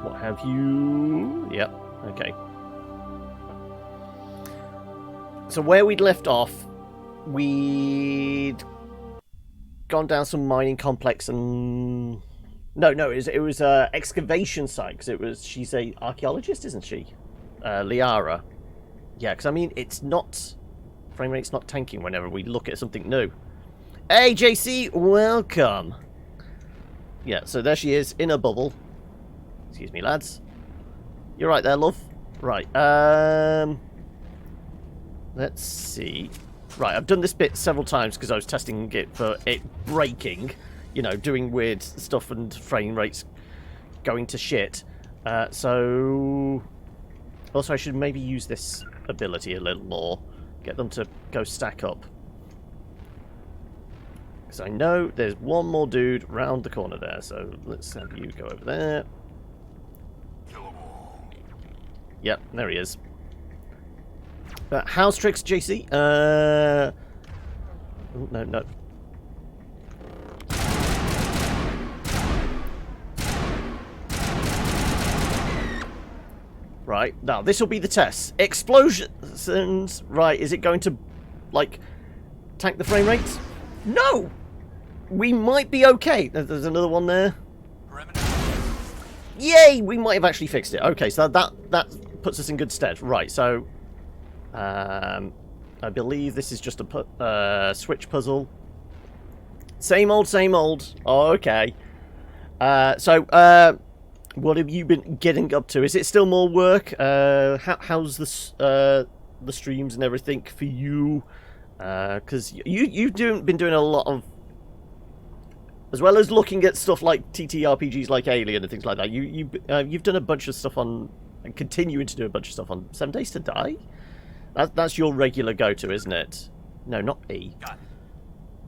What have you? Yep. Okay. So where we'd left off, we'd gone down some mining complex and no, it was a excavation site because it was. She's a archaeologist, isn't she? Liara. Yeah, because I mean, it's not frame rate's not tanking whenever we look at something new. Hey, JC, welcome. Yeah, so there she is in a bubble. Excuse me, lads. You're right there, love. Right. Let's see. Right, I've done this bit several times because I was testing it for it breaking. You know, doing weird stuff and frame rates going to shit. So... Also, I should maybe use this ability a little more. Get them to go stack up. Because I know there's one more dude round the corner there. So let's have you go over there. Yep, there he is. House tricks, JC. Oh, no. Right, now this will be the test. Explosions! Right, is it going to, like, tank the frame rates? No! We might be okay. There's another one there. Yay! We might have actually fixed it. Okay, so that puts us in good stead. Right, so... I believe this is just a switch puzzle. Same old, same old. Oh, okay. What have you been getting up to? Is it still more work? How's the streams and everything for you? Because you've been doing a lot of, as well as looking at stuff like TTRPGs like Alien and things like that. You've done a bunch of stuff on, and continuing to do a bunch of stuff on 7 Days to Die. That's your regular go-to, isn't it? No, not E.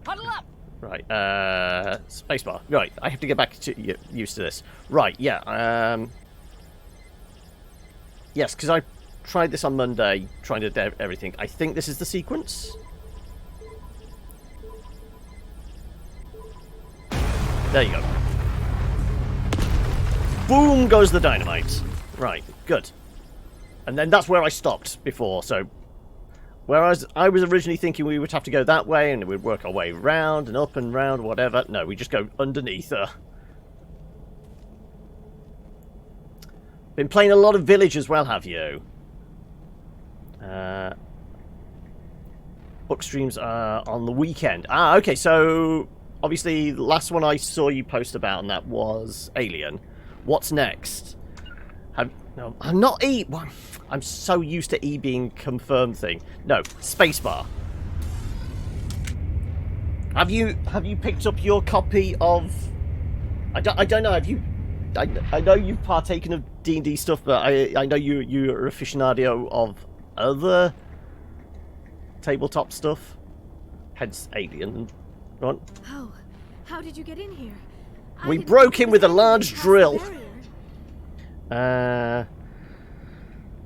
Huddle up. Right, spacebar. Right, I have to get back to used to this. Right, yeah. Yes, because I tried this on Monday, trying to do everything. I think this is the sequence. There you go. Boom goes the dynamite. Right, good. And then that's where I stopped before, so... Whereas I was originally thinking we would have to go that way and we'd work our way round and up and round, whatever. No, we just go underneath her. Been playing a lot of Village as well, have you? Book streams are on the weekend. Ah, okay, so obviously the last one I saw you post about, and that was Alien. What's next? No, I'm not E. I'm so used to E being confirmed thing. No, spacebar. Have you picked up your copy of? I don't know. Have you? I know you've partaken of D&D stuff, but I know you're an aficionado of other tabletop stuff. Hence Alien. Right? How did you get in here? We broke in with a large drill.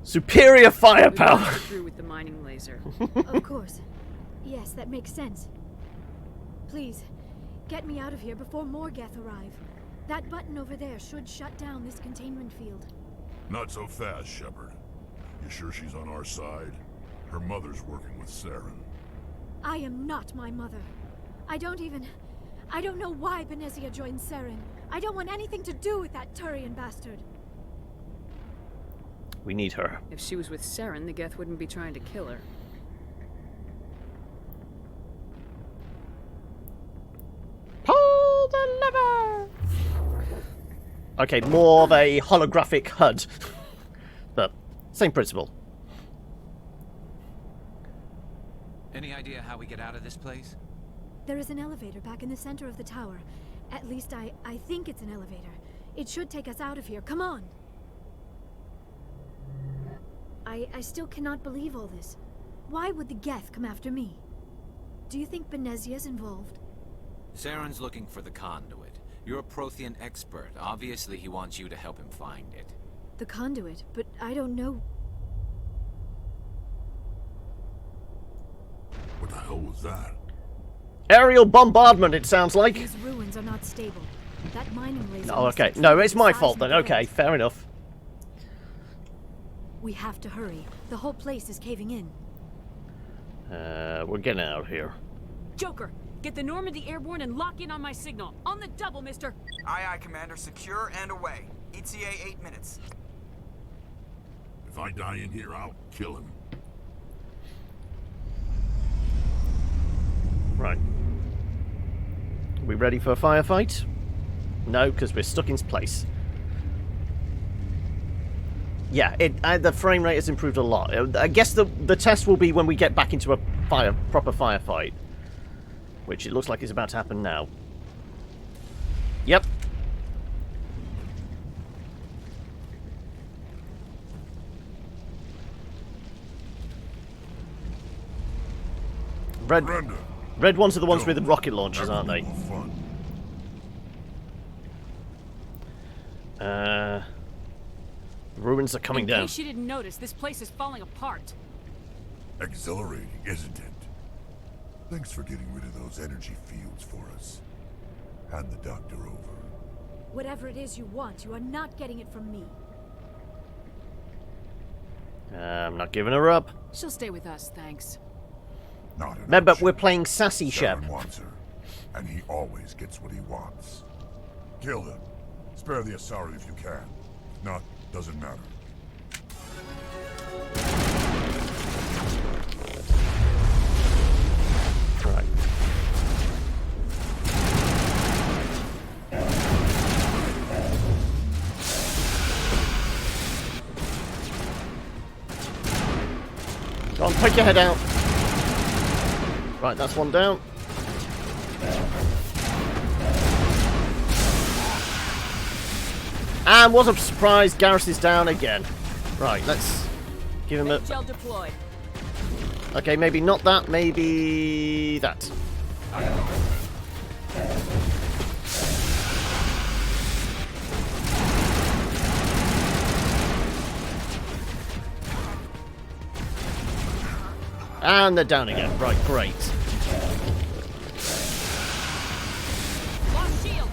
Superior firepower. Through with the mining laser. Of course. Yes, that makes sense. Please, get me out of here before more Geth arrive. That button over there should shut down this containment field. Not so fast, Shepard. You sure she's on our side? Her mother's working with Saren. I am not my mother. I don't know why Benezia joined Saren. I don't want anything to do with that Turian bastard. We need her. If she was with Saren, the Geth wouldn't be trying to kill her. Pull the lever! Okay, more of a holographic HUD. But, same principle. Any idea how we get out of this place? There is an elevator back in the center of the tower. At least I think it's an elevator. It should take us out of here. Come on! I still cannot believe all this. Why would the Geth come after me? Do you think Benezia's involved? Saren's looking for the conduit. You're a Prothean expert. Obviously, he wants you to help him find it. The conduit, but I don't know. What the hell was that? Aerial bombardment, it sounds like. These ruins are not stable. That mining laser. Oh, must okay. have No, triggered it's the my fault seismic then. Okay, event. fair enough. We have to hurry. The whole place is caving in. We're getting out of here. Joker, get the Normandy airborne and lock in on my signal. On the double, mister. Aye, aye, Commander. Secure and away. ETA 8 minutes. If I die in here, I'll kill him. Right. We ready for a firefight? No, because we're stuck in place. Yeah, the frame rate has improved a lot. I guess the test will be when we get back into a proper firefight, which it looks like is about to happen now. Yep. Brenda, Red ones are the ones with the rocket launchers, aren't they? Fun. Ruins are coming down. In case you didn't notice, this place is falling apart. Exhilarating, isn't it? Thanks for getting rid of those energy fields for us. Hand the doctor over. Whatever it is you want, you are not getting it from me. I'm not giving her up. She'll stay with us, thanks. Not an Remember, option. we're playing Sassy Shep. Saren wants her, and he always gets what he wants. Kill him. Spare the Asari if you can. If not, doesn't matter. Right. Go on, poke your head out. Right, that's one down. And what a surprise, Garrus is down again. Right, let's give him a... Gel deployed. Okay, maybe not that, maybe that. And they're down again. Right, great. Lost shields.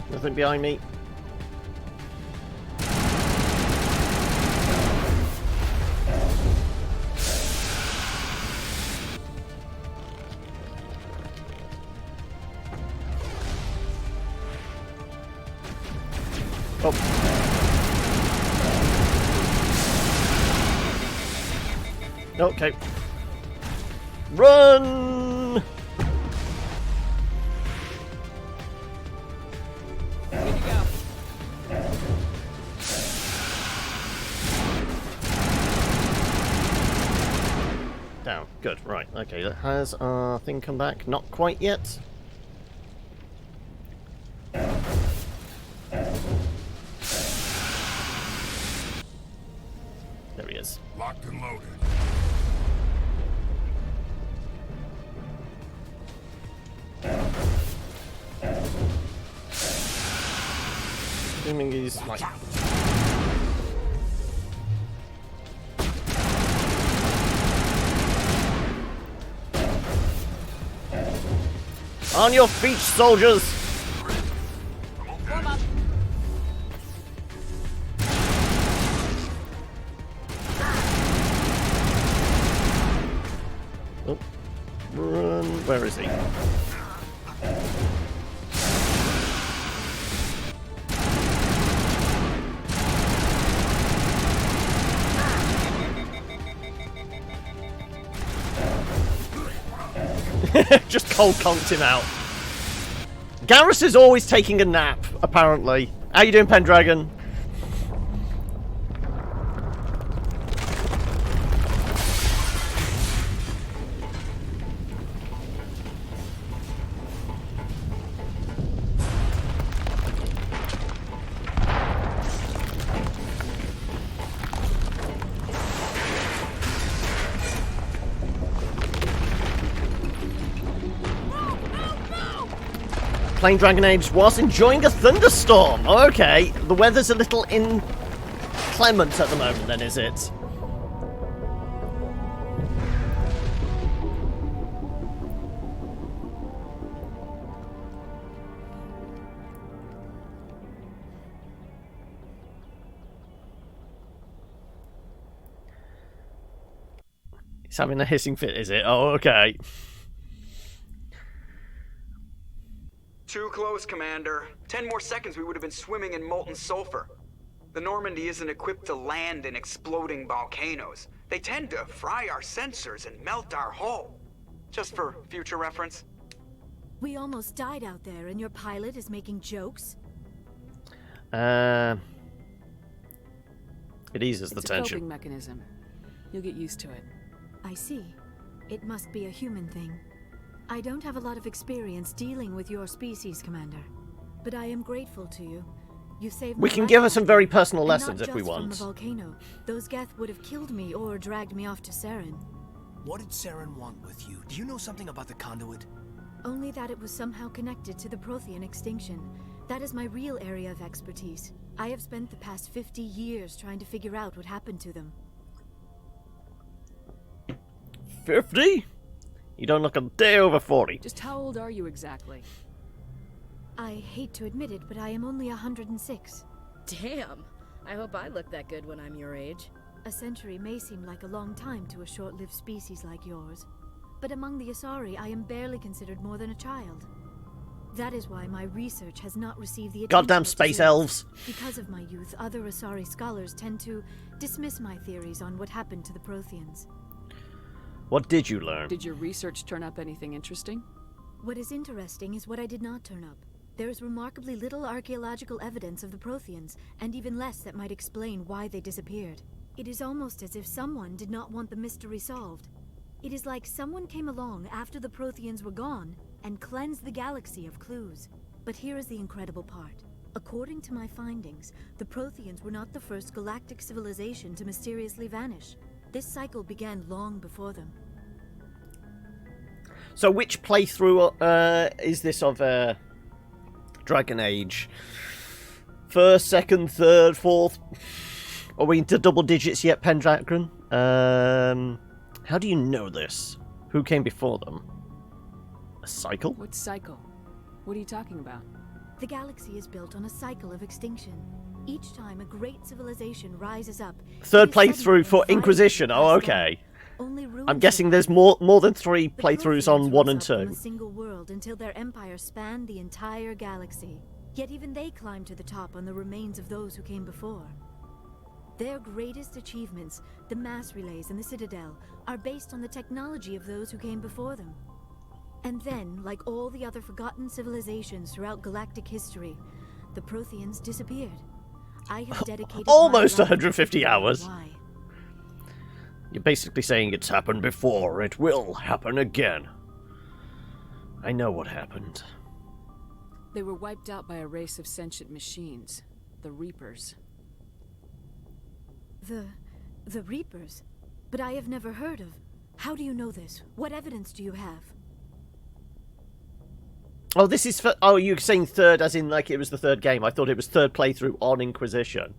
Nothing behind me. Oh. Okay. Run! Good to go. Down. Good. Right. Okay. That has our thing come back. Not quite yet. There he is. Locked and loaded. Assuming he's like... On your feet, soldiers! Warm up. Oh. Run. Where is he? Just cold conked him out. Garrus is always taking a nap, apparently. How you doing, Pendragon? Playing Dragon Age whilst enjoying a thunderstorm. Okay, the weather's a little inclement at the moment then, is it? He's having a hissing fit, is it? Oh, okay. Too close, Commander. 10 more seconds we would have been swimming in molten sulfur. The Normandy isn't equipped to land in exploding volcanoes. They tend to fry our sensors and melt our hull. Just for future reference. We almost died out there, and your pilot is making jokes? It eases the It's a tension. coping mechanism. You'll get used to it. I see. It must be a human thing. I don't have a lot of experience dealing with your species, Commander. But I am grateful to you. You saved We my can life give her some out very there, personal and lessons not if we just from want. the volcano. Those Geth would have killed me or dragged me off to Saren. What did Saren want with you? Do you know something about the conduit? Only that it was somehow connected to the Prothean extinction. That is my real area of expertise. I have spent the past 50 years trying to figure out what happened to them. 50? You don't look a day over 40. Just how old are you exactly? I hate to admit it, but I am only 106. Damn! I hope I look that good when I'm your age. A century may seem like a long time to a short-lived species like yours. But among the Asari, I am barely considered more than a child. That is why my research has not received the attention Goddamn it space deserves. elves. Because of my youth, other Asari scholars tend to dismiss my theories on what happened to the Protheans. What did you learn? Did your research turn up anything interesting? What is interesting is what I did not turn up. There is remarkably little archaeological evidence of the Protheans, and even less that might explain why they disappeared. It is almost as if someone did not want the mystery solved. It is like someone came along after the Protheans were gone and cleansed the galaxy of clues. But here is the incredible part. According to my findings, the Protheans were not the first galactic civilization to mysteriously vanish. This cycle began long before them. So which playthrough is this of Dragon Age? First, second, third, fourth? Are we into double digits yet, Pendragon? How do you know this? Who came before them? A cycle? What cycle? What are you talking about? The galaxy is built on a cycle of extinction. Each time a great civilization rises up... Third it is suddenly playthrough for divided Inquisition. and Oh, passed down. okay. Only ruins I'm guessing remain. there's more than 3 The playthroughs Protheans on 1 rose and up from 2. a single world until their empire spanned the entire galaxy. Yet even they climbed to the top on the remains of those who came before. Their greatest achievements, the mass relays and the Citadel, are based on the technology of those who came before them. And then, like all the other forgotten civilizations throughout galactic history, the Protheans disappeared. I have dedicated Almost my life to 150 figuring out hours. why. You're basically saying it's happened before, it will happen again. I know what happened. They were wiped out by a race of sentient machines, the Reapers. The Reapers? But I have never heard of. How do you know this? What evidence do you have? Oh, this is for... Oh, you're saying third as in like it was the third game. I thought it was third playthrough on Inquisition.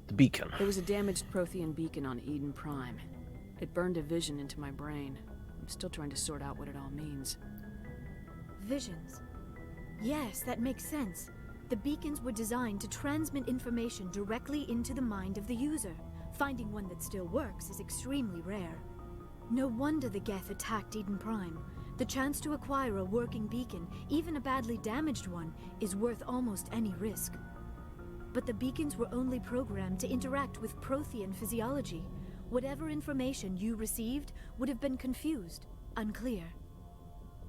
The beacon. There was a damaged Prothean beacon on Eden Prime. It burned a vision into my brain. I'm still trying to sort out what it all means. Visions. Yes, that makes sense. The beacons were designed to transmit information directly into the mind of the user. Finding one that still works is extremely rare. No wonder the Geth attacked Eden Prime. The chance to acquire a working beacon, even a badly damaged one, is worth almost any risk. But the beacons were only programmed to interact with Prothean physiology. Whatever information you received would have been confused, unclear.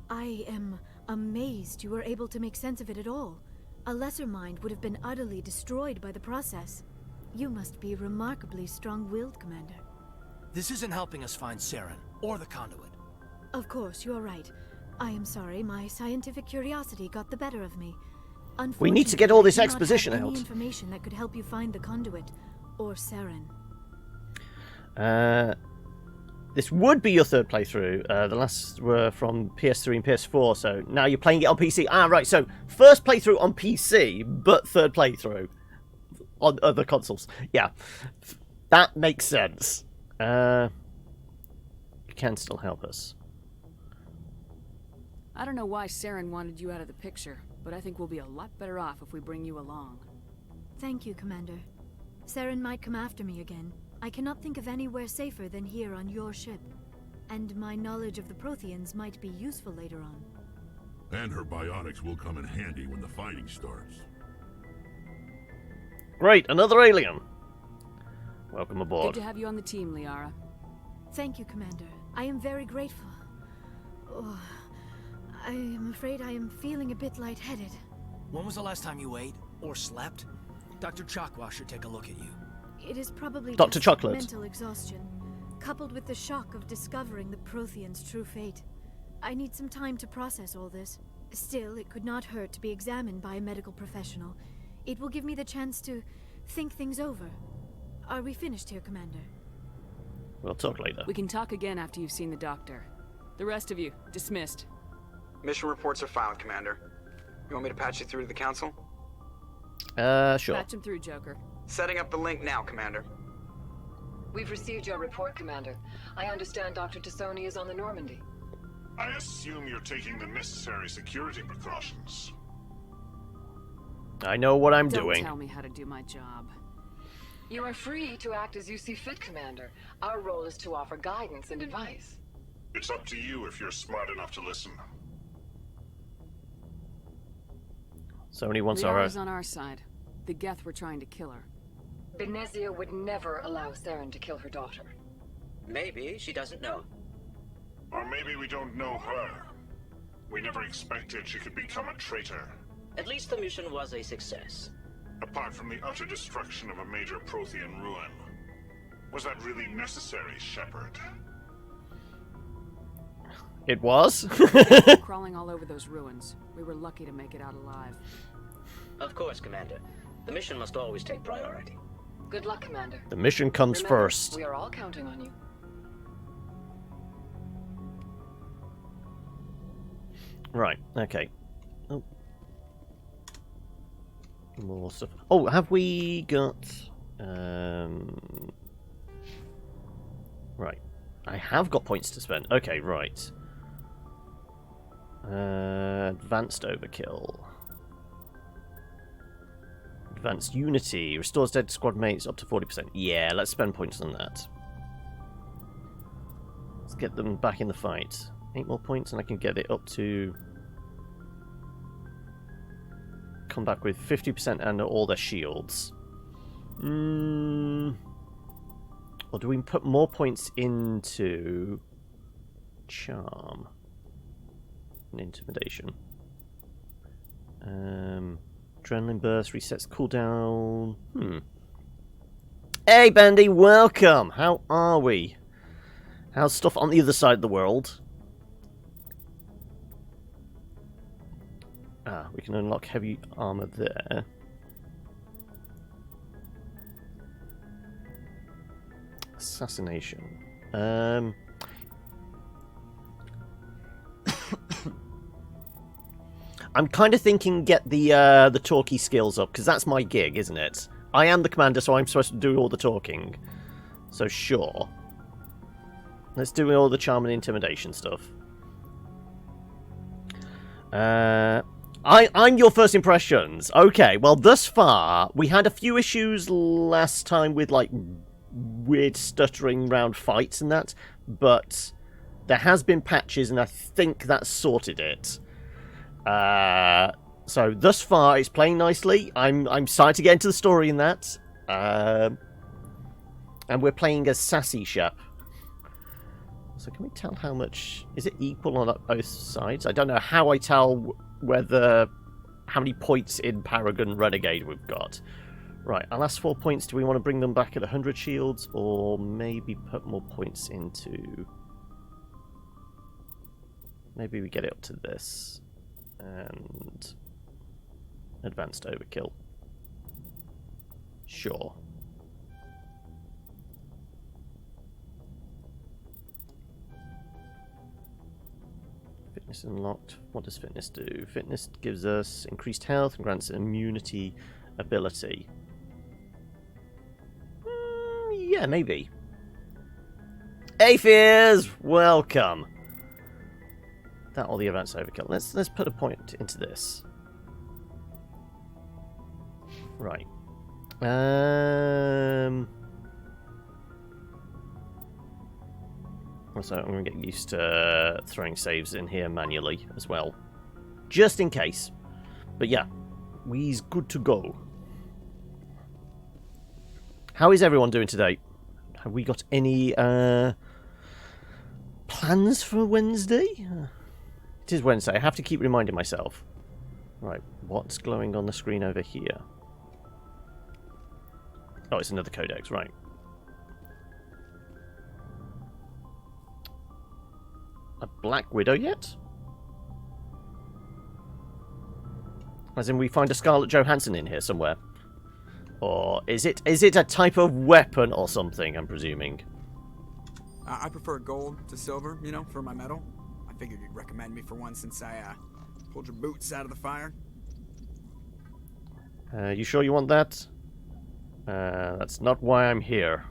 I am amazed you were able to make sense of it at all. A lesser mind would have been utterly destroyed by the process. You must be remarkably strong-willed, Commander. This isn't helping us find Saren or the conduit. Of course, you are right. I am sorry, my scientific curiosity got the better of me. We need to get all this Unfortunately, I do not exposition have any out. information that could help you find the conduit or Saren. This would be your third playthrough. The last were from PS3 and PS4, so now you're playing it on PC. Ah, right, so first playthrough on PC, but third playthrough on other consoles. Yeah, that makes sense. You can still help us. I don't know why Saren wanted you out of the picture, but I think we'll be a lot better off if we bring you along. Thank you, Commander. Saren might come after me again. I cannot think of anywhere safer than here on your ship. And my knowledge of the Protheans might be useful later on. And her bionics will come in handy when the fighting starts. Great, another alien. Welcome Good aboard. to have you on the team, Liara. Thank you, Commander. I am very grateful. Oh, I am afraid I am feeling a bit lightheaded. When was the last time you ate or slept? Dr. Chakwa should take a look at you. It is probably Dr. just Chocolate. mental exhaustion, coupled with the shock of discovering the Protheans' true fate. I need some time to process all this. Still, it could not hurt to be examined by a medical professional. It will give me the chance to think things over. Are we finished here, Commander? We'll talk later. We can talk again after you've seen the doctor. The rest of you, dismissed. Mission reports are filed, Commander. You want me to patch you through to the Council? Sure. Patch him through, Joker. Setting up the link now, Commander. We've received your report, Commander. I understand Dr. Tassoni is on the Normandy. I assume you're taking the necessary security precautions. I know what I'm Don't doing. tell me how to do my job. You are free to act as you see fit, Commander. Our role is to offer guidance and advice. It's up to you if you're smart enough to listen. Sony wants Liara's on our side. The Geth were trying to kill her. Benezia would never allow Saren to kill her daughter. Maybe she doesn't know. Or maybe we don't know her. We never expected she could become a traitor. At least the mission was a success. Apart from the utter destruction of a major Prothean ruin. Was that really necessary, Shepard? It was? Crawling all over those ruins. We were lucky to make it out alive. Of course, Commander. The mission must always take priority. Good luck, Commander. The mission comes Remember, first. We are all counting on you. Right, okay. Oh. More stuff. Oh, have we got... Right. I have got points to spend. Okay, right. Advanced overkill. Advanced unity. Restores dead squad mates up to 40%. Yeah, let's spend points on that. Let's get them back in the fight. 8 more points and I can get it up to... Come back with 50% and all their shields. Or do we put more points into charm and intimidation? Adrenaline burst resets cooldown. Hey Bandy, welcome. How are we? How's stuff on the other side of the world? Ah, we can unlock heavy armor there. Assassination. I'm kind of thinking get the talkie skills up, because that's my gig, isn't it? I am the commander, so I'm supposed to do all the talking. So sure. Let's do all the charm and intimidation stuff. I'm your first impressions. Okay, well, thus far, we had a few issues last time with, like, weird stuttering round fights and that, but there has been patches, and I think that sorted it. So, thus far, it's playing nicely. I'm starting to get into the story in that. And we're playing as Sassy Shep. So can we tell how much... Is it equal on both sides? I don't know how I tell whether... How many points in Paragon Renegade we've got. Right, our last 4 points, do we want to bring them back at 100 shields? Or maybe put more points into... Maybe we get it up to this. And... Advanced overkill. Sure. Fitness unlocked. What does fitness do? Fitness gives us increased health and grants immunity ability. Yeah, maybe. Hey Fears! Welcome! That or the advanced overkill. Let's put a point into this. Right. So I'm going to get used to throwing saves in here manually as well. Just in case. But yeah, we's good to go. How is everyone doing today? Have we got any plans for Wednesday? It is Wednesday. I have to keep reminding myself. Right, what's glowing on the screen over here? Oh, it's another codex, right. A Black Widow yet? As in we find a Scarlett Johansson in here somewhere? Or is it a type of weapon or something, I'm presuming? I prefer gold to silver, you know, for my medal. I figured you'd recommend me for one since I pulled your boots out of the fire. You sure you want that? That's not why I'm here.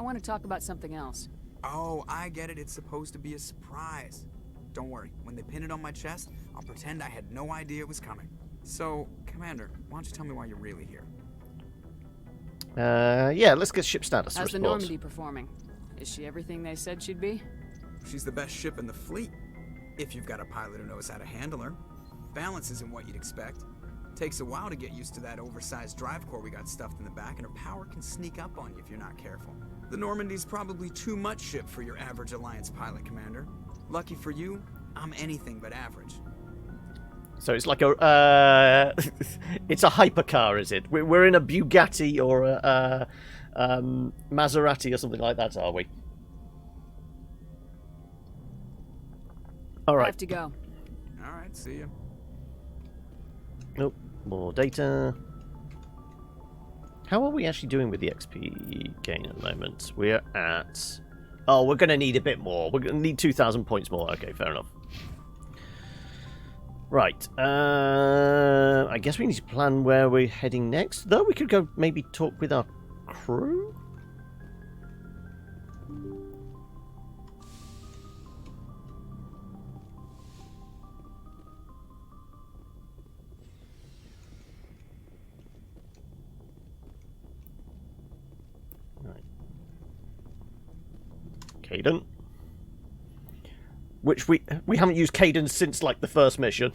I want to talk about something else. Oh, I get it. It's supposed to be a surprise. Don't worry. When they pin it on my chest, I'll pretend I had no idea it was coming. So, Commander, why don't you tell me why you're really here? Yeah, let's get ship status. How's the Normandy performing? Is she everything they said she'd be? She's the best ship in the fleet. If you've got a pilot who knows how to handle her. Balance isn't what you'd expect. Takes a while to get used to that oversized drive core we got stuffed in the back, and her power can sneak up on you if you're not careful. The Normandy's probably too much ship for your average Alliance pilot, Commander. Lucky for you, I'm anything but average. So it's like a it's a hypercar, is it? We're in a Bugatti or a Maserati or something like that, are we? All right. I have to go. All right, see you. Nope. More data. How are we actually doing with the XP gain at the moment? We're at... Oh, we're going to need a bit more. We're going to need 2,000 points more. Okay, fair enough. Right. I guess we need to plan where we're heading next. Though we could go maybe talk with our crew? Caden. Which we haven't used Caden since like the first mission.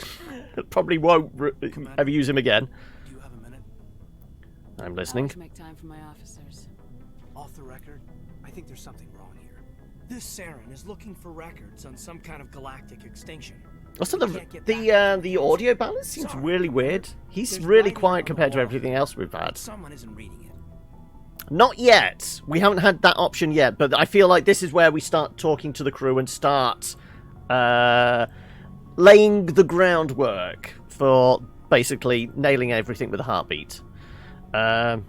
Probably won't ever use him again. Do you have a minute? I'm listening. To make time for my officers. Off the record, I think there's something wrong here. This Saren is looking for records on some kind of galactic extinction. Also, the audio balance seems really weird. He's really quiet compared to everything else we've had. Someone isn't reading it. Not yet. We haven't had that option yet, but I feel like this is where we start talking to the crew and start laying the groundwork for basically nailing everything with a heartbeat. What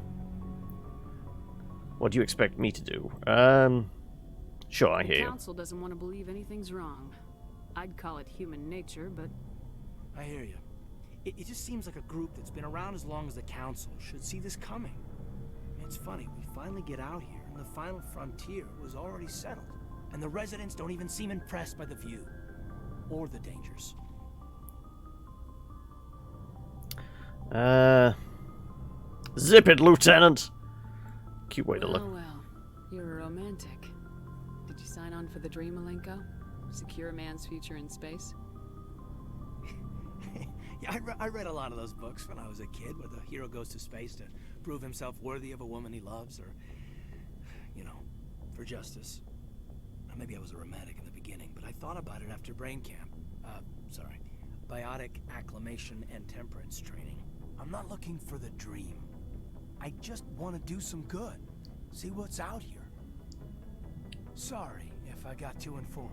do you expect me to do? Sure, I hear you. The Council doesn't want to believe anything's wrong. I'd call it human nature, but... I hear you. It just seems like a group that's been around as long as the Council should see this coming. It's funny, we finally get out here, and the final frontier was already settled. And the residents don't even seem impressed by the view. Or the dangers. Zip it, Lieutenant! Cute way to look. Oh well, you're a romantic. Did you sign on for the dream, Malenko? Secure a man's future in space? Yeah, I read a lot of those books when I was a kid, where the hero goes to space to prove himself worthy of a woman he loves, or, you know, for justice. Now, maybe I was a romantic in the beginning, but I thought about it after brain camp. Biotic acclimation and temperance training. I'm not looking for the dream. I just want to do some good. See what's out here. Sorry if I got too informal.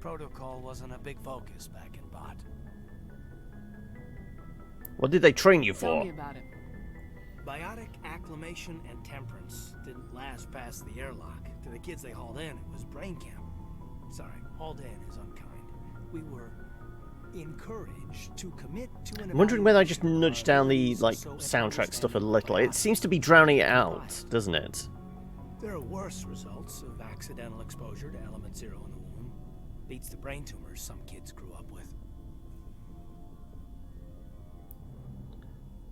Protocol wasn't a big focus back in Bot. What did they train you for? Tell me about it. Biotic acclimation and temperance didn't last past the airlock. To the kids they hauled in, it was brain camp. Sorry, hauled in is unkind. We were encouraged to commit to an... I'm wondering whether I just nudged down the soundtrack stuff a little. It seems to be drowning it out, doesn't it? There are worse results of accidental exposure to element 0 in the womb. Beats the brain tumors some kids grew up with.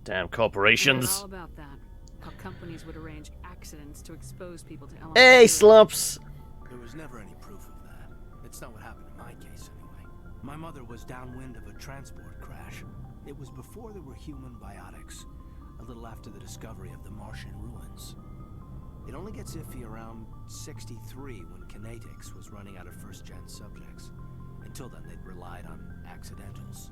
Damn corporations. All about that. How companies would arrange accidents to expose people to elements. Hey, Slops! There was never any proof of that. It's not what happened in my case, anyway. My mother was downwind of a transport crash. It was before there were human biotics, a little after the discovery of the Martian ruins. It only gets iffy around 63 when Kinetics was running out of first-gen subjects. Until then, they'd relied on accidentals.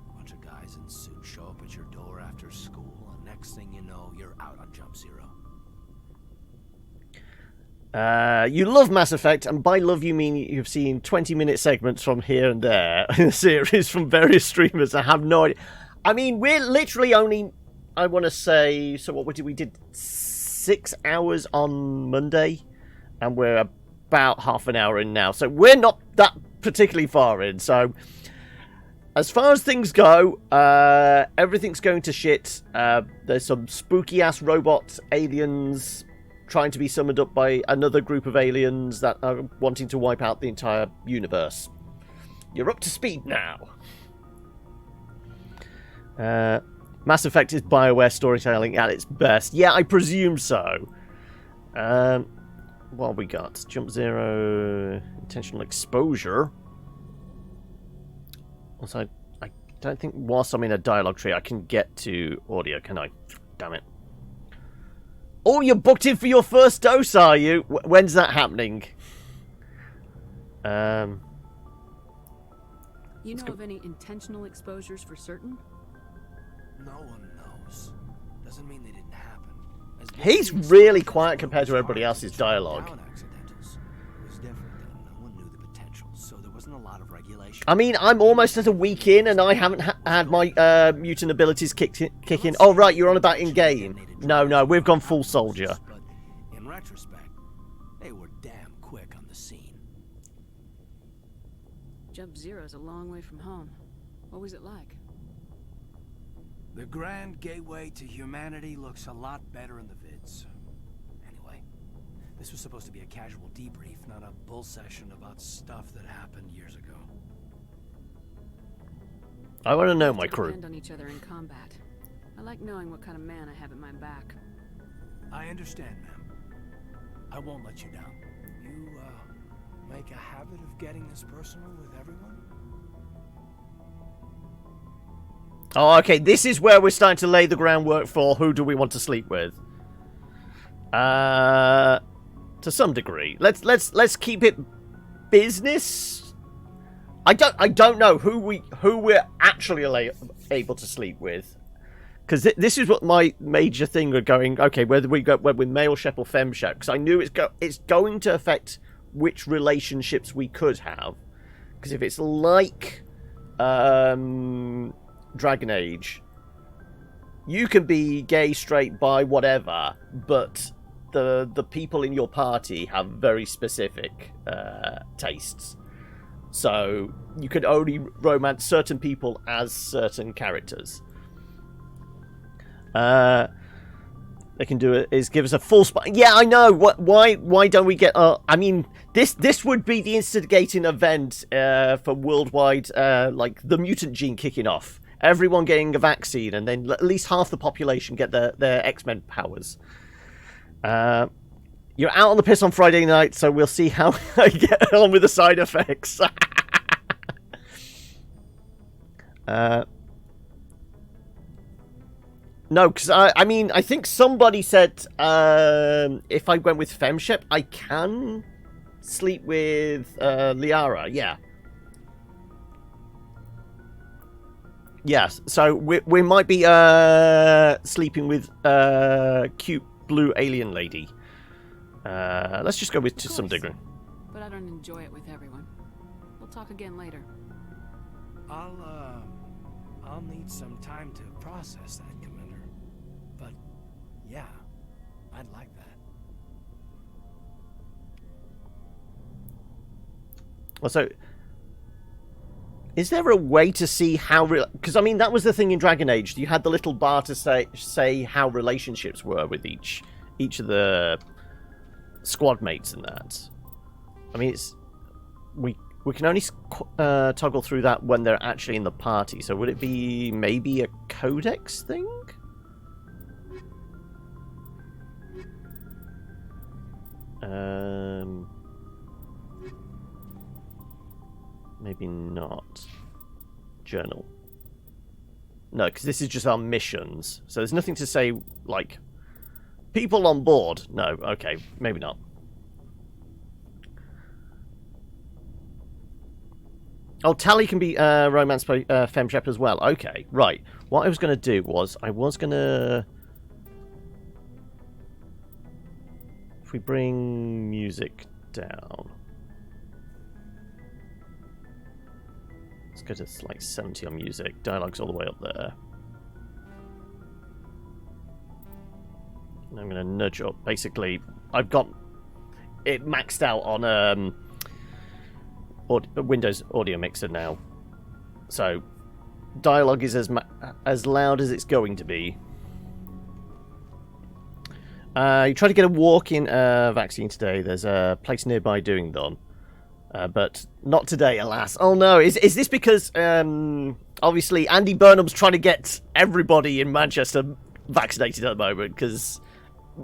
A bunch of guys in suits show up at your door after school, and next thing you know, you're out on Jump Zero. You love Mass Effect, and by love you mean you've seen 20-minute segments from here and there in the series from various streamers. I have no idea. I mean, we're literally only, I want to say, so what we did 6 hours on Monday, and we're about half an hour in now. So we're not that particularly far in. So as far as things go, everything's going to shit. There's some spooky-ass robot aliens trying to be summoned up by another group of aliens that are wanting to wipe out the entire universe. You're up to speed now. Mass Effect is Bioware storytelling at its best. Yeah, I presume so. What have we got? Jump Zero, intentional exposure. Also, I don't think whilst I'm in a dialogue tree I can get to audio, can I? Damn it. Oh, you're booked in for your first dose, are you? When's that happening? You know of any intentional exposures for certain? No one knows. Doesn't mean they didn't happen. He's really quiet compared to everybody else's dialogue. It was different then. No one knew the potential, so there wasn't a lot of regulation. I mean, I'm almost at a week in, and I haven't had my mutant abilities kick in. Oh, right, you're on about in-game. No, we've gone full soldier. But in retrospect, they were damn quick on the scene. Jump Zero's a long way from home. What was it like? The grand gateway to humanity looks a lot better in the vids. Anyway, this was supposed to be a casual debrief, not a bull session about stuff that happened years ago. I want to know my We crew. depend on each other in combat. I like knowing what kind of man I have at my back. I understand, ma'am. I won't let you down. You, make a habit of getting this personal with everyone? Oh, okay, this is where we're starting to lay the groundwork for who do we want to sleep with. To some degree. Let's keep it business. I don't know who we're actually able to sleep with. Because this is what my major thing are going, okay, whether we go with male shep or fem shep, because I knew it's going to affect which relationships we could have. Because if it's like Dragon Age, you can be gay, straight, bi, whatever, but the people in your party have very specific tastes. So you can only romance certain people as certain characters. They can do it is give us a full spot. Yeah, I know. Why don't we get? I mean, this would be the instigating event for worldwide, like the mutant gene kicking off. Everyone getting a vaccine, and then at least half the population get their X-Men powers. You're out on the piss on Friday night, so we'll see how I get on with the side effects. No, because I mean, I think somebody said if I went with Femshep, I can sleep with Liara. Yeah. Yes, so we might be sleeping with cute blue alien lady. Let's just go with to some degree. But I don't enjoy it with everyone. We'll talk again later. I'll need some time to process that, Commander. But yeah, I'd like that. Also, is there a way to see how... Because, I mean, that was the thing in Dragon Age. You had the little bar to say how relationships were with each of the squad mates and that. I mean, it's... We can only toggle through that when they're actually in the party. So would it be maybe a codex thing? Maybe not. Journal. No, because this is just our missions. So there's nothing to say, like, people on board. No, okay, maybe not. Oh, Tally can be romance femshep as well. Okay, right. What I was going to do was, I was going to... If we bring music down... Let's go to like 70 on music. Dialogue's all the way up there. And I'm going to nudge up. Basically, I've got it maxed out on Windows Audio Mixer now. So, dialogue is as loud as it's going to be. You try to get a walk-in vaccine today. There's a place nearby doing them. But not today, alas. Oh no, is this because, obviously, Andy Burnham's trying to get everybody in Manchester vaccinated at the moment, because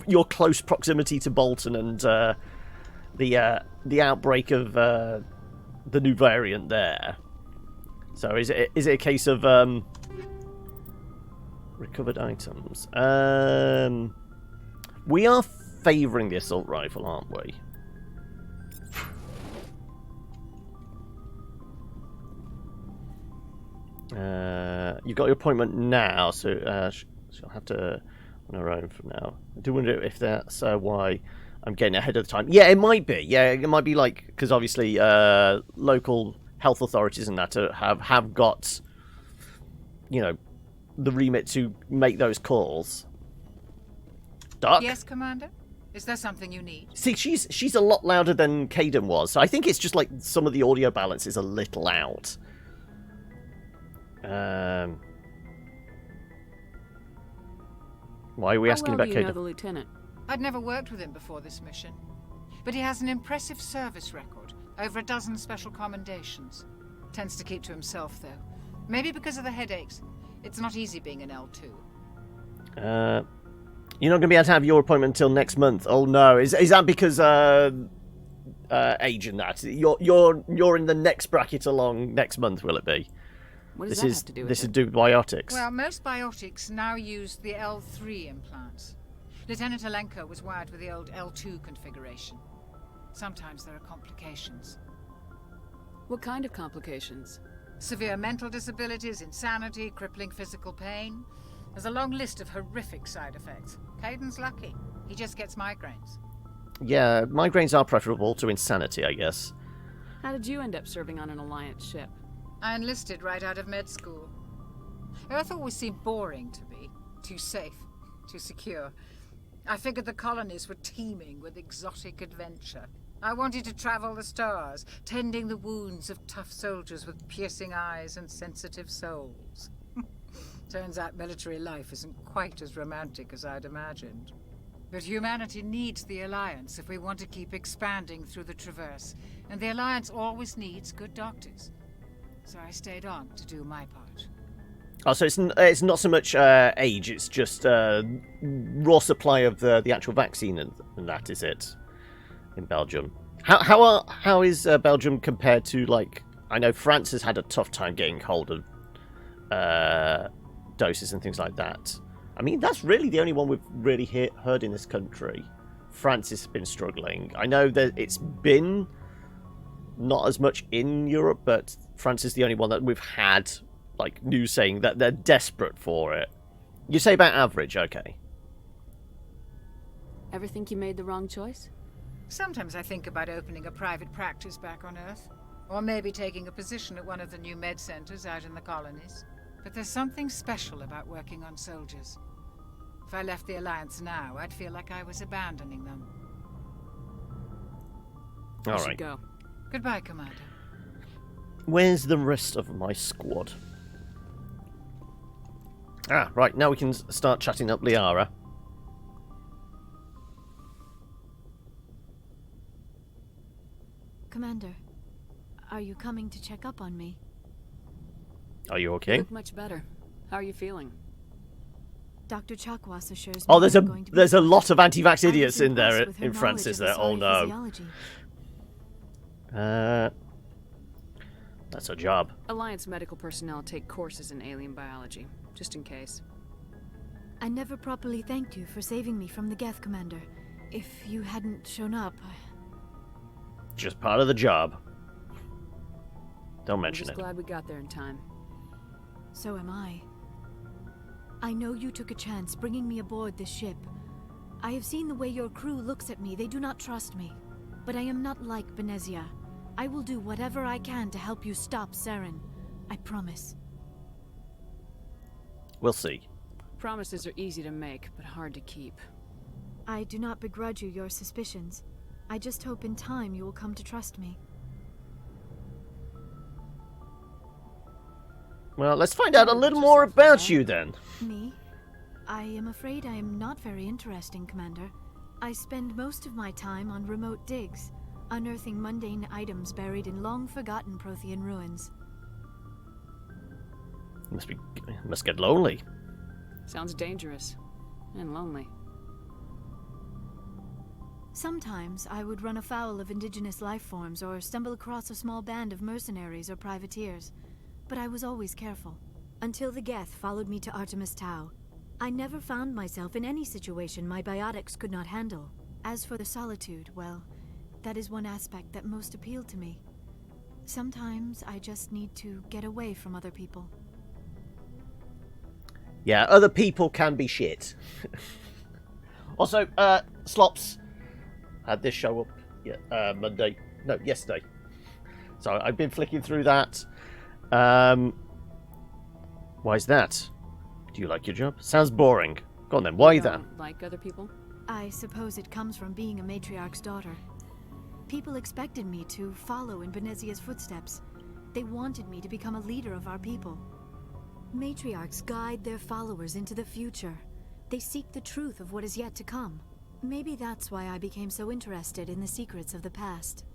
your close proximity to Bolton and the outbreak of the new variant there. So is it a case of recovered items? We are favouring the assault rifle, aren't we? You've got your appointment now, so she'll have to on her own from now. I do wonder if that's why I'm getting ahead of the time. Yeah, it might be. Yeah, it might be like because obviously local health authorities and that have got, you know, the remit to make those calls. Duck? Yes, Commander? Is there something you need? See, she's a lot louder than Caden was, so I think it's just like some of the audio balance is a little out. Why are we asking about How well do you know Caden? the lieutenant? I'd never worked with him before this mission, but he has an impressive service record, over a dozen special commendations. Tends to keep to himself, though. Maybe because of the headaches. It's not easy being an L2. You're not going to be able to have your appointment until next month. Oh no, is that because age and that? You're in the next bracket along next month, will it be? What does that have to do with this it? is due to biotics. Well, most biotics now use the L3 implants. Lieutenant Alenko was wired with the old L2 configuration. Sometimes there are complications. What kind of complications? Severe mental disabilities, insanity, crippling physical pain. There's a long list of horrific side effects. Caden's lucky. He just gets migraines. Yeah, migraines are preferable to insanity, I guess. How did you end up serving on an Alliance ship? I enlisted right out of med school. Earth always seemed boring to me. Too safe, too secure. I figured the colonies were teeming with exotic adventure. I wanted to travel the stars, tending the wounds of tough soldiers with piercing eyes and sensitive souls. Turns out military life isn't quite as romantic as I'd imagined. But humanity needs the Alliance if we want to keep expanding through the Traverse, and the Alliance always needs good doctors. So I stayed on to do my part. Oh, so it's not so much age; it's just raw supply of the actual vaccine and that is it in Belgium. How is Belgium compared to, like, I know France has had a tough time getting hold of doses and things like that. I mean, that's really the only one we've really heard in this country. France has been struggling. I know that it's been not as much in Europe, but France is the only one that we've had, like, news saying that they're desperate for it. You say about average, okay. Ever think you made the wrong choice? Sometimes I think about opening a private practice back on Earth. Or maybe taking a position at one of the new med centers out in the colonies. But there's something special about working on soldiers. If I left the Alliance now, I'd feel like I was abandoning them. All should right. Go. Goodbye, Commander. Where's the rest of my squad? Ah, right. Now we can start chatting up Liara. Commander, are you coming to check up on me? Are you You okay? look much better. How are you feeling? Dr. Chakwas assures me Oh, I'm going to be there's a fine. lot of anti-vax I idiots was in there impressed with her in France, knowledge is of there? Oh Asari no. physiology. That's a job. Alliance medical personnel take courses in alien biology, just in case. I never properly thanked you for saving me from the Geth, Commander. If you hadn't shown up, Just part of the job. Don't mention I'm just glad we got there in time. So am I. I know you took a chance bringing me aboard this ship. I have seen the way your crew looks at me. They do not trust me. But I am not like Benezia. I will do whatever I can to help you stop Saren. I promise. We'll see. Promises are easy to make, but hard to keep. I do not begrudge you your suspicions. I just hope in time you will come to trust me. Well, let's find out a little more about you then. Me? I am afraid I am not very interesting, Commander. I spend most of my time on remote digs, unearthing mundane items buried in long-forgotten Prothean ruins. Must get lonely. Sounds dangerous. And lonely. Sometimes I would run afoul of indigenous life forms or stumble across a small band of mercenaries or privateers. But I was always careful. Until the Geth followed me to Artemis Tau. I never found myself in any situation my biotics could not handle. As for the solitude, well, that is one aspect that most appealed to me. Sometimes I just need to get away from other people. Yeah, other people can be shit. Also, Slops had this show up Monday. No, yesterday. So I've been flicking through that. Why is that? Do you like your job? Sounds boring. Go on then, why then? Like other people? I suppose it comes from being a matriarch's daughter. People expected me to follow in Benezia's footsteps. They wanted me to become a leader of our people. Matriarchs guide their followers into the future. They seek the truth of what is yet to come. Maybe that's why I became so interested in the secrets of the past.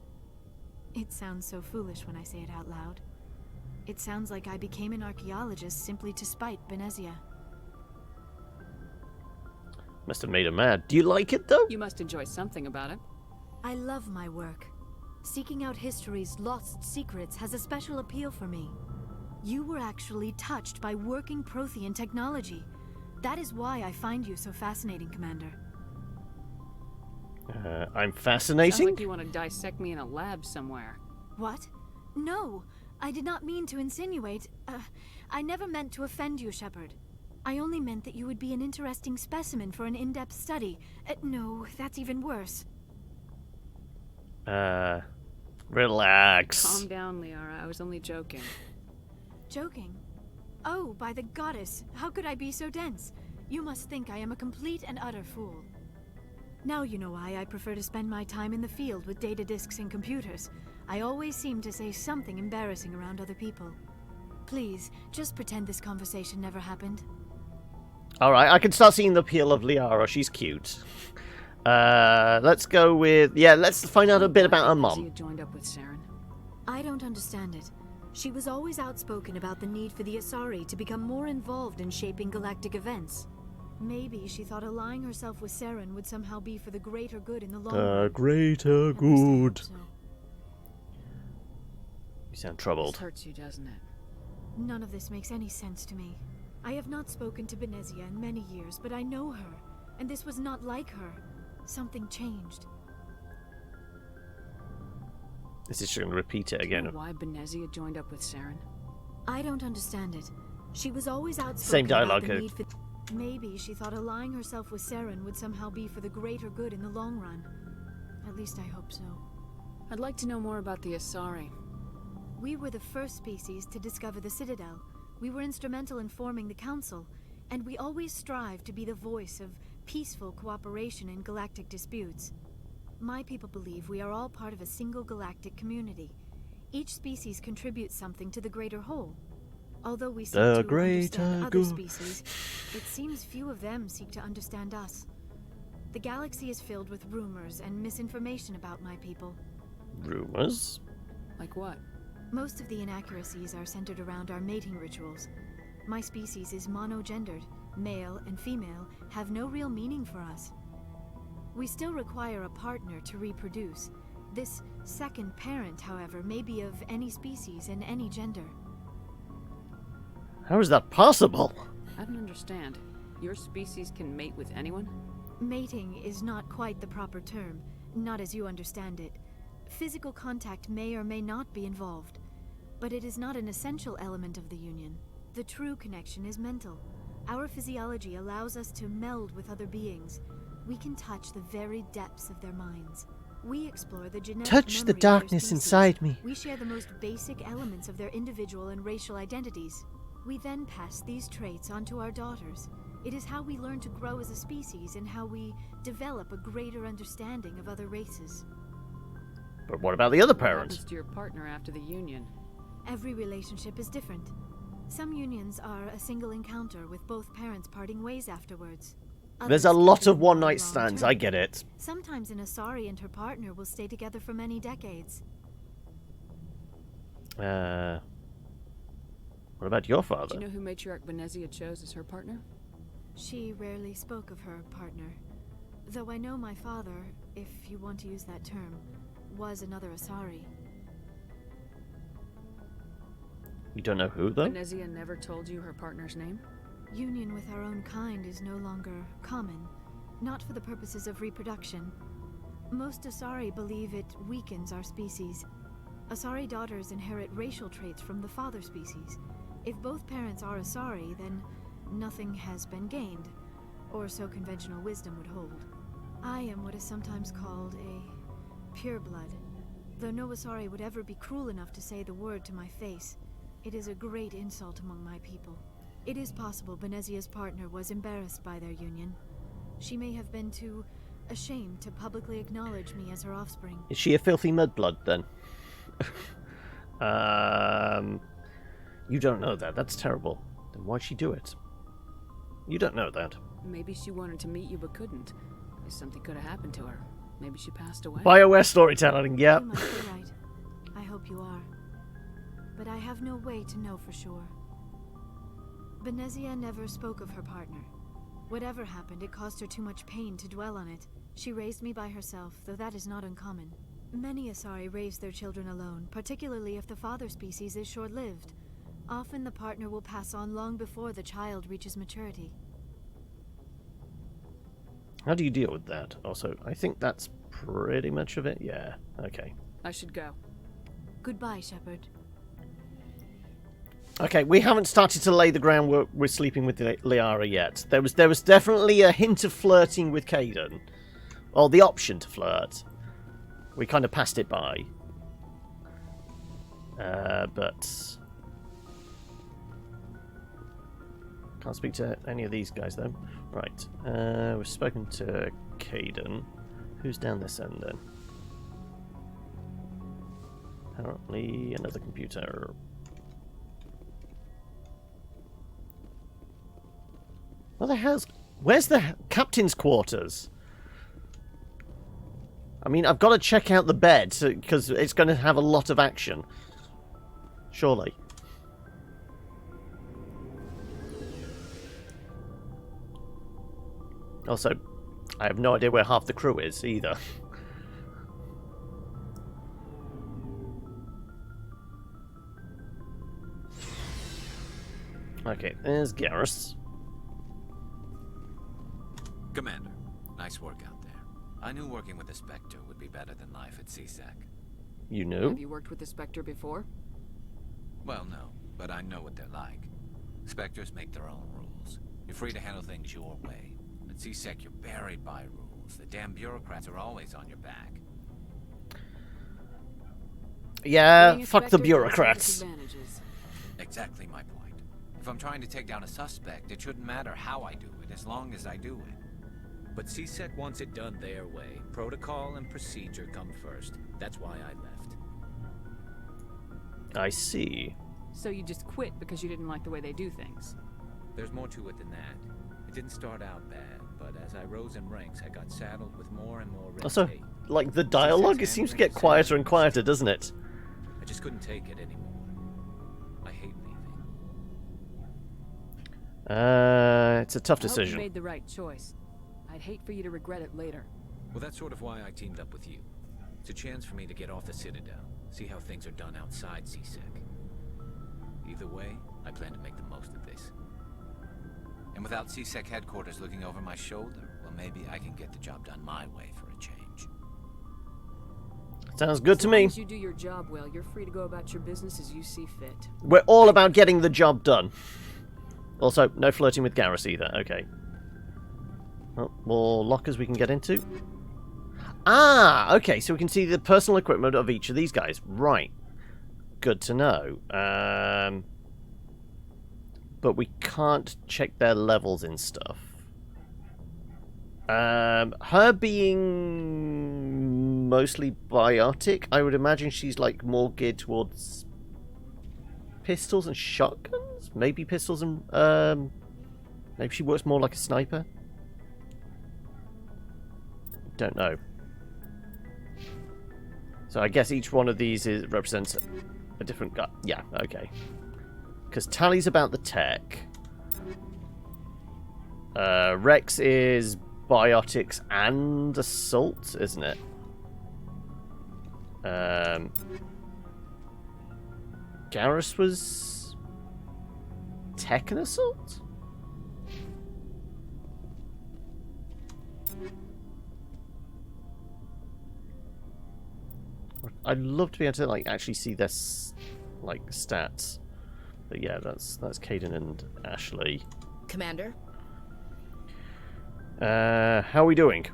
It sounds so foolish when I say it out loud. It sounds like I became an archaeologist simply to spite Benezia. Must have made her mad. Do you like it, though? You must enjoy something about it. I love my work. Seeking out history's lost secrets has a special appeal for me. You were actually touched by working Prothean technology. That is why I find you so fascinating, Commander. I'm fascinating? Sounds like you want to dissect me in a lab somewhere. What? No, I did not mean to insinuate. I never meant to offend you, Shepard. I only meant that you would be an interesting specimen for an in-depth study. No, that's even worse. Relax. Calm down, Liara. I was only joking. Joking? Oh, by the goddess, how could I be so dense? You must think I am a complete and utter fool. Now you know why I prefer to spend my time in the field with data disks and computers. I always seem to say something embarrassing around other people. Please, just pretend this conversation never happened. Alright, I can start seeing the appeal of Liara. She's cute. Let's go with... Yeah, let's find out a bit about her mom. Joined up with Saren. I don't understand it. She was always outspoken about the need for the Asari to become more involved in shaping galactic events. Maybe she thought allying herself with Saren would somehow be for the greater good in the long run. The greater good. You sound troubled. This hurts you, doesn't it? None of this makes any sense to me. I have not spoken to Benezia in many years, but I know her, and this was not like her. Something changed. Is this going to repeat it again? Do you know why Benezia joined up with Saren? I don't understand it. She was always outspoken Same dialogue. about the need for... Maybe she thought allying herself with Saren would somehow be for the greater good in the long run. At least I hope so. I'd like to know more about the Asari. We were the first species to discover the Citadel. We were instrumental in forming the Council, and we always strive to be the voice of peaceful cooperation in galactic disputes. My people believe we are all part of a single galactic community. Each species contributes something to the greater whole. Although we seek to understand other species, it seems few of them seek to understand us. The galaxy is filled with rumors and misinformation about my people. Rumors? Like what? Most of the inaccuracies are centered around our mating rituals. My species is monogendered. male and female, have no real meaning for us. We still require a partner to reproduce. This second parent, however, may be of any species and any gender. How is that possible? I don't understand. Your species can mate with anyone? Mating is not quite the proper term, not as you understand it. Physical contact may or may not be involved, but it is not an essential element of the union. The true connection is mental. Our physiology allows us to meld with other beings. We can touch the very depths of their minds. We explore the genetic Touch the memory of their darkness species. inside me. We share the most basic elements of their individual and racial identities. We then pass these traits onto our daughters. It is how we learn to grow as a species and how we develop a greater understanding of other races. But what about the other What parent? happens to your partner after the union? Every relationship is different. Some unions are a single encounter with both parents parting ways afterwards. There's a Others lot can of be one-night long stands, term. I get it. Sometimes an Asari and her partner will stay together for many decades. What about your father? Do you know who Matriarch Venezia chose as her partner? She rarely spoke of her partner. Though I know my father, if you want to use that term, was another Asari. You don't know who, though? Venezia never told you her partner's name? Union with our own kind is no longer common, not for the purposes of reproduction. Most Asari believe it weakens our species. Asari daughters inherit racial traits from the father species. If both parents are Asari, then nothing has been gained, or so conventional wisdom would hold. I am what is sometimes called a pureblood, though no Asari would ever be cruel enough to say the word to my face. It is a great insult among my people. It is possible Venezia's partner was embarrassed by their union. She may have been too ashamed to publicly acknowledge me as her offspring. Is she a filthy mudblood, then? You don't know that. That's terrible. Then why'd she do it? You don't know that. Maybe she wanted to meet you but couldn't. If something could have happened to her. Maybe she passed away. Bioware storytelling, yep. You might be right. I hope you are. But I have no way to know for sure. Venezia never spoke of her partner. Whatever happened, it caused her too much pain to dwell on it. She raised me by herself, though that is not uncommon. Many Asari raise their children alone, particularly if the father species is short-lived. Often the partner will pass on long before the child reaches maturity. How do you deal with that? Also, I think that's pretty much of it. Yeah, okay. I should go. Goodbye, Shepard. Okay, we haven't started to lay the groundwork with sleeping with Liara yet. There was definitely a hint of flirting with Caden. Or the option to flirt. We kind of passed it by. But... Can't speak to any of these guys, though. Right. We've spoken to Caden. Who's down this end, then? Apparently another computer. What the hell's... Where's the captain's quarters? I mean, I've got to check out the bed, because it's going to have a lot of action. Surely. Also, I have no idea where half the crew is, either. Okay, there's Garrus. Commander, nice work out there. I knew working with the Spectre would be better than life at CSEC. You knew? Have you worked with the Spectre before? Well, no, but I know what they're like. Spectres make their own rules. You're free to handle things your way. At CSEC, you're buried by rules. The damn bureaucrats are always on your back. Yeah, fuck the bureaucrats. Exactly my point. If I'm trying to take down a suspect, it shouldn't matter how I do it, as long as I do it. But CSEC wants it done their way. Protocol and procedure come first. That's why I left. I see. So you just quit because you didn't like the way they do things? There's more to it than that. It didn't start out bad, but as I rose in ranks, I got saddled with more and more red Also, tape. like, the dialogue, it seems to get quieter and quieter, doesn't it? I just couldn't take it anymore. I hate leaving. It's a tough I hope decision. you made the right choice. I'd hate for you to regret it later. Well, that's sort of why I teamed up with you. It's a chance for me to get off the Citadel, see how things are done outside CSEC. Either way, I plan to make the most of this. And without CSEC headquarters looking over my shoulder, well, maybe I can get the job done my way for a change. Sounds good to As long me. as you do your job well, you're free to go about your business as you see fit. We're all about getting the job done. Also, no flirting with Garrus either. Okay. Well, more lockers we can get into. Ah, okay, so we can see the personal equipment of each of these guys. Right. Good to know. But we can't check their levels in stuff. Her being mostly biotic, I would imagine she's like more geared towards pistols and shotguns? Maybe pistols and maybe she works more like a sniper? Don't know. So I guess each one of these represents a different guy. Yeah, okay. Because Tally's about the tech. Rex is biotics and assault, isn't it? Garrus was tech and assault? I'd love to be able to like actually see their like stats. But yeah, that's Caden and Ashley. Commander? How are we doing?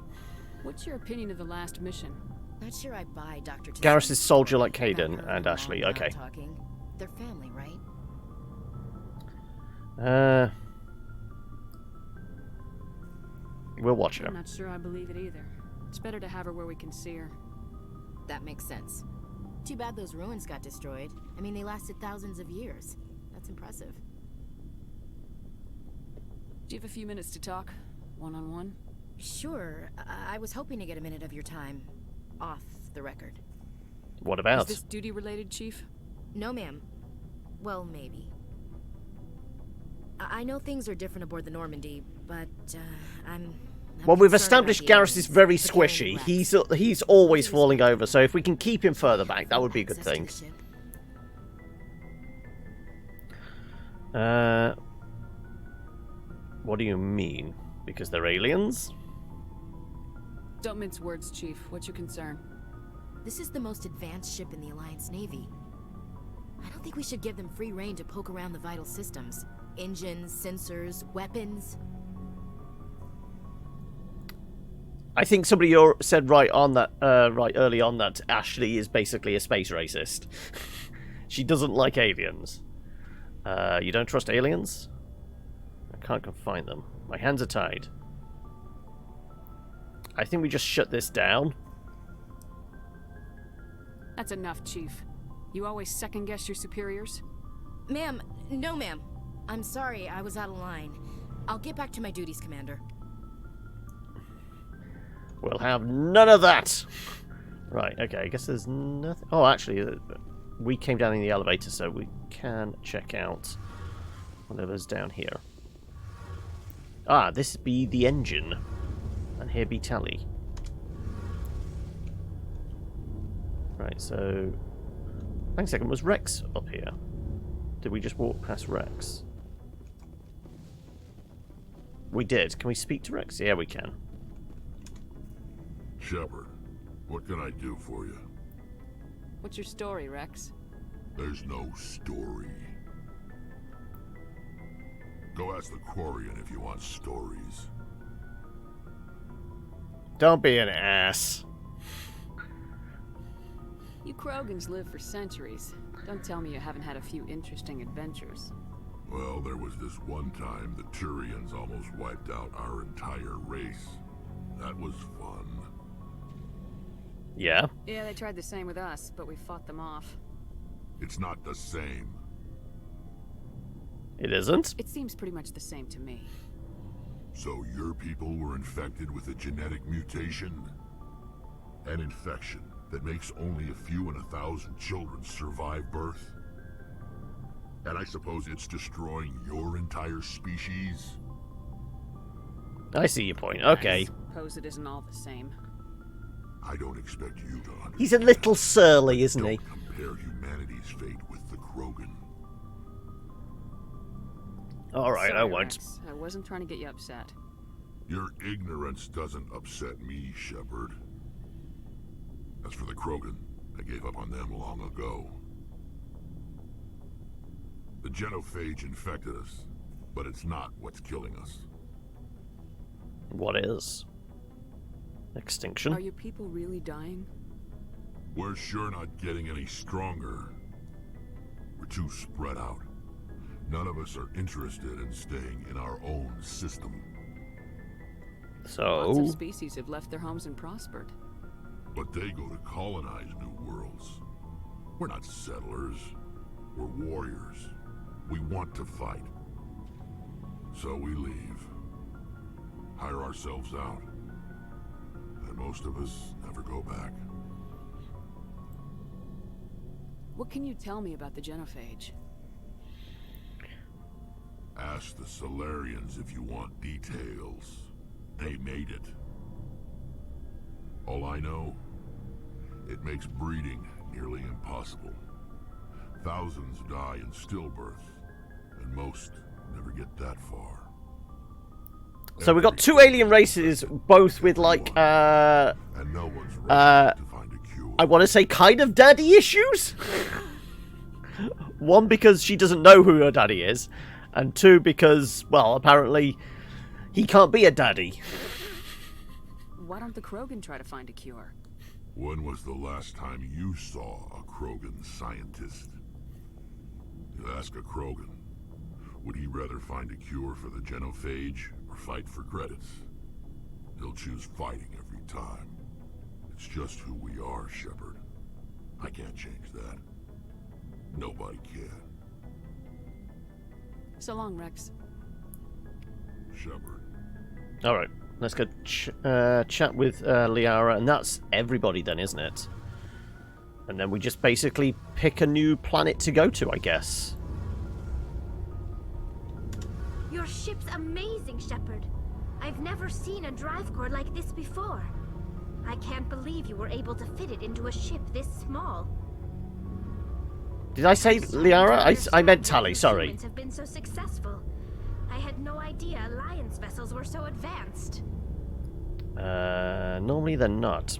What's your opinion of the last mission? Not sure I buy Dr. Garrus is soldier like Caden and Ashley. Okay. Talking. They're family, right? We'll watch her. I'm not sure I believe it either. It's better to have her where we can see her. That makes sense. Too bad those ruins got destroyed. I mean, they lasted thousands of years. That's impressive. Do you have a few minutes to talk? One-on-one? Sure. I was hoping to get a minute of your time. Off the record. What about? Is this duty-related, Chief? No, ma'am. Well, maybe. I know things are different aboard the Normandy, but, I'm well, we've concerned established about the Garrus is very aliens, squishy. particularly He's always falling over, so if we can keep him further back, that would be a good thing. What do you mean? Because they're aliens? Don't mince words, Chief. What's your concern? This is the most advanced ship in the Alliance Navy. I don't think we should give them free rein to poke around the vital systems. Engines, sensors, weapons. I think somebody said right early on that Ashley is basically a space racist. She doesn't like aliens. You don't trust aliens? I can't confine them. My hands are tied. I think we just shut this down. That's enough, Chief. You always second-guess your superiors? Ma'am, no ma'am. I'm sorry, I was out of line. I'll get back to my duties, Commander. We'll have none of that! Right, okay, I guess there's nothing... Oh, actually, we came down in the elevator, so we can check out whatever's down here. Ah, this be the engine. And here be Tally. Right, so... Hang a second, was Rex up here? Did we just walk past Rex? We did. Can we speak to Rex? Yeah, we can. Shepard, what can I do for you? What's your story, Rex? There's no story. Go ask the Quarian if you want stories. Don't be an ass. You Krogans live for centuries. Don't tell me you haven't had a few interesting adventures. Well, there was this one time the Turians almost wiped out our entire race. That was fun. Yeah? Yeah, they tried the same with us, but we fought them off. It's not the same. It isn't? It seems pretty much the same to me. So your people were infected with a genetic mutation? An infection that makes only a few in 1,000 children survive birth? And I suppose it's destroying your entire species? I see your point. Okay. I suppose it isn't all the same. I don't expect you to understand. He's a little surly, isn't he? Don't compare humanity's fate with the Krogan. Alright, I Sorry, won't. Rex. I wasn't trying to get you upset. Your ignorance doesn't upset me, Shepard. As for the Krogan, I gave up on them long ago. The genophage infected us, but it's not what's killing us. What is? Extinction? Are your people really dying? We're sure not getting any stronger. We're too spread out. None of us are interested in staying in our own system. Lots of So... species have left their homes and prospered. But they go to colonize new worlds. We're not settlers. We're warriors. We want to fight. So we leave. Hire ourselves out. And most of us never go back. What can you tell me about the genophage? Ask the Solarians if you want details. They made it. All I know, it makes breeding nearly impossible. Thousands die in stillbirth, and most never get that far. So we got two alien races, both with like, and no one's rushing to find a cure. I want to say kind of daddy issues? One, because she doesn't know who her daddy is, and two, because, well, apparently he can't be a daddy. Why don't the Krogan try to find a cure? When was the last time you saw a Krogan scientist? You ask a Krogan, would he rather find a cure for the genophage or fight for credits? He'll choose fighting every time. It's just who we are, Shepard. I can't change that. Nobody can. So long, Rex. Shepard. Alright, let's go chat with Liara, and that's everybody then, isn't it? And then we just basically pick a new planet to go to, I guess. Your ship's amazing, Shepard. I've never seen a drive core like this before. I can't believe you were able to fit it into a ship this small. Did I say Liara? I meant Tali, sorry. Humans have been so successful. I had no idea Alliance vessels were so advanced. Normally they're not.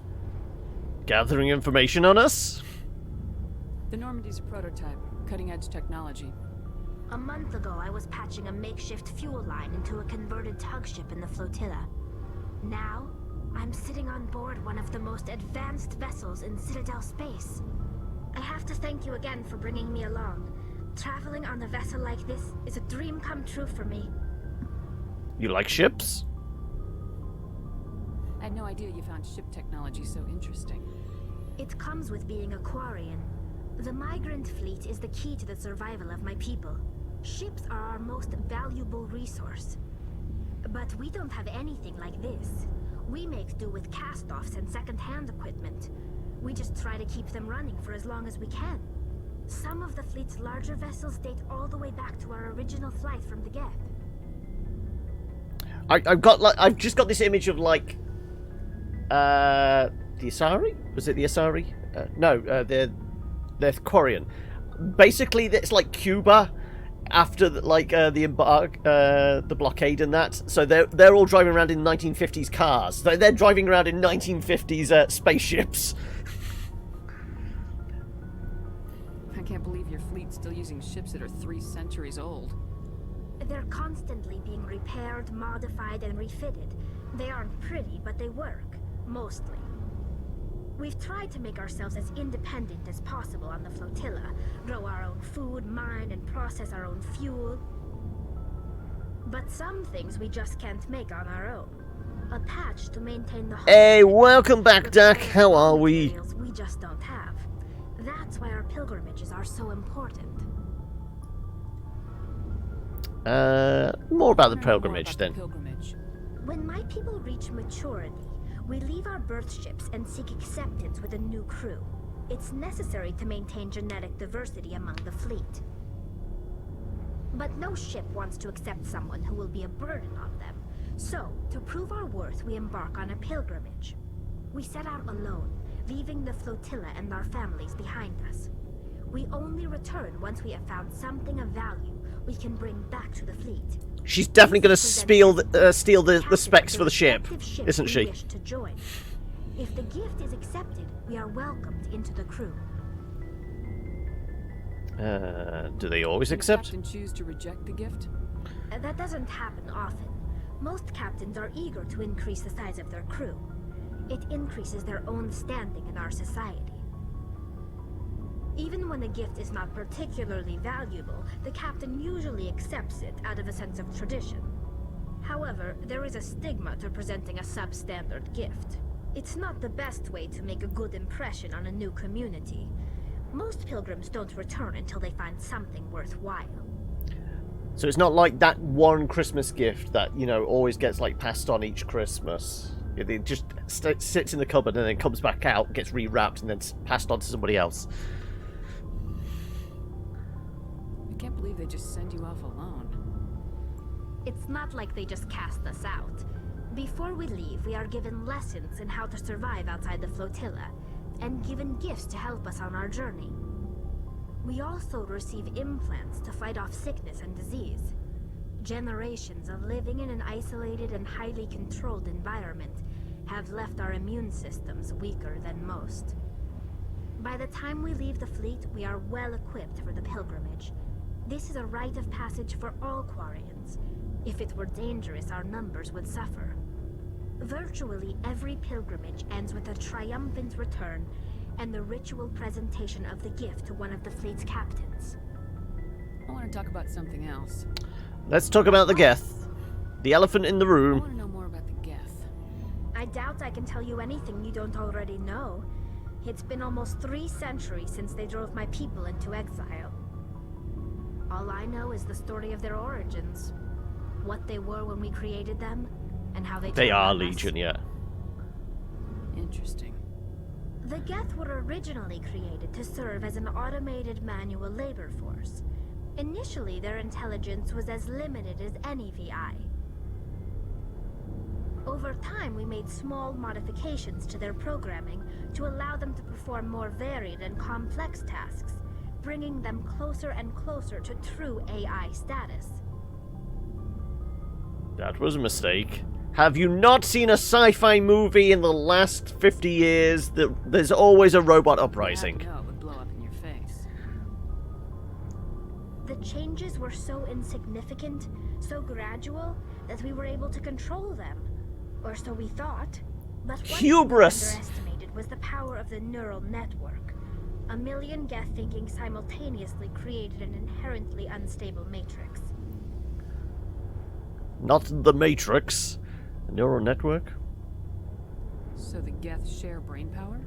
Gathering information on us? The Normandy's a prototype, cutting-edge technology. A month ago, I was patching a makeshift fuel line into a converted tug ship in the flotilla. Now, I'm sitting on board one of the most advanced vessels in Citadel space. I have to thank you again for bringing me along. Traveling on a vessel like this is a dream come true for me. You like ships? I had no idea you found ship technology so interesting. It comes with being a Quarian. The migrant fleet is the key to the survival of my people. Ships are our most valuable resource. But we don't have anything like this. We make do with cast-offs and second-hand equipment. We just try to keep them running for as long as we can. Some of the fleet's larger vessels date all the way back to our original flight from the Geth. I've just got this image of like the Asari? Was it the Asari? No, they're Quarian. Basically, it's like Cuba after the blockade and that. So they're all driving around in 1950s cars. They're driving around in 1950s spaceships. I can't believe your fleet's still using ships that are 3 centuries old. They're constantly being repaired, modified, and refitted. They aren't pretty, but they work. Mostly. We've tried to make ourselves as independent as possible on the flotilla. Grow our own food, mine, and process our own fuel. But some things we just can't make on our own. A patch to maintain the... Hey, welcome back, Dak. How are we? We just don't have. That's why our pilgrimages are so important. More about the pilgrimage then. When my people reach maturity, we leave our birth ships and seek acceptance with a new crew. It's necessary to maintain genetic diversity among the fleet. But no ship wants to accept someone who will be a burden on them. So, to prove our worth, we embark on a pilgrimage. We set out alone, leaving the flotilla and our families behind us. We only return once we have found something of value we can bring back to the fleet. She's definitely going to steal the specs for the ship, isn't she? Wish to join. If the gift is accepted, we are welcomed into the crew. Do they always accept? Captain choose to reject the gift? That doesn't happen often. Most captains are eager to increase the size of their crew. It increases their own standing in our society. Even when a gift is not particularly valuable, the captain usually accepts it out of a sense of tradition. However, there is a stigma to presenting a substandard gift. It's not the best way to make a good impression on a new community. Most pilgrims don't return until they find something worthwhile. So it's not like that one Christmas gift that, you know, always gets like passed on each Christmas. It just sits in the cupboard and then comes back out, gets rewrapped, and then passed on to somebody else. I can't believe they just send you off alone. It's not like they just cast us out. Before we leave, we are given lessons in how to survive outside the flotilla, and given gifts to help us on our journey. We also receive implants to fight off sickness and disease. Generations of living in an isolated and highly controlled environment have left our immune systems weaker than most. By the time we leave the fleet, we are well equipped for the pilgrimage. This is a rite of passage for all Quarians. If it were dangerous, our numbers would suffer. Virtually every pilgrimage ends with a triumphant return and the ritual presentation of the gift to one of the fleet's captains. I want to talk about something else. Let's talk about the Geth. The elephant in the I room. want to know more about the Geth. I doubt I can tell you anything you don't already know. It's been almost 3 centuries since they drove my people into exile. All I know is the story of their origins. What they were when we created them, and how they are turned on us. Legion, yeah. Interesting. The Geth were originally created to serve as an automated manual labor force. Initially, their intelligence was as limited as any VI. Over time, we made small modifications to their programming to allow them to perform more varied and complex tasks, bringing them closer and closer to true AI status. That was a mistake. Have you not seen a sci-fi movie in the last 50 years? There's always a robot uprising. No, it would blow up in your face. The changes were so insignificant, so gradual, that we were able to control them. Or so we thought. But what Hubris! we underestimated was the power of the neural network. 1 million Geth thinking simultaneously created an inherently unstable matrix. Not the Matrix. A neural network? So the Geth share brain power?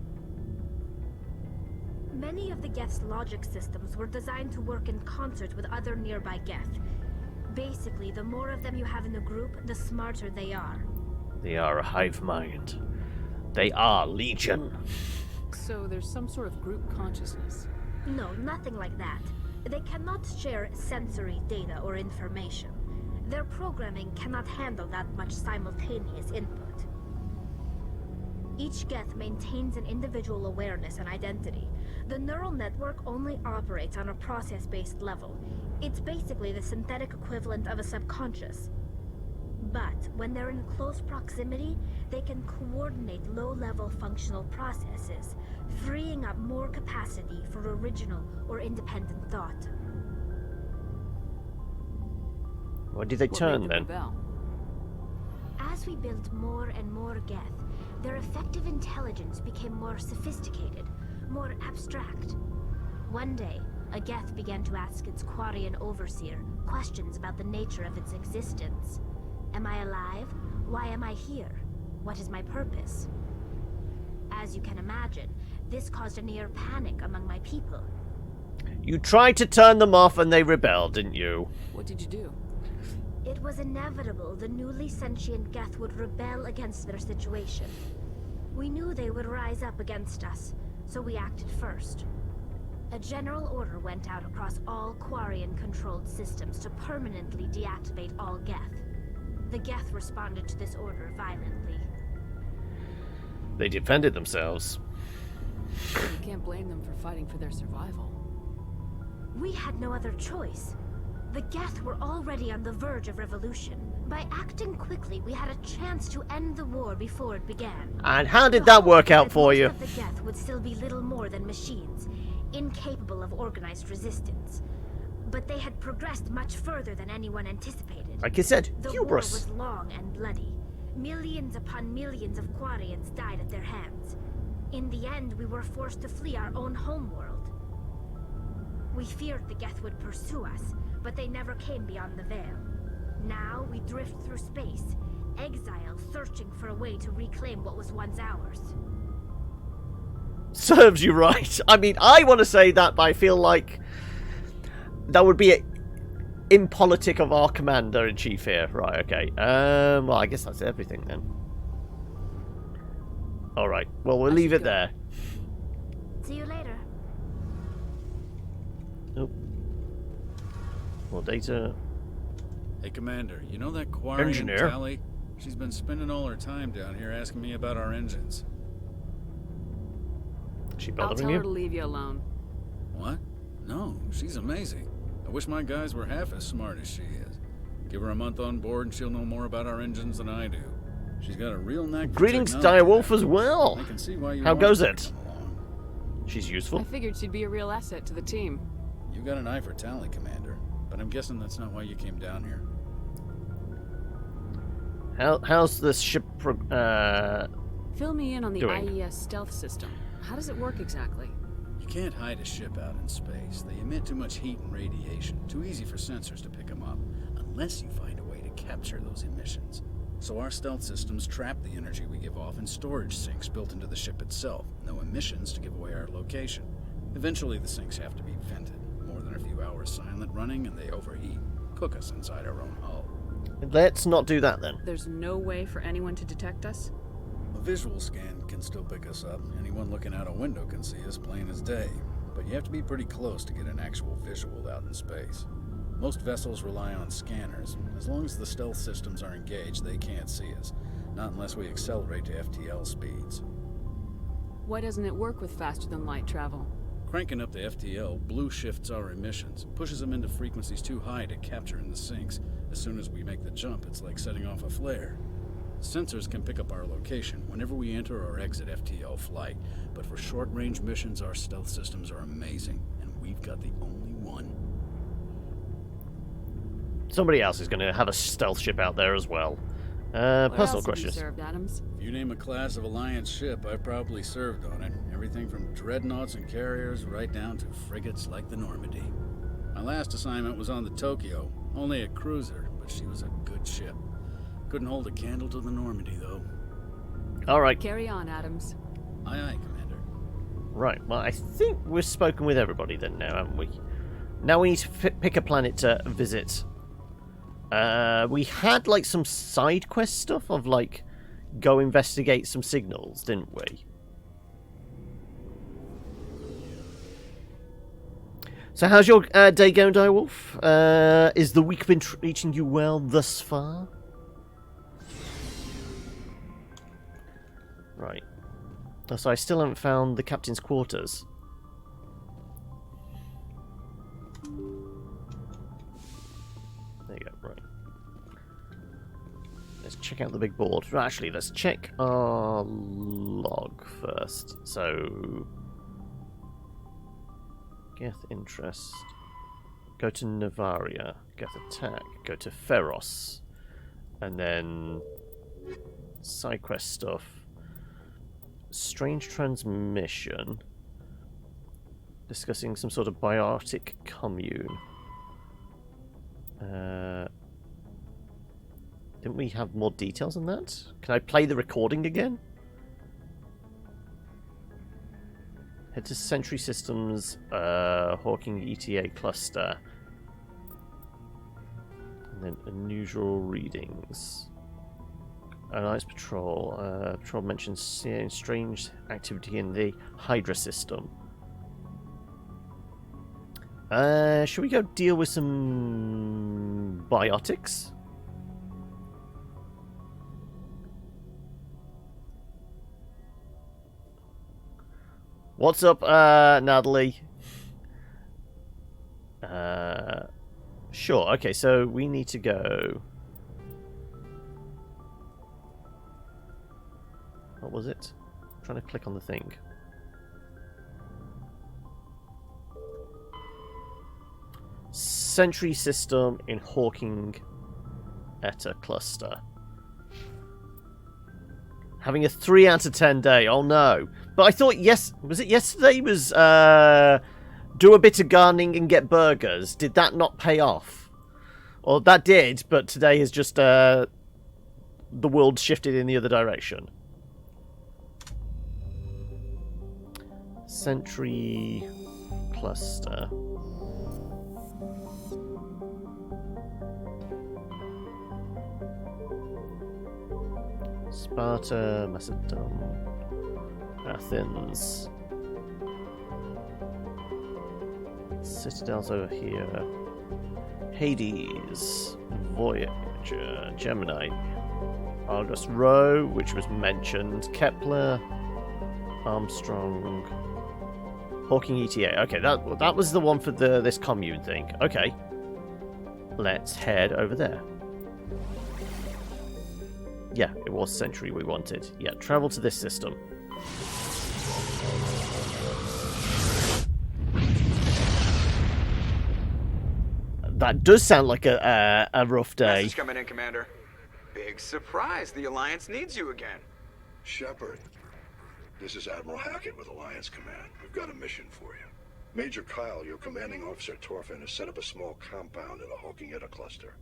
Many of the Geth's logic systems were designed to work in concert with other nearby Geth. Basically, the more of them you have in a group, the smarter they are. They are a hive mind. They are Legion. So there's some sort of group consciousness. No, nothing like that. They cannot share sensory data or information. Their programming cannot handle that much simultaneous input. Each Geth maintains an individual awareness and identity. The neural network only operates on a process-based level. It's basically the synthetic equivalent of a subconscious. But when they're in close proximity, they can coordinate low-level functional processes, freeing up more capacity for original or independent thought. Why did they turn then? As we built more and more Geth, their effective intelligence became more sophisticated, more abstract. One day, a Geth began to ask its Quarian overseer questions about the nature of its existence. Am I alive? Why am I here? What is my purpose? As you can imagine, this caused a near panic among my people. You tried to turn them off and they rebelled, didn't you? What did you do? It was inevitable the newly sentient Geth would rebel against their situation. We knew they would rise up against us, so we acted first. A general order went out across all Quarian-controlled systems to permanently deactivate all Geth. The Geth responded to this order violently. They defended themselves. You can't blame them for fighting for their survival. We had no other choice. The Geth were already on the verge of revolution. By acting quickly, we had a chance to end the war before it began. And how did that work out for you? Most of the Geth would still be little more than machines, incapable of organized resistance. But they had progressed much further than anyone anticipated. Like I said, the hubris. war was long and bloody. Millions upon millions of Quarians died at their hands. In the end, we were forced to flee our own homeworld. We feared the Geth would pursue us, but they never came beyond the Veil. Now we drift through space, exile, searching for a way to reclaim what was once ours. Serves you right. I mean, I want to say that, but I feel like that would be impolitic of our commander-in-chief here. Right, okay. Well, I guess that's everything then. Alright, well, we'll leave it there. See you later. Nope. More data. Hey, Commander, you know that Quarian Engineer. Tally? She's been spending all her time down here asking me about our engines. Is she I'll bothering tell you? her to leave you alone. What? No, she's amazing. I wish my guys were half as smart as she is. Give her a month on board and she'll know more about our engines than I do. She's got a real knack for Greetings, technology. Direwolf, as well. I can see why you How want goes her to it? come along. She's useful. I figured she'd be a real asset to the team. You got an eye for Tally, Commander, but I'm guessing that's not why you came down here. How's this ship Fill me in on the doing? IES stealth system. How does it work exactly? You can't hide a ship out in space. They emit too much heat and radiation. Too easy for sensors to pick them up, unless you find a way to capture those emissions. So our stealth systems trap the energy we give off in storage sinks built into the ship itself. No emissions to give away our location. Eventually the sinks have to be vented. More than a few hours silent running and they overheat. Cook us inside our own hull. Let's not do that then. There's no way for anyone to detect us? A visual scan can still pick us up. Anyone looking out a window can see us plain as day. But you have to be pretty close to get an actual visual out in space. Most vessels rely on scanners. As long as the stealth systems are engaged, they can't see us. Not unless we accelerate to FTL speeds. Why doesn't it work with faster than light travel? Cranking up the FTL blue shifts our emissions, pushes them into frequencies too high to capture in the sinks. As soon as we make the jump, it's like setting off a flare. Sensors can pick up our location whenever we enter or exit FTL flight, but for short-range missions, our stealth systems are amazing, and we've got the only one. Somebody else is going to have a stealth ship out there as well. Where Personal else have you questions. served, Adams? If you name a class of Alliance ship, I've probably served on it. Everything from dreadnoughts and carriers right down to frigates like the Normandy. My last assignment was on the Tokyo, only a cruiser, but she was a good ship. Couldn't hold a candle to the Normandy, though. All right. Carry on, Adams. Aye, aye, Commander. Right, well, I think we've spoken with everybody then now, haven't we? Now we need to pick a planet to visit. We had, like, some side quest stuff of, like, go investigate some signals, didn't we? So how's your day going, Direwolf? Is the week been treating you well thus far? Right. So I still haven't found the captain's quarters. There you go, right. Let's check out the big board. Right, actually, let's check our log first. So, Geth interest. Go to Navaria. Geth attack. Go to Feros. And then side quest stuff. Strange transmission. Discussing some sort of biotic commune. Didn't we have more details on that? Can I play the recording again? Head to Sentry Systems, Hawking ETA cluster. And then unusual readings. Alliance Patrol. Patrol mentions seeing strange activity in the Hydra system. Should we go deal with some biotics? What's up, Natalie? Sure. Okay, so we need to go. What was it? I'm trying to click on the thing. Sentry system in Hawking Eta cluster. Having a 3 out of 10 day. Oh no. But I thought, was it yesterday was do a bit of gardening and get burgers. Did that not pay off? Or that did, but today is just the world shifted in the other direction. Sentry cluster. Sparta, Macedon, Athens. Citadel's over here. Hades, Voyager, Gemini, Argus Rho, which was mentioned, Kepler, Armstrong, Hawking ETA. Okay, that was the one for this commune thing. Okay, let's head over there. Yeah, it was Sentry we wanted. Yeah, travel to this system. That does sound like a rough day. Message coming in, Commander. Big surprise. The Alliance needs you again. Shepard, this is Admiral Hackett with Alliance Command. We've got a mission for you. Major Kyle, your commanding officer Torfin, has set up a small compound in the Hawking Eta cluster.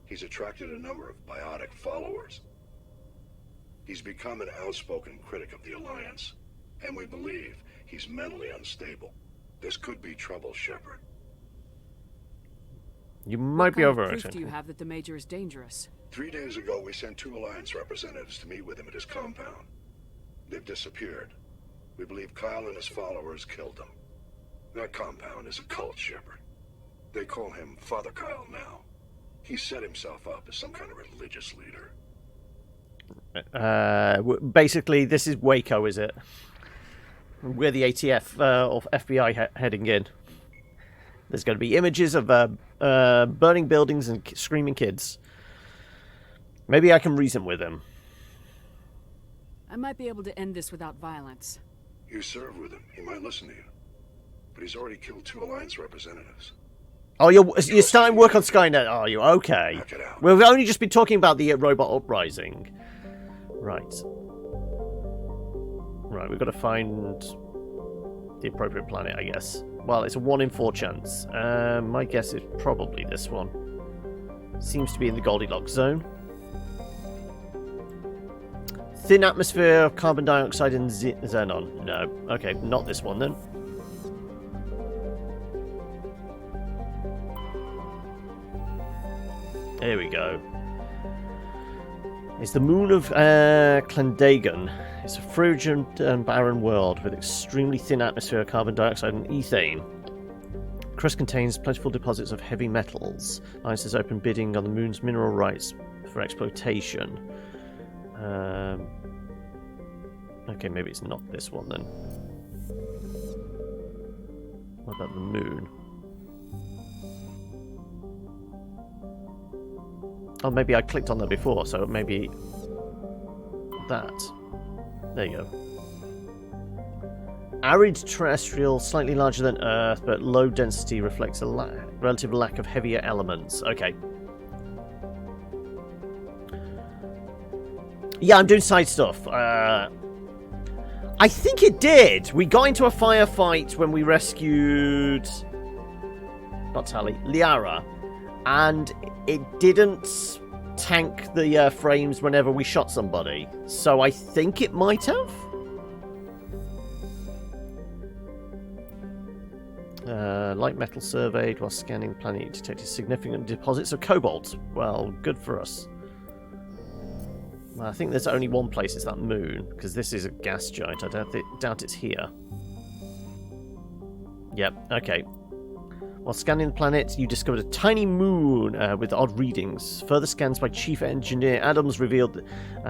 He's attracted a number of biotic followers. He's become an outspoken critic of the Alliance, and we believe he's mentally unstable. This could be trouble, Shepard. You might be overreacting. What kind of proof do you have that the Major is dangerous? 3 days ago, we sent 2 Alliance representatives to meet with him at his compound. They've disappeared. We believe Kyle and his followers killed them. That compound is a cult, Shepard. They call him Father Kyle now. He set himself up as some kind of religious leader. Basically, this is Waco, is it? We're the ATF or FBI heading in. There's going to be images of burning buildings and screaming kids. Maybe I can reason with him. I might be able to end this without violence. You serve with him. He might listen to you. But he's already killed 2 Alliance representatives. Oh, you're starting work on Skynet, are you? Okay. Well, we've only just been talking about the robot uprising. Right. Right, we've got to find the appropriate planet, I guess. Well, it's a 1 in 4 chance. My guess is probably this one. Seems to be in the Goldilocks zone. Thin atmosphere of carbon dioxide and xenon. No. Okay, not this one then. There we go. It's the moon of Clendagon. It's a frigid and barren world with extremely thin atmosphere of carbon dioxide and ethane. Crust contains plentiful deposits of heavy metals. Alliance is open bidding on the moon's mineral rights for exploitation. Okay, maybe it's not this one then. What about the moon? Oh, maybe I clicked on that before, so maybe that. There you go. Arid terrestrial, slightly larger than Earth, but low density reflects a relative lack of heavier elements. Okay. Yeah, I'm doing side stuff. I think it did. We got into a firefight when we rescued... not Tally, Liara. And it didn't tank the frames whenever we shot somebody. So I think it might have. Light metal surveyed while scanning planet detected significant deposits of cobalt. Well, good for us. Well, I think there's only one place, it's that moon, because this is a gas giant. I doubt it's here. Yep, okay. While scanning the planet, you discovered a tiny moon with odd readings. Further scans by Chief Engineer Adams revealed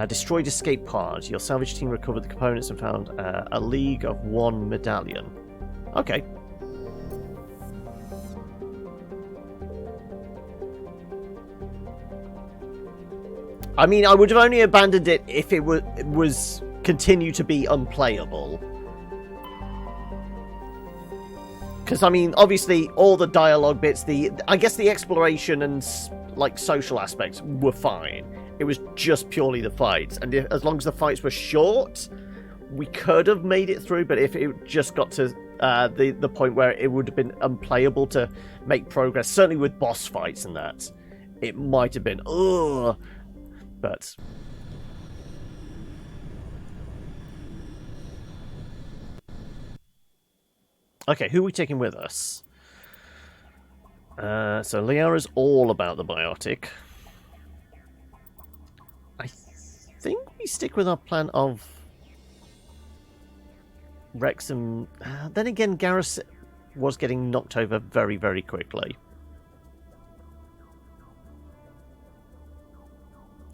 destroyed escape pod. Your salvage team recovered the components and found a League of One medallion. Okay. I mean, I would have only abandoned it if it was continued to be unplayable. Because, I mean, obviously, all the dialogue bits, I guess the exploration and, like, social aspects were fine. It was just purely the fights. And as long as the fights were short, we could have made it through. But if it just got to the point where it would have been unplayable to make progress, certainly with boss fights and that, it might have been, ugh. But... okay, who are we taking with us? So Liara's all about the biotic. I think we stick with our plan of Rex and... then again, Garrus was getting knocked over very, very quickly.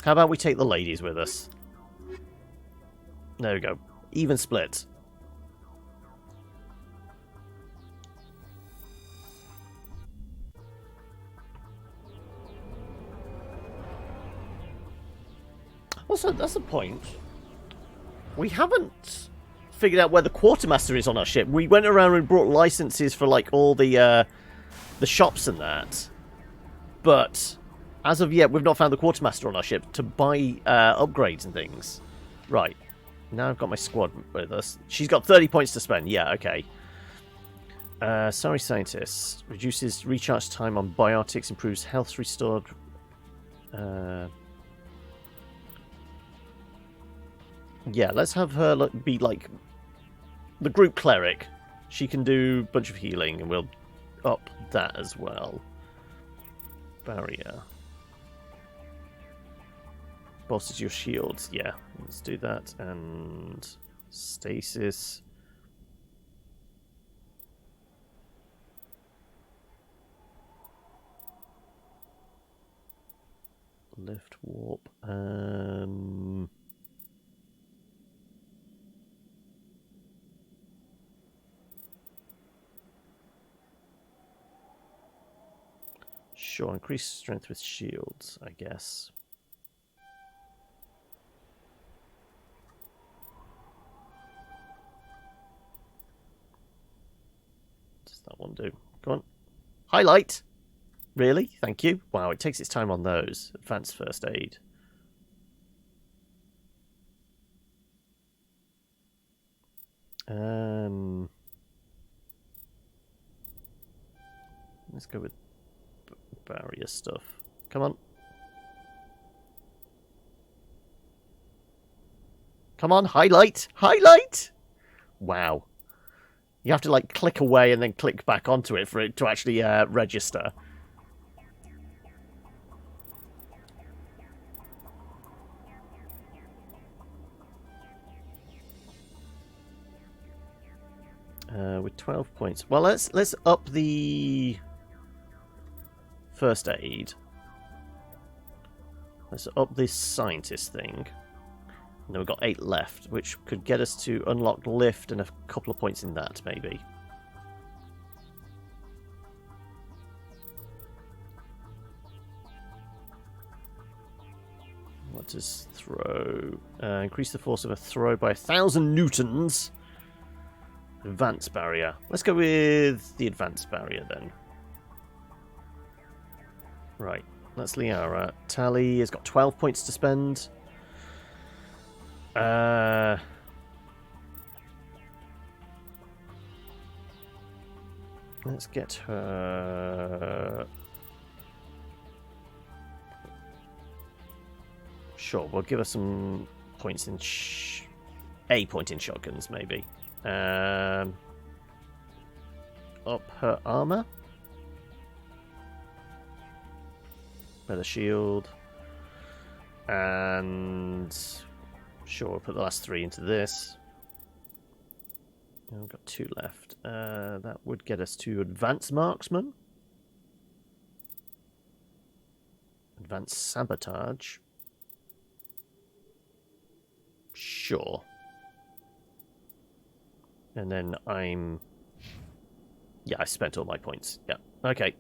How about we take the ladies with us? There we go. Even split. Also, that's a point. We haven't figured out where the quartermaster is on our ship. We went around and brought licenses for like all the shops and that, but as of yet, we've not found the quartermaster on our ship to buy upgrades and things. Right. Now I've got my squad with us. She's got 30 points to spend. Yeah, okay. Sorry, scientist. Reduces recharge time on biotics, improves health restored. Yeah, let's have her be like the group cleric. She can do a bunch of healing, and we'll up that as well. Barrier. Bolsters your shields. Yeah, let's do that. And stasis. Lift warp. Sure, increase strength with shields, I guess. Does that one do? Go on. Highlight! Really? Thank you. Wow, it takes its time on those. Advanced first aid. Let's go with barrier stuff. Come on. Come on, highlight! Highlight! Wow. You have to like click away and then click back onto it for it to actually register. With 12 points. Well, let's up the first aid. Let's up this scientist thing. And then we've got 8 left, which could get us to unlock lift and a couple of points in that, maybe. What does throw? Increase the force of a throw by 1,000 newtons. Advanced barrier. Let's go with the advanced barrier then. Right, that's Liara. Tally has got 12 points to spend. Let's get her... Sure, we'll give her some points in... A point in shotguns, maybe. Up her armor. Better shield. And... Sure, we'll put the last 3 into this. We've got 2 left. That would get us to Advanced Marksman. Advanced sabotage. Sure. And then I'm... Yeah, I spent all my points. Yeah, okay.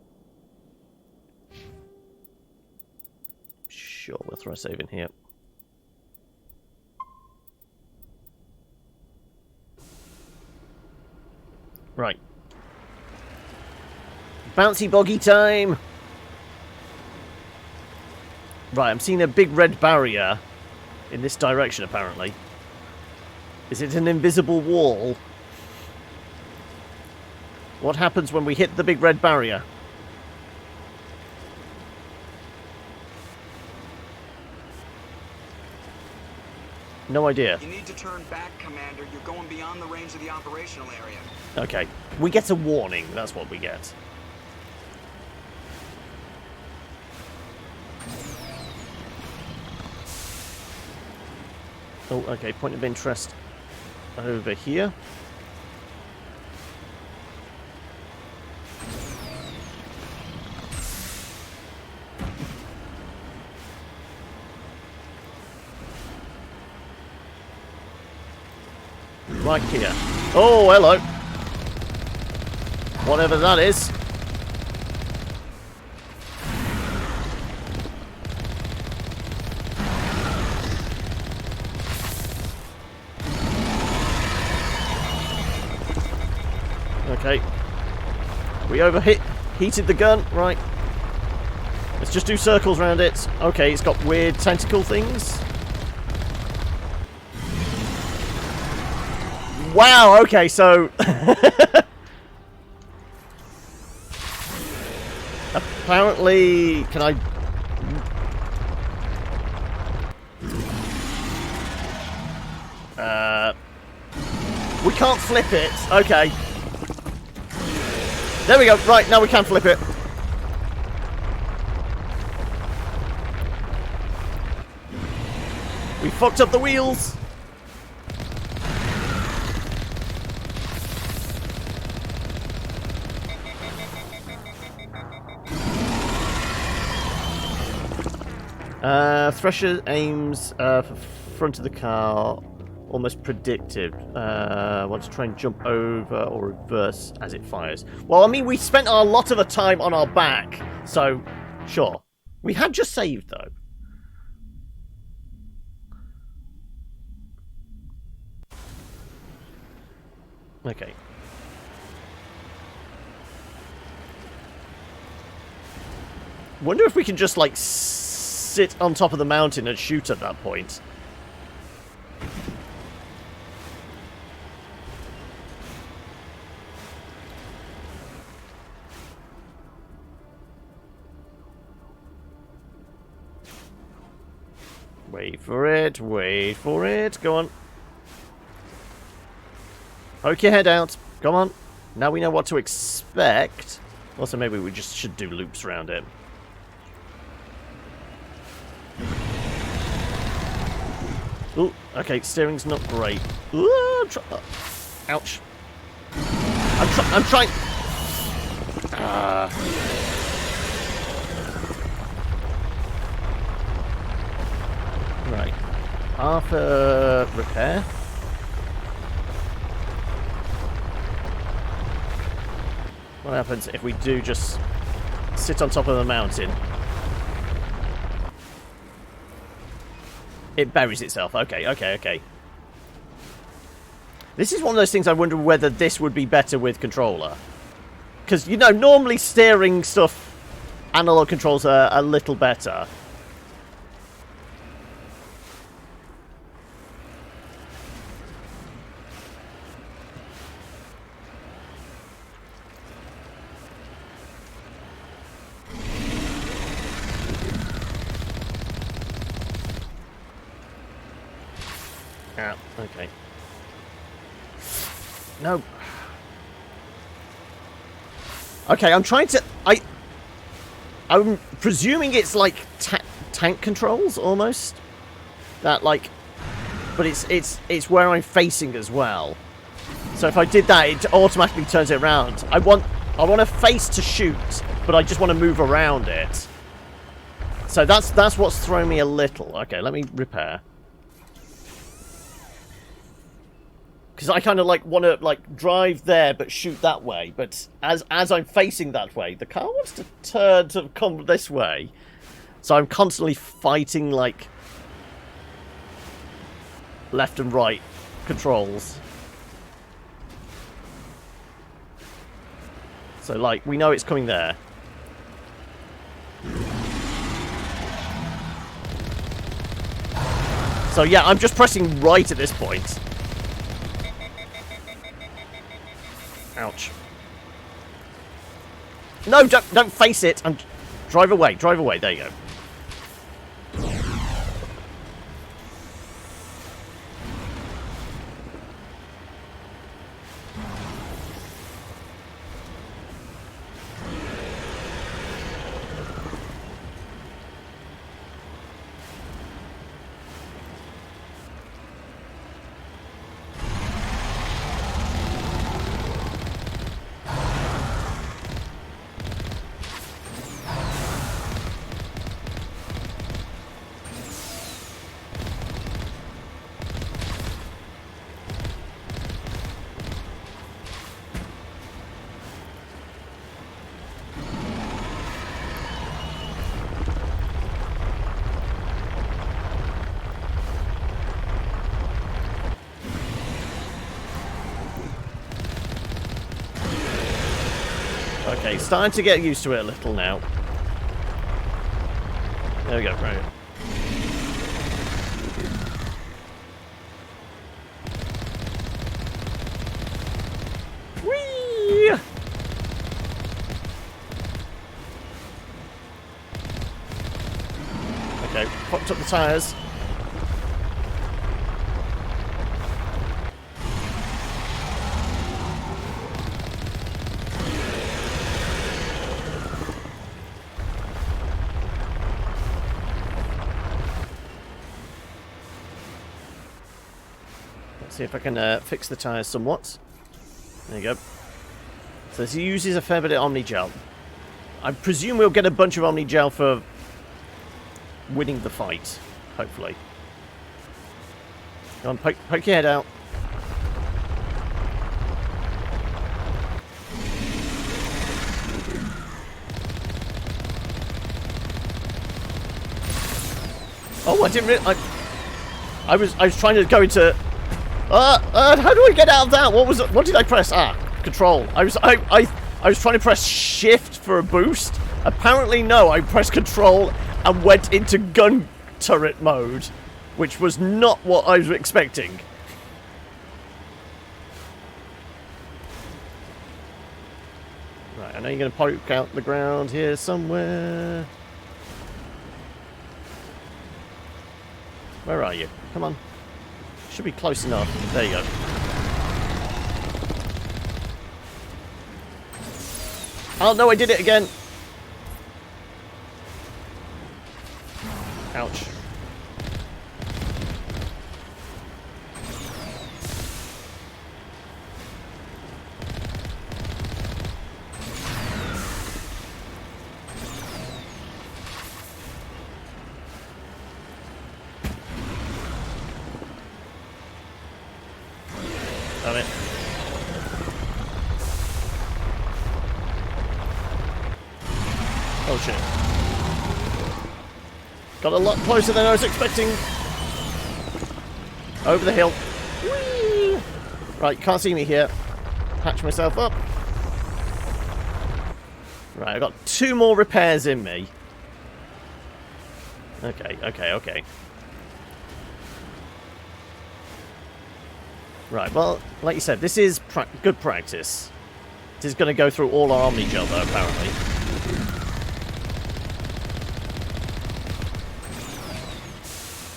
Sure, we'll throw a save in here. Right. Bouncy buggy time! Right, I'm seeing a big red barrier in this direction, apparently. Is it an invisible wall? What happens when we hit the big red barrier? No idea. You need to turn back, Commander. You're going beyond the range of the operational area. Okay. We get a warning. That's what we get. Oh, okay. Point of interest over here. Right here. Oh, hello. Whatever that is. Okay. We heated the gun. Right. Let's just do circles around it. Okay, it's got weird tentacle things. Wow, okay, so... Apparently... Can I... We can't flip it. Okay. There we go. Right, now we can flip it. We fucked up the wheels. Thresher aims for front of the car, almost predictive. Want to try and jump over or reverse as it fires. Well, I mean, we spent a lot of the time on our back, so sure. We had just saved, though. Okay. Wonder if we can just, like, sit on top of the mountain and shoot at that point. Wait for it, wait for it. Go on. Poke your head out. Come on. Now we know what to expect. Also, maybe we just should do loops around it. Ooh, okay, steering's not great. Ooh, ouch. I'm trying... Right. Half a repair. What happens if we do just sit on top of the mountain? It buries itself. Okay, okay, okay. This is one of those things I wonder whether this would be better with controller. Because, you know, normally steering stuff, analog controls are a little better. Yeah, okay. No. Okay, I'm trying to... I'm presuming it's like tank controls, almost. That, like... But it's where I'm facing as well. So if I did that, it automatically turns it around. I want a face to shoot, but I just want to move around it. So that's what's thrown me a little. Okay, let me repair. Because I kind of like want to like drive there but shoot that way. But as I'm facing that way, the car wants to turn to come this way. So I'm constantly fighting like left and right controls. So like we know it's coming there. So yeah, I'm just pressing right at this point. Ouch. No, don't face it. Drive away. Drive away. There you go. Okay, starting to get used to it a little now. There we go, right. Whee! Okay, popped up the tires. See if I can fix the tyres somewhat. There you go. So this uses a fair bit of Omni Gel. I presume we'll get a bunch of Omni Gel for winning the fight, hopefully. Go on, poke your head out. Oh, I didn't really... I was trying to go into... how do I get out of that? What did I press? Ah, control. I was trying to press shift for a boost. Apparently no, I pressed control and went into gun turret mode, which was not what I was expecting. Right, I know you're going to poke out the ground here somewhere. Where are you? Come on. Should be close enough. There you go. Oh no, I did it again. Ouch. Damn it. Oh shit. Got a lot closer than I was expecting. Over the hill. Whee! Right, can't see me here. Patch myself up. Right, I've got 2 more repairs in me. Okay. Right, well, like you said, this is good practice. It is going to go through all our Omni Gel, though, apparently.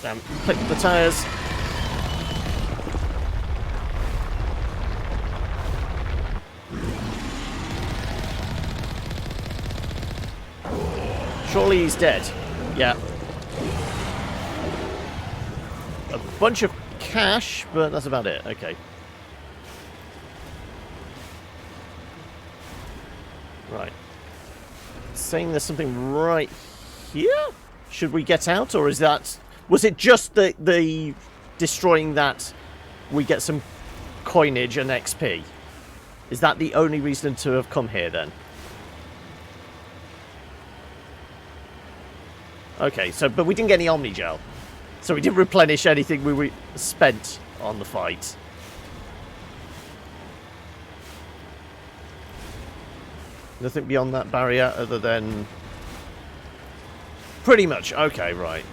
Damn, click the tyres. Surely he's dead. Yeah. A bunch of cash, but that's about it. Okay. Right. Saying there's something right here? Should we get out, or is that... Was it just the destroying that we get some coinage and XP? Is that the only reason to have come here, then? Okay, so... But we didn't get any Omnigel. So we didn't replenish anything we spent on the fight. Nothing beyond that barrier other than... Pretty much. Okay, right.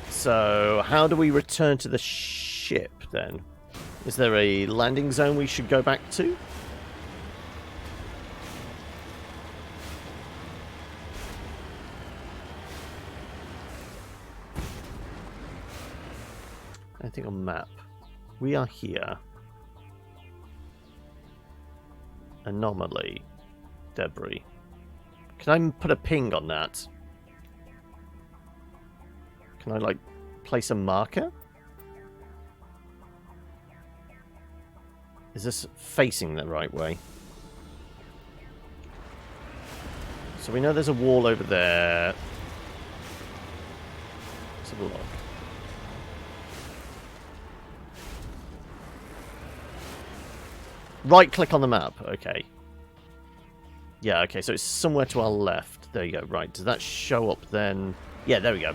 So, how do we return to the ship, then? Is there a landing zone we should go back to? Anything on map? We are here. Anomaly. Debris. Can I put a ping on that? Can I, like, place a marker? Is this facing the right way? So we know there's a wall over there. Let's have a look. Right click on the map, okay. Yeah, okay, so it's somewhere to our left. There you go, right. Does that show up then? Yeah, there we go.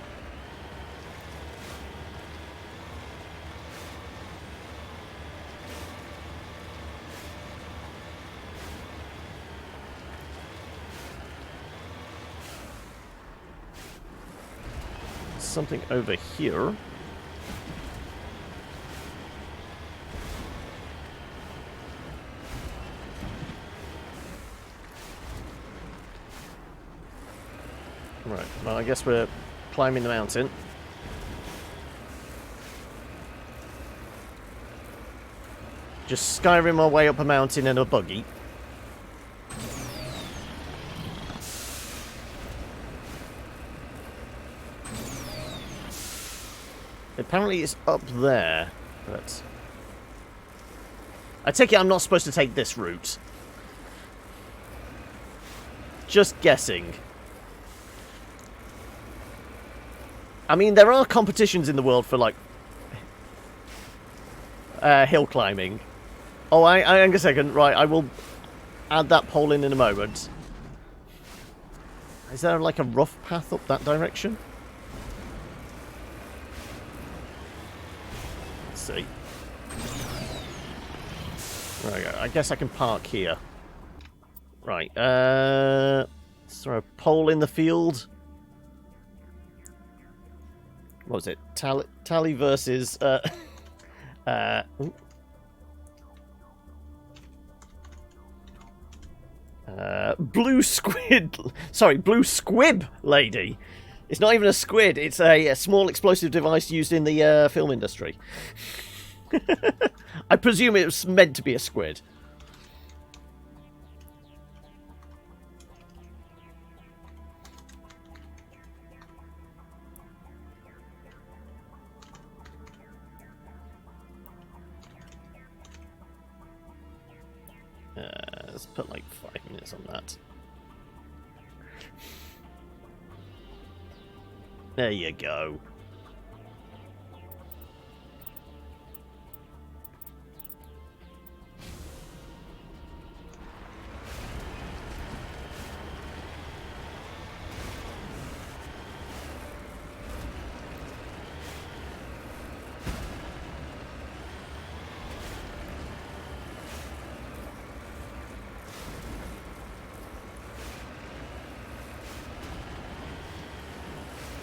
Something over here. Right, well, I guess we're climbing the mountain. Just Skyrim our way up a mountain in a buggy. Apparently it's up there, but... I take it I'm not supposed to take this route. Just guessing. I mean, there are competitions in the world for, like, hill climbing. Oh, hang on a second. Right, I will add that poll in a moment. Is there, like, a rough path up that direction? Let's see. Right, I guess I can park here. Right, let's throw a pole in the field. What was it? Tally versus... blue squid... Sorry, blue squib lady. It's not even a squid. It's a small explosive device used in the film industry. I presume it was meant to be a squid. Let's put like 5 minutes on that. There you go.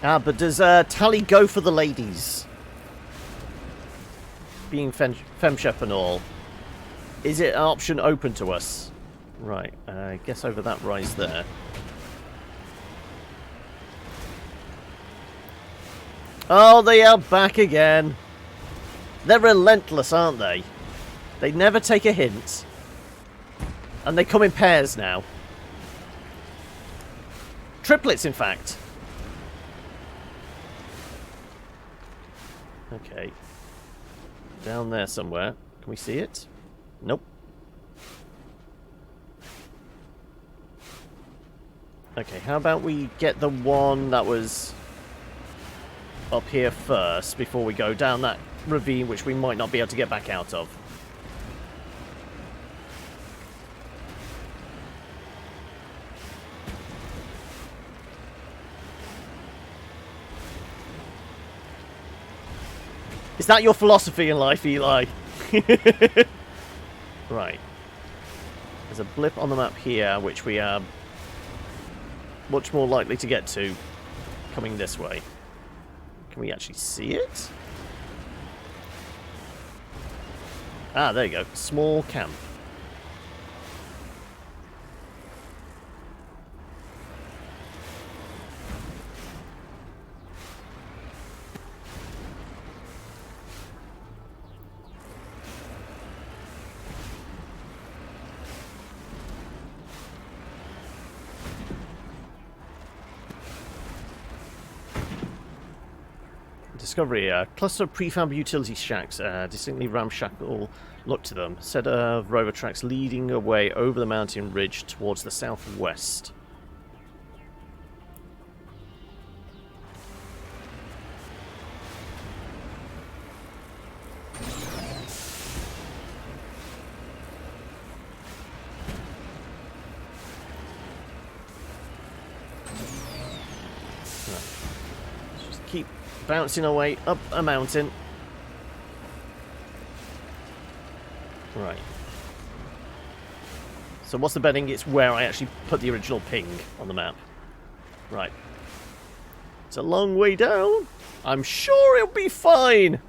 Ah, but does Tally go for the ladies? Being femshep and all. Is it an option open to us? Right, I guess over that rise there. Oh, they are back again. They're relentless, aren't they? They never take a hint. And they come in pairs now. Triplets, in fact. Okay. Down there somewhere. Can we see it? Nope. Okay, how about we get the one that was up here first before we go down that ravine, which we might not be able to get back out of. Is that your philosophy in life, Eli? Right. There's a blip on the map here, which we are much more likely to get to coming this way. Can we actually see it? Ah, there you go. Small camp. Discovery, a cluster of prefab utility shacks, distinctly ramshackle look to them. Set of rover tracks leading away over the mountain ridge towards the southwest. Let's just keep bouncing our way up a mountain. Right. So what's the betting? It's where I actually put the original ping on the map. Right. It's a long way down. I'm sure it'll be fine.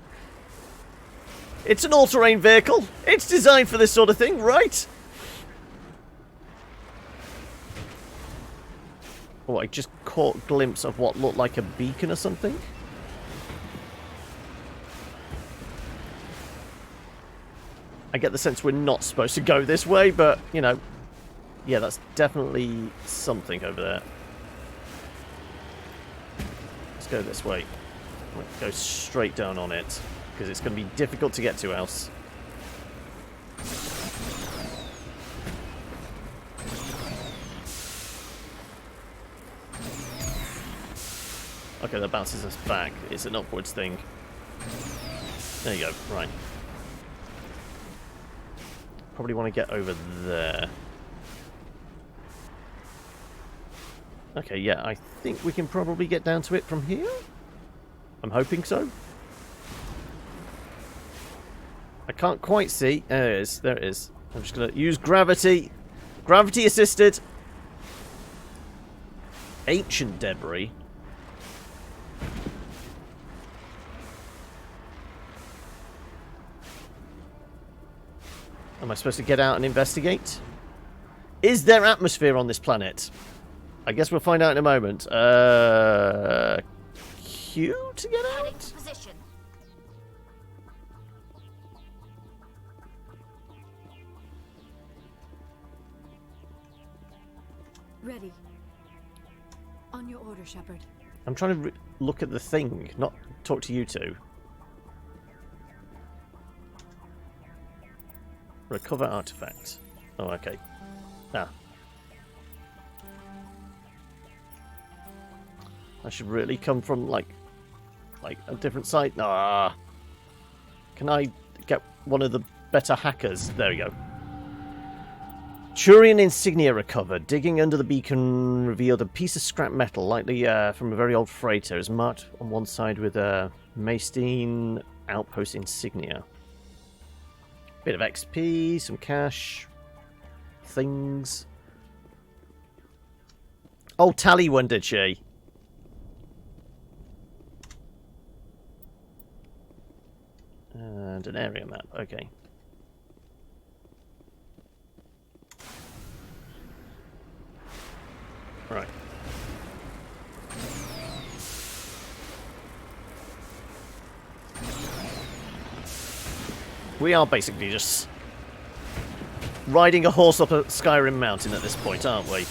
It's an all-terrain vehicle. It's designed for this sort of thing, right? Oh, I just caught a glimpse of what looked like a beacon or something. I get the sense we're not supposed to go this way, but, you know, yeah, that's definitely something over there. Let's go this way. Let's go straight down on it, because it's going to be difficult to get to else. Okay, that bounces us back. It's an upwards thing. There you go, right. Probably want to get over there. Okay, yeah, I think we can probably get down to it from here. I'm hoping so. I can't quite see. There it is. There it is. I'm just going to use gravity. Gravity assisted. Ancient debris. Am I supposed to get out and investigate? Is there atmosphere on this planet? I guess we'll find out in a moment. Q to get out? Position. Ready. On your order, Shepard. I'm trying to look at the thing, not talk to you two. Recover artifact. Oh, okay. Ah. I should really come from, like a different site. Ah. Can I get one of the better hackers? There we go. Turian insignia recovered. Digging under the beacon revealed a piece of scrap metal, likely from a very old freighter. It was marked on one side with a Maystine outpost insignia. Bit of XP, some cash, things. Oh, Tally won, did she? And an area map, okay. Right. We are basically just riding a horse up a Skyrim mountain at this point, aren't we?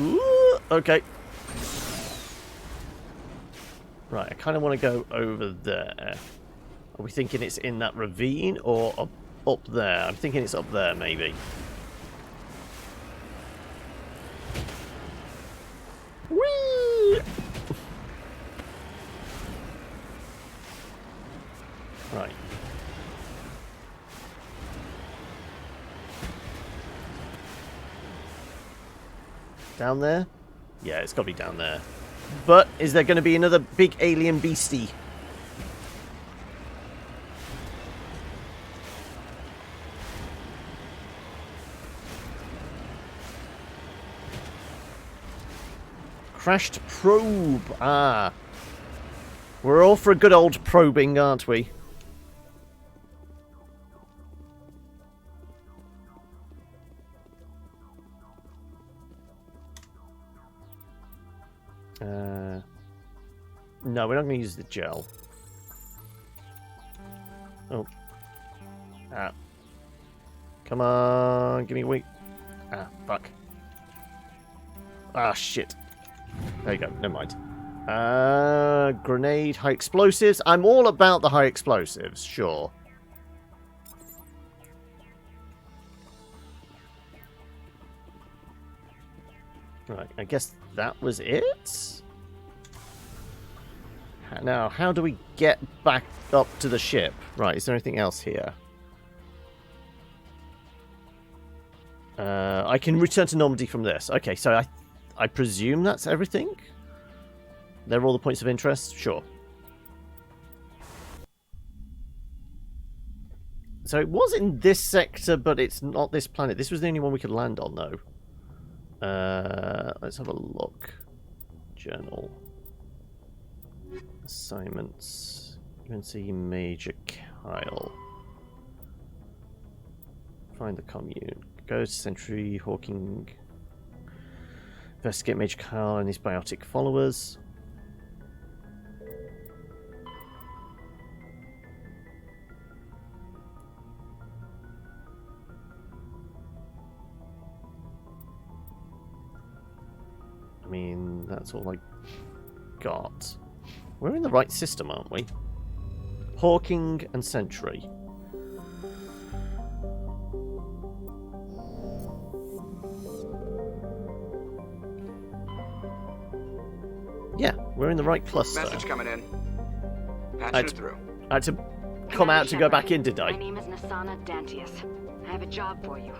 Ooh, okay. Right, I kind of want to go over there. Are we thinking it's in that ravine or up there? I'm thinking it's up there, maybe. Down there? Yeah, it's got to be down there. But is there going to be another big alien beastie? Crashed probe. Ah. We're all for a good old probing, aren't we? No, we're not going to use the gel. Oh. Ah. Come on, give me a week. Ah, fuck. Ah, shit. There you go, never mind. Grenade, high explosives. I'm all about the high explosives, sure. Right, I guess that was it? Now, how do we get back up to the ship? Right, is there anything else here? I can return to Normandy from this. Okay, so I presume that's everything? They're all the points of interest? Sure. So it was in this sector, but it's not this planet. This was the only one we could land on, though. Let's have a look. Journal. Assignments. UNC Major Kyle. Find the commune. Go to Sentry Hawking. Investigate Major Kyle and his biotic followers. I mean, that's all I got. We're in the right system, aren't we? Hawking and Sentry. Yeah, we're in the right cluster. Message coming in. Patching it through. I had to come out to go back in, did I? My name is Nasana Dantius. I have a job for you.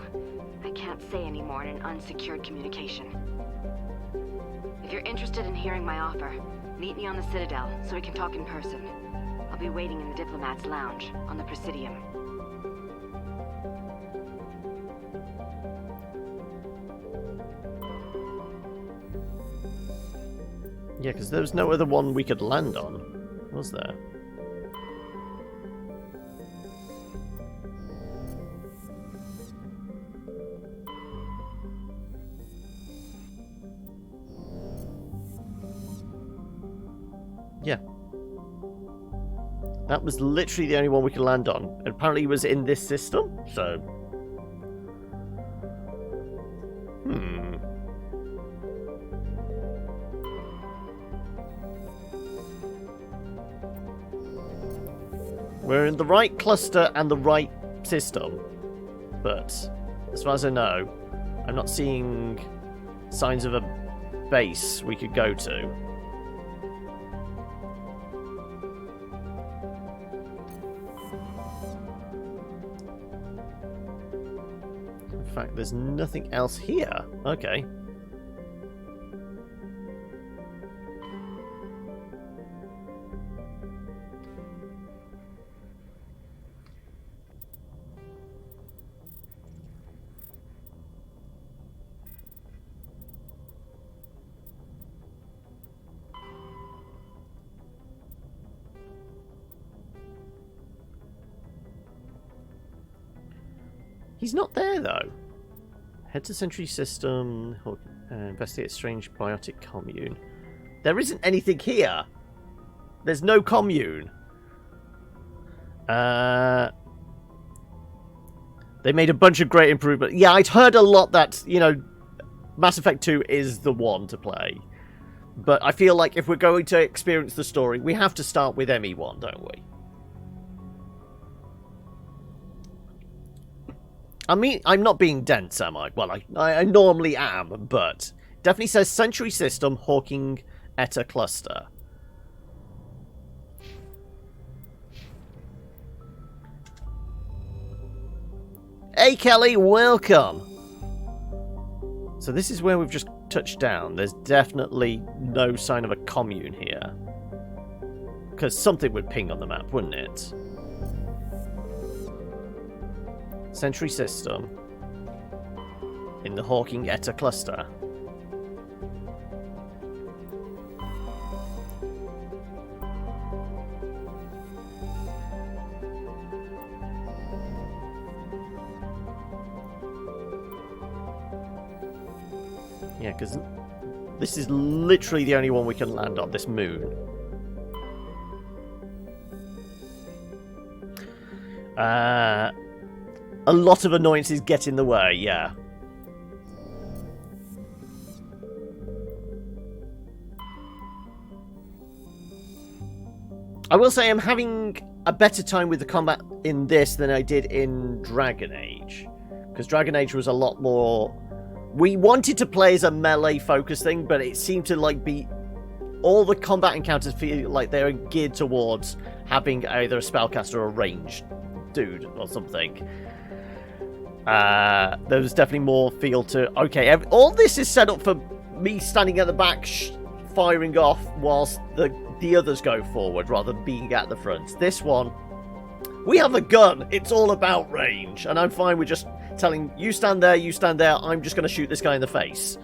I can't say any more in an unsecured communication. If you're interested in hearing my offer, meet me on the Citadel so we can talk in person. I'll be waiting in the Diplomat's Lounge on the Presidium. Yeah, because there was no other one we could land on, was there? Yeah. That was literally the only one we could land on. And apparently it was in this system, so... We're in the right cluster and the right system. But, as far as I know, I'm not seeing signs of a base we could go to. In fact, there's nothing else here. Okay. He's not there, though. Head to Sentry System. Investigate strange biotic commune. There isn't anything here. There's no commune. They made a bunch of great improvements. Yeah, I'd heard a lot that, you know, Mass Effect 2 is the one to play. But I feel like if we're going to experience the story, we have to start with ME1, don't we? I mean, I'm not being dense, am I? Well, I normally am, but definitely says Sentry System, Hawking, Eta Cluster. Hey, Kelly, welcome! So this is where we've just touched down. There's definitely no sign of a commune here. Because something would ping on the map, wouldn't it? Sentry system. In the Hawking Etta cluster. Yeah, because this is literally the only one we can land on, this moon. A lot of annoyances get in the way, yeah. I will say I'm having a better time with the combat in this than I did in Dragon Age. Because Dragon Age was a lot more... We wanted to play as a melee-focused thing, but it seemed to like be... All the combat encounters feel like they're geared towards having either a spellcaster or a ranged dude or something. There was definitely more feel to... Okay, all this is set up for me standing at the back firing off whilst the others go forward rather than being at the front. This one, we have a gun. It's all about range. And I'm fine with just telling you stand there, I'm just going to shoot this guy in the face.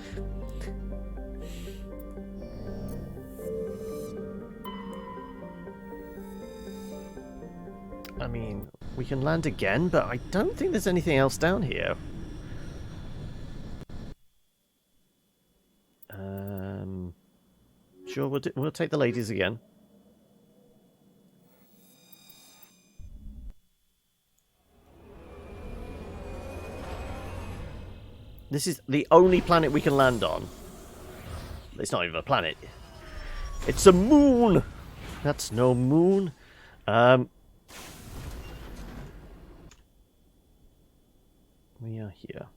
I mean, we can land again, but I don't think there's anything else down here. Sure, we'll take the ladies again. This is the only planet we can land on. It's not even a planet. It's a moon! That's no moon. We are here.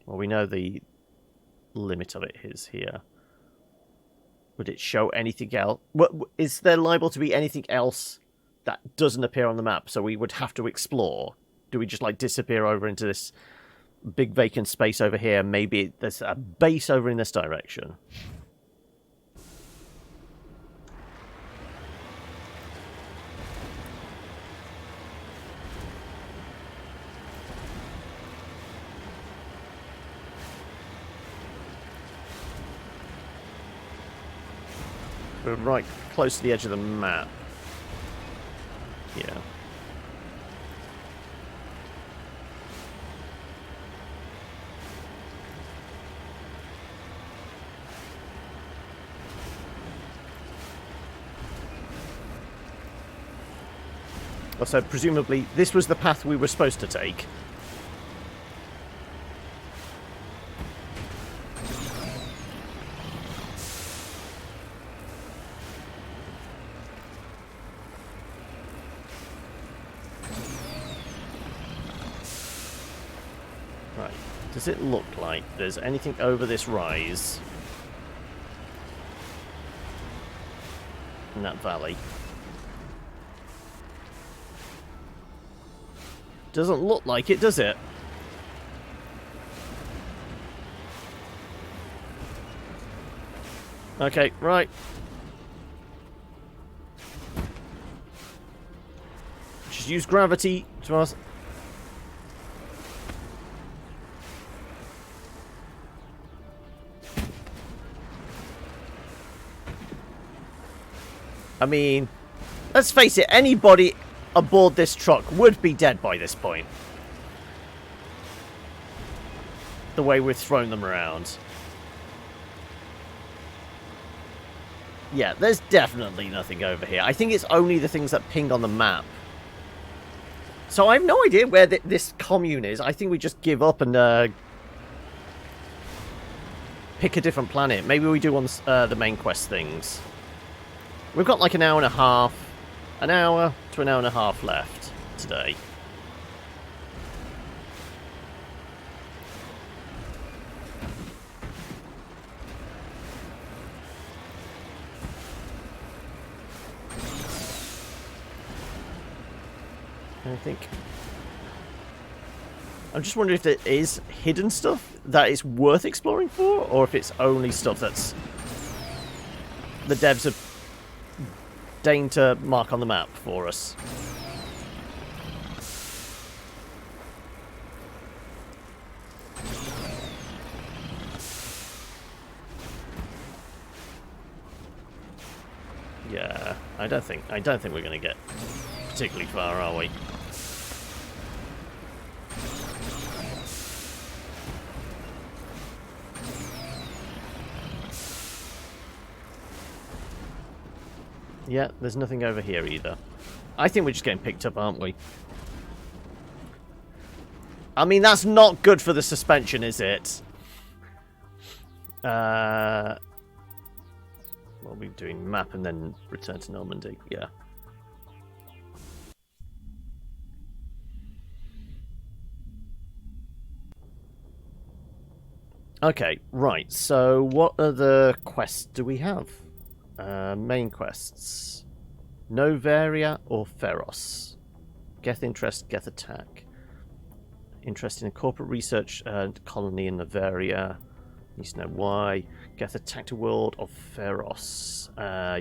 Well, we know the limit of it is here. Would it show anything else? Is there liable to be anything else that doesn't appear on the map, so we would have to explore? Do we just, like, disappear over into this big vacant space over here? Maybe there's a base over in this direction. We're right close to the edge of the map. Yeah. So presumably this was the path we were supposed to take. Right. Does it look like there's anything over this rise in that valley? Doesn't look like it, does it? Okay, right. Just use gravity to us. I mean, let's face it, anybody aboard this truck would be dead by this point. The way we've thrown them around. Yeah, there's definitely nothing over here. I think it's only the things that ping on the map. So I have no idea where this commune is. I think we just give up and pick a different planet. Maybe we do on the main quest things. We've got like an hour and a half. An hour to an hour and a half left today. I think... I'm just wondering if there is hidden stuff that it's worth exploring for, or if it's only stuff that's the devs have deigned to mark on the map for us. Yeah, I don't think we're going to get particularly far, are we? Yeah, there's nothing over here either. I think we're just getting picked up, aren't we? I mean, that's not good for the suspension, is it? What are we doing? Map and then return to Normandy. Yeah. Okay, right. So what other quests do we have? Main quests. Novaria or Feros? Geth interest, Geth attack. Interest in a corporate research colony in Novaria. Needs to know why. Geth attacked a world of Feros.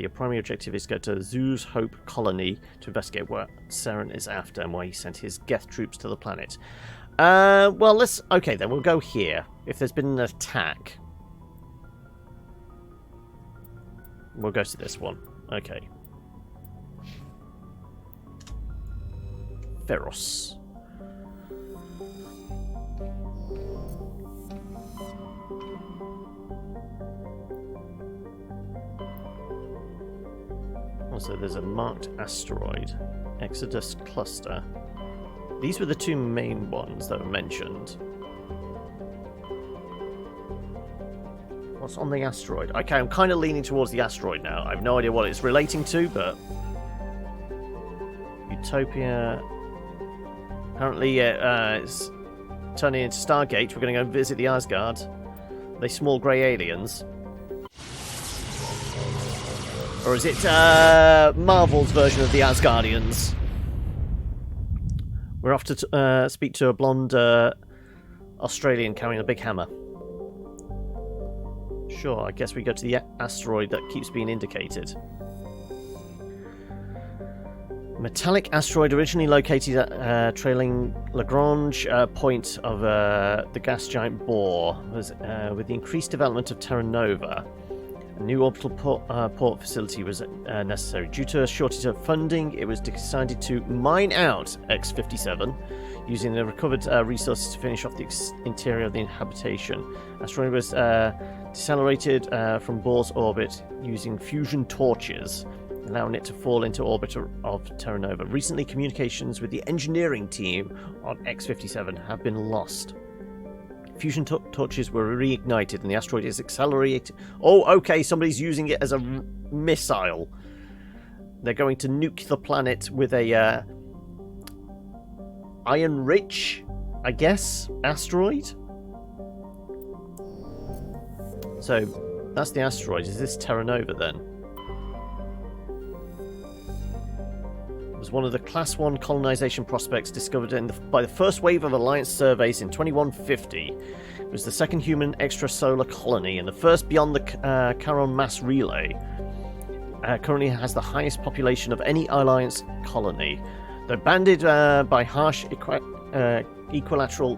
Your primary objective is to go to Zoo's Hope colony to investigate what Saren is after and why he sent his Geth troops to the planet. Well, let's... Okay, then we'll go here. If there's been an attack... We'll go to this one. Okay. Feros. Also, there's a marked asteroid. Exodus cluster. These were the two main ones that were mentioned. What's on the asteroid? Okay, I'm kind of leaning towards the asteroid now. I have no idea what it's relating to, but... Utopia... Apparently it's turning into Stargate. We're going to go visit the Asgard. They small grey aliens. Or is it Marvel's version of the Asgardians? We're off to speak to a blonde Australian carrying a big hammer. Sure, I guess we go to the asteroid that keeps being indicated. Metallic asteroid originally located at trailing Lagrange point of the gas giant Bohr. Was with the increased development of Terra Nova, a new orbital port facility was necessary. Due to a shortage of funding, it was decided to mine out X-57, using the recovered resources to finish off the interior of the habitation. Asteroid was decelerated from Bohr's orbit using fusion torches, allowing it to fall into orbit of Terra Nova. Recently, communications with the engineering team on X-57 have been lost. Fusion torches were reignited and the asteroid is accelerated. Oh, okay, somebody's using it as a missile. They're going to nuke the planet with a iron-rich, I guess, asteroid? So, that's the asteroid. Is this Terra Nova, then? It was one of the Class 1 colonization prospects discovered by the first wave of Alliance surveys in 2150. It was the second human extrasolar colony and the first beyond the Charon mass relay. Currently has the highest population of any Alliance colony. Though banded by harsh equilateral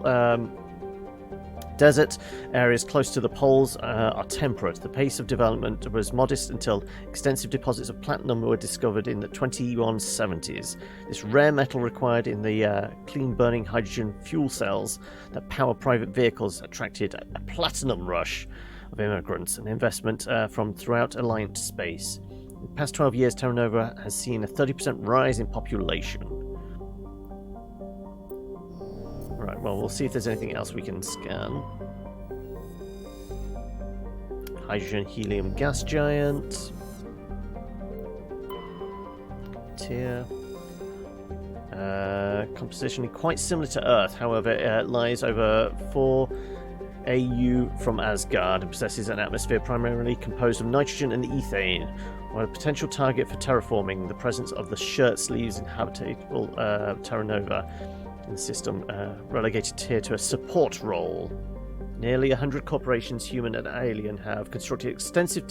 desert areas close to the poles are temperate. The pace of development was modest until extensive deposits of platinum were discovered in the 2170s. This rare metal required in the clean-burning hydrogen fuel cells that power private vehicles attracted a platinum rush of immigrants and investment from throughout Alliance space. In the past 12 years, Terra Nova has seen a 30% rise in population. Right, well, we'll see if there's anything else we can scan. Hydrogen helium gas giant. Tier. Composition quite similar to Earth, however, it lies over 4 AU from Asgard and possesses an atmosphere primarily composed of nitrogen and ethane. While a potential target for terraforming, the presence of the shirt sleeves inhabitable Terra Nova in the system relegated here to a support role. Nearly 100 corporations, human and alien, have constructed extensive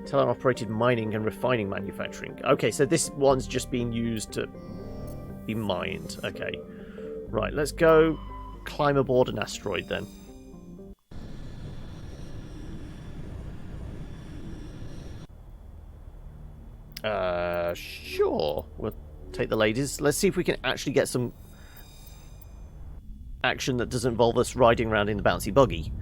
teleoperated mining and refining manufacturing. Okay, so this one's just being used to be mined. Okay. Right, let's go climb aboard an asteroid then. Sure. We'll take the ladies. Let's see if we can actually get some action that doesn't involve us riding around in the bouncy buggy.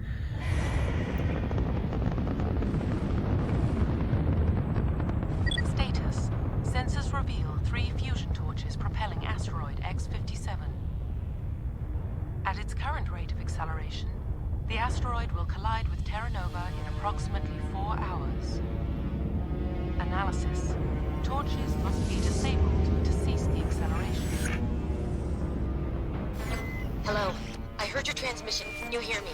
Status. Sensors reveal 3 fusion torches propelling asteroid X-57. At its current rate of acceleration, the asteroid will collide with Terra Nova in approximately 4 hours. Analysis. Torches must be disabled to cease the acceleration. Hello. I heard your transmission. You hear me?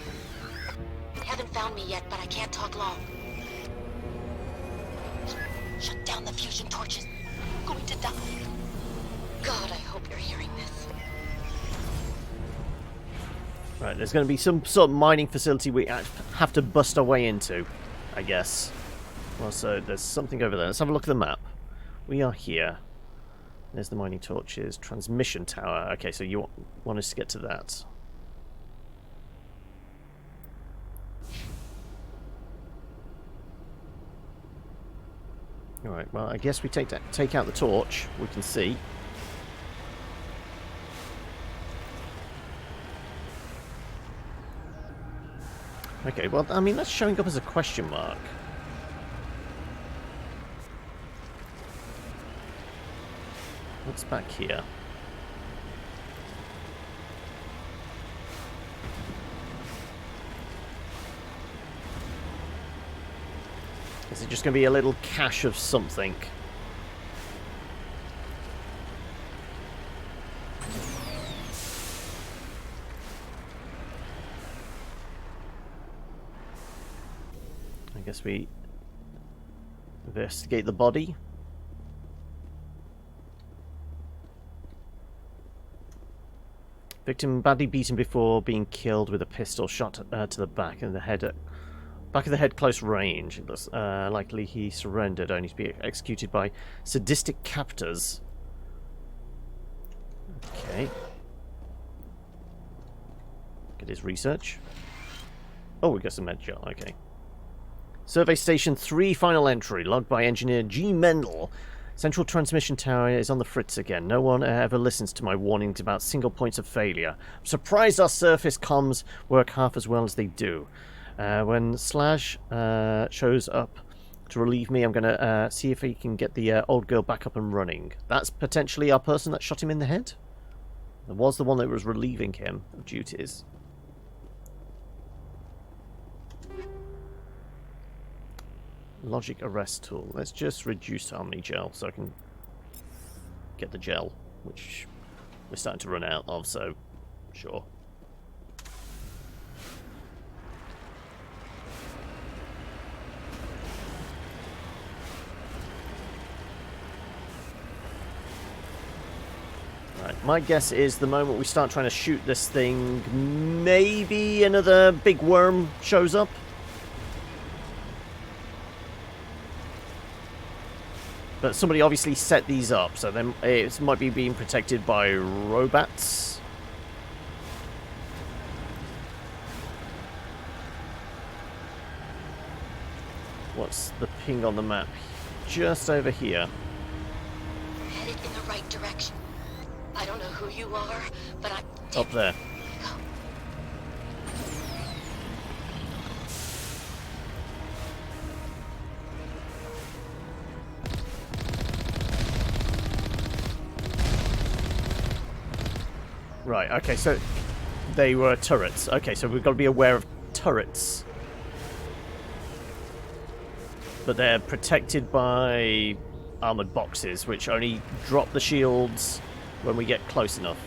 You haven't found me yet, but I can't talk long. Shut down the fusion torches. I'm going to die. God, I hope you're hearing this. Right, there's going to be some sort of mining facility we have to bust our way into, I guess. Well, so there's something over there. Let's have a look at the map. We are here. There's the mining torches. Transmission tower. Okay, so you want us to get to that. Alright, well, I guess we take out the torch. We can see. Okay, well, I mean, that's showing up as a question mark. What's back here? Is it just going to be a little cache of something? I guess we investigate the body. Victim badly beaten before being killed with a pistol shot to the back of the head. Back of the head, close range. It looks likely he surrendered, only to be executed by sadistic captors. Okay. Get his research. Oh, we got some med gel. Okay. Survey Station 3, final entry, logged by Engineer G. Mendel. Central transmission tower is on the fritz again. No one ever listens to my warnings about single points of failure. I'm surprised our surface comms work half as well as they do. When Slash shows up to relieve me, I'm going to see if he can get the old girl back up and running. That's potentially our person that shot him in the head? It was the one that was relieving him of duties. Logic arrest tool. Let's just reduce Omni gel so I can get the gel, which we're starting to run out of, so sure. Right, my guess is the moment we start trying to shoot this thing, maybe another big worm shows up. But somebody obviously set these up, so then it might be being protected by robots. What's the ping on the map? Just over here. Headed in the right direction. I don't know who you are, but I'm... Up there. Right, okay, so they were turrets. Okay, so we've got to be aware of turrets. But they're protected by armoured boxes, which only drop the shields when we get close enough.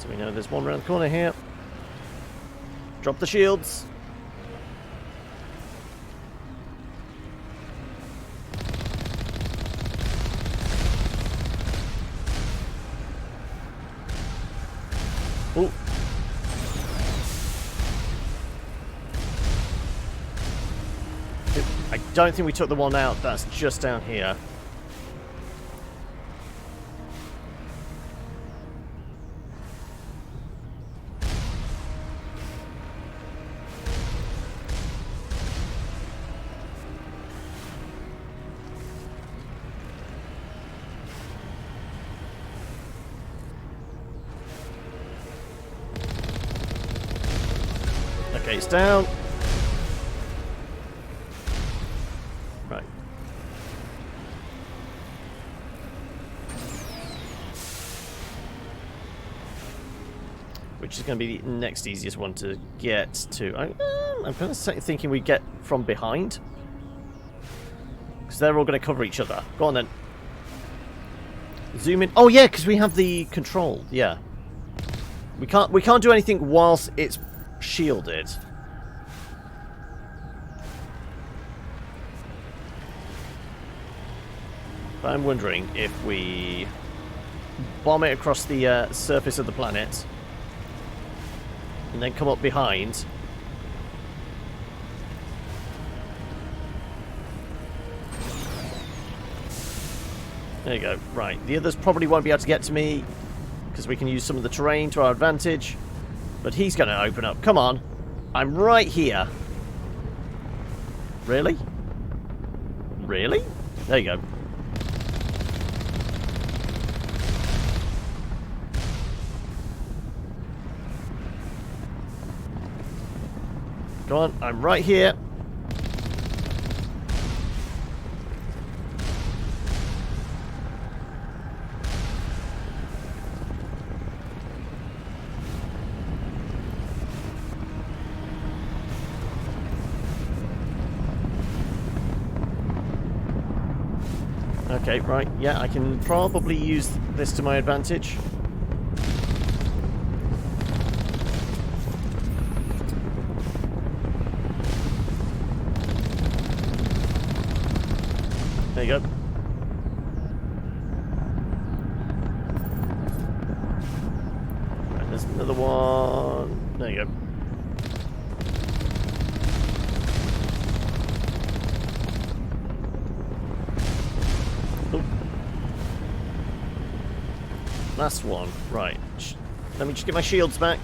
So we know there's one around the corner here. Drop the shields. Ooh. I don't think we took the one out that's just down here. Okay, it's down. Right. Which is going to be the next easiest one to get to. I'm kind of thinking we get from behind. Because they're all going to cover each other. Go on then. Zoom in. Oh yeah, because we have the control. Yeah. We can't do anything whilst it's shielded. But I'm wondering if we bomb it across the surface of the planet and then come up behind. There you go. Right. The others probably won't be able to get to me because we can use some of the terrain to our advantage. But he's going to open up. Come on. I'm right here. Really? Really? There you go. Go on. I'm right here. Okay, right, yeah, I can probably use this to my advantage. There you go. Right, there's another one. There you go. Last one. Right. Let me just get my shields back.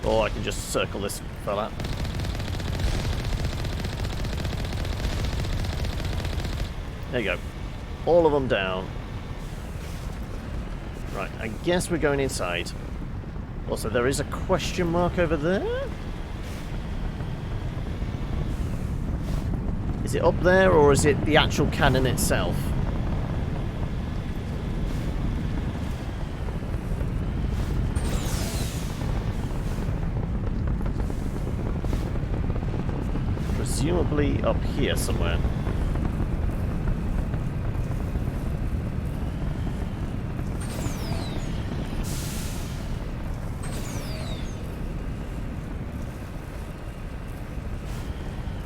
Or I can just circle this fella. There you go. All of them down. Right, I guess we're going inside. Also, there is a question mark over there. Is it up there, or is it the actual cannon itself? Presumably up here somewhere.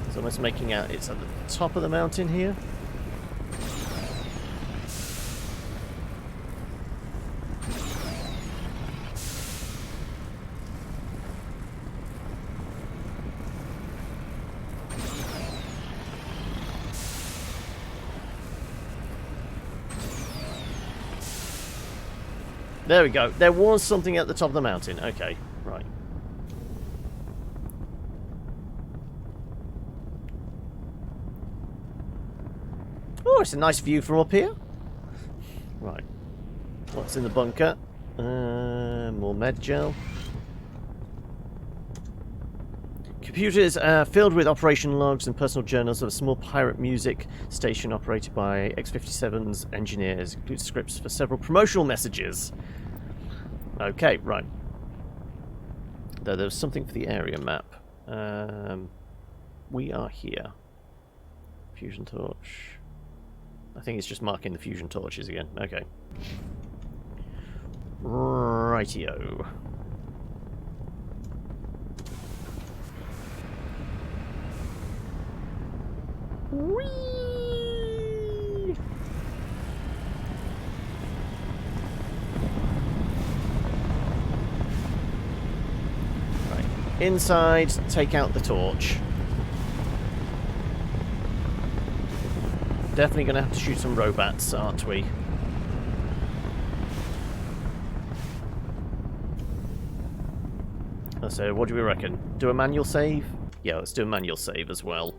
It's almost making out it's at the top of the mountain here. There we go. There was something at the top of the mountain. Okay, right. Oh, it's a nice view from up here. Right. What's in the bunker? More med gel. Computers filled with operation logs and personal journals of a small pirate music station operated by X-57's engineers. Includes scripts for several promotional messages. Okay, right. Though there's something for the area map. We are here. Fusion torch. I think it's just marking the fusion torches again. Okay. Rightio. Whee! inside, take out the torch. Definitely going to have to shoot some robots, aren't we? So, what do we reckon? Do a manual save? Yeah, let's do a manual save as well.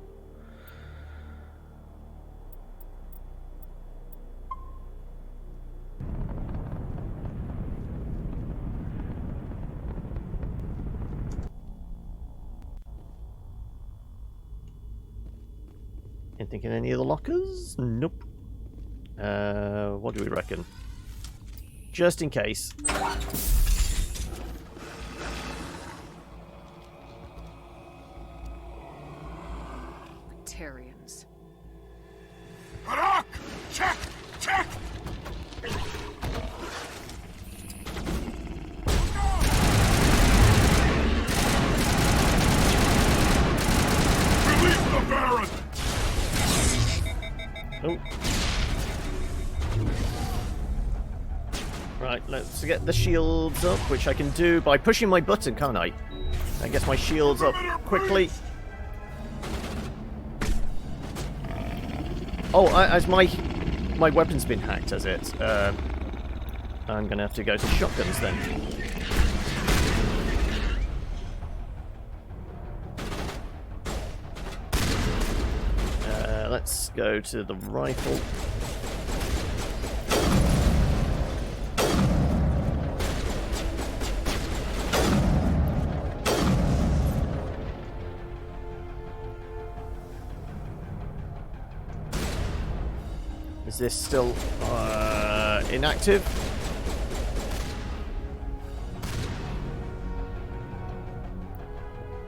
Anything in any of the lockers? Nope. What do we reckon? Just in case. Tarians. Harak! Check! Check! Release the Baron! Oh. Right, let's get the shields up, which I can do by pushing my button, can't I? I guess my shields up quickly. Oh, as my weapon's been hacked, has it? I'm gonna have to go to shotguns then. Let's go to the rifle. Is this still inactive?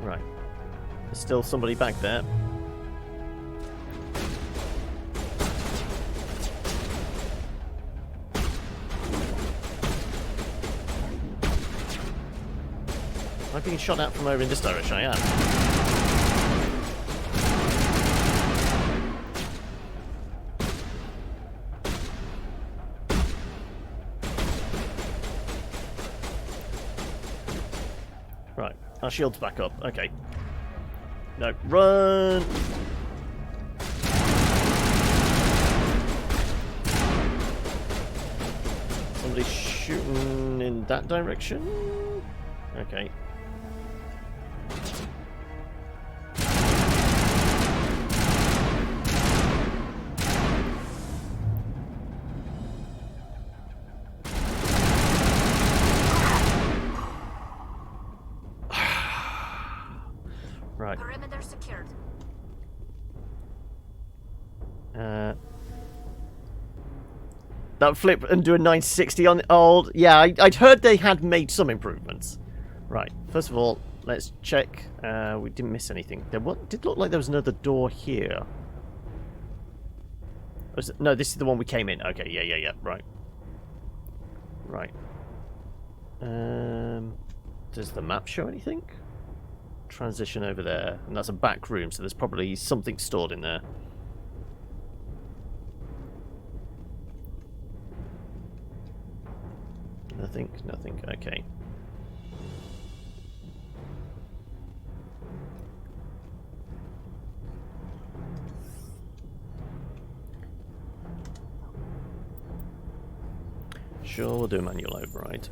Right. There's still somebody back there. Am I being shot at from over in this direction? I am. Right, our shield's back up. Okay. No, run! Somebody's shooting in that direction? Okay. Right. Perimeter secured. That flip and do a 960 on old. Yeah, I'd heard they had made some improvements. Right. First of all, let's check. We didn't miss anything. There did look like there was another door here. No, this is the one we came in. Okay, yeah. Right. Right. Does the map show anything? Transition over there, and that's a back room, so there's probably something stored in there. Nothing, okay. Sure, we'll do a manual override.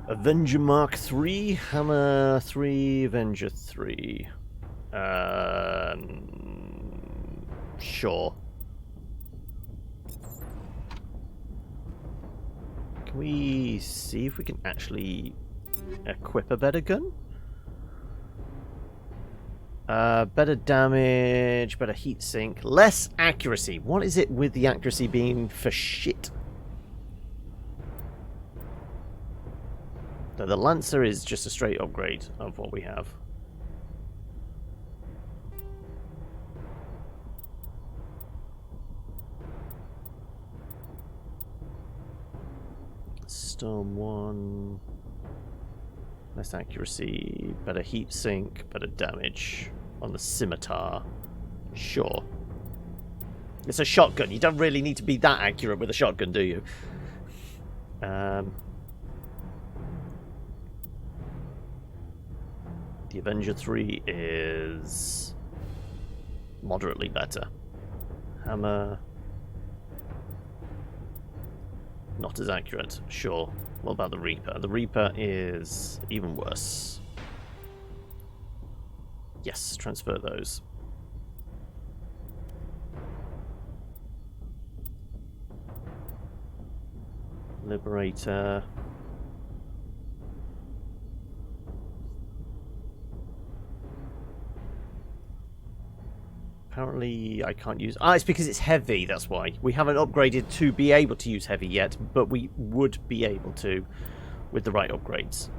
Avenger Mark 3, Hammer 3, Avenger 3. Sure. Can we see if we can actually equip a better gun? Better damage, better heat sink, less accuracy. What is it with the accuracy being for shit? No, the Lancer is just a straight upgrade of what we have. Storm 1. Less accuracy, better heat sink, better damage on the scimitar. Sure. It's a shotgun. You don't really need to be that accurate with a shotgun, do you? The Avenger 3 is moderately better. Hammer, not as accurate. Sure. What about the Reaper? The Reaper is even worse. Yes, transfer those. Liberator. Apparently I can't use... Ah, it's because it's heavy, that's why. We haven't upgraded to be able to use heavy yet, but we would be able to with the right upgrades.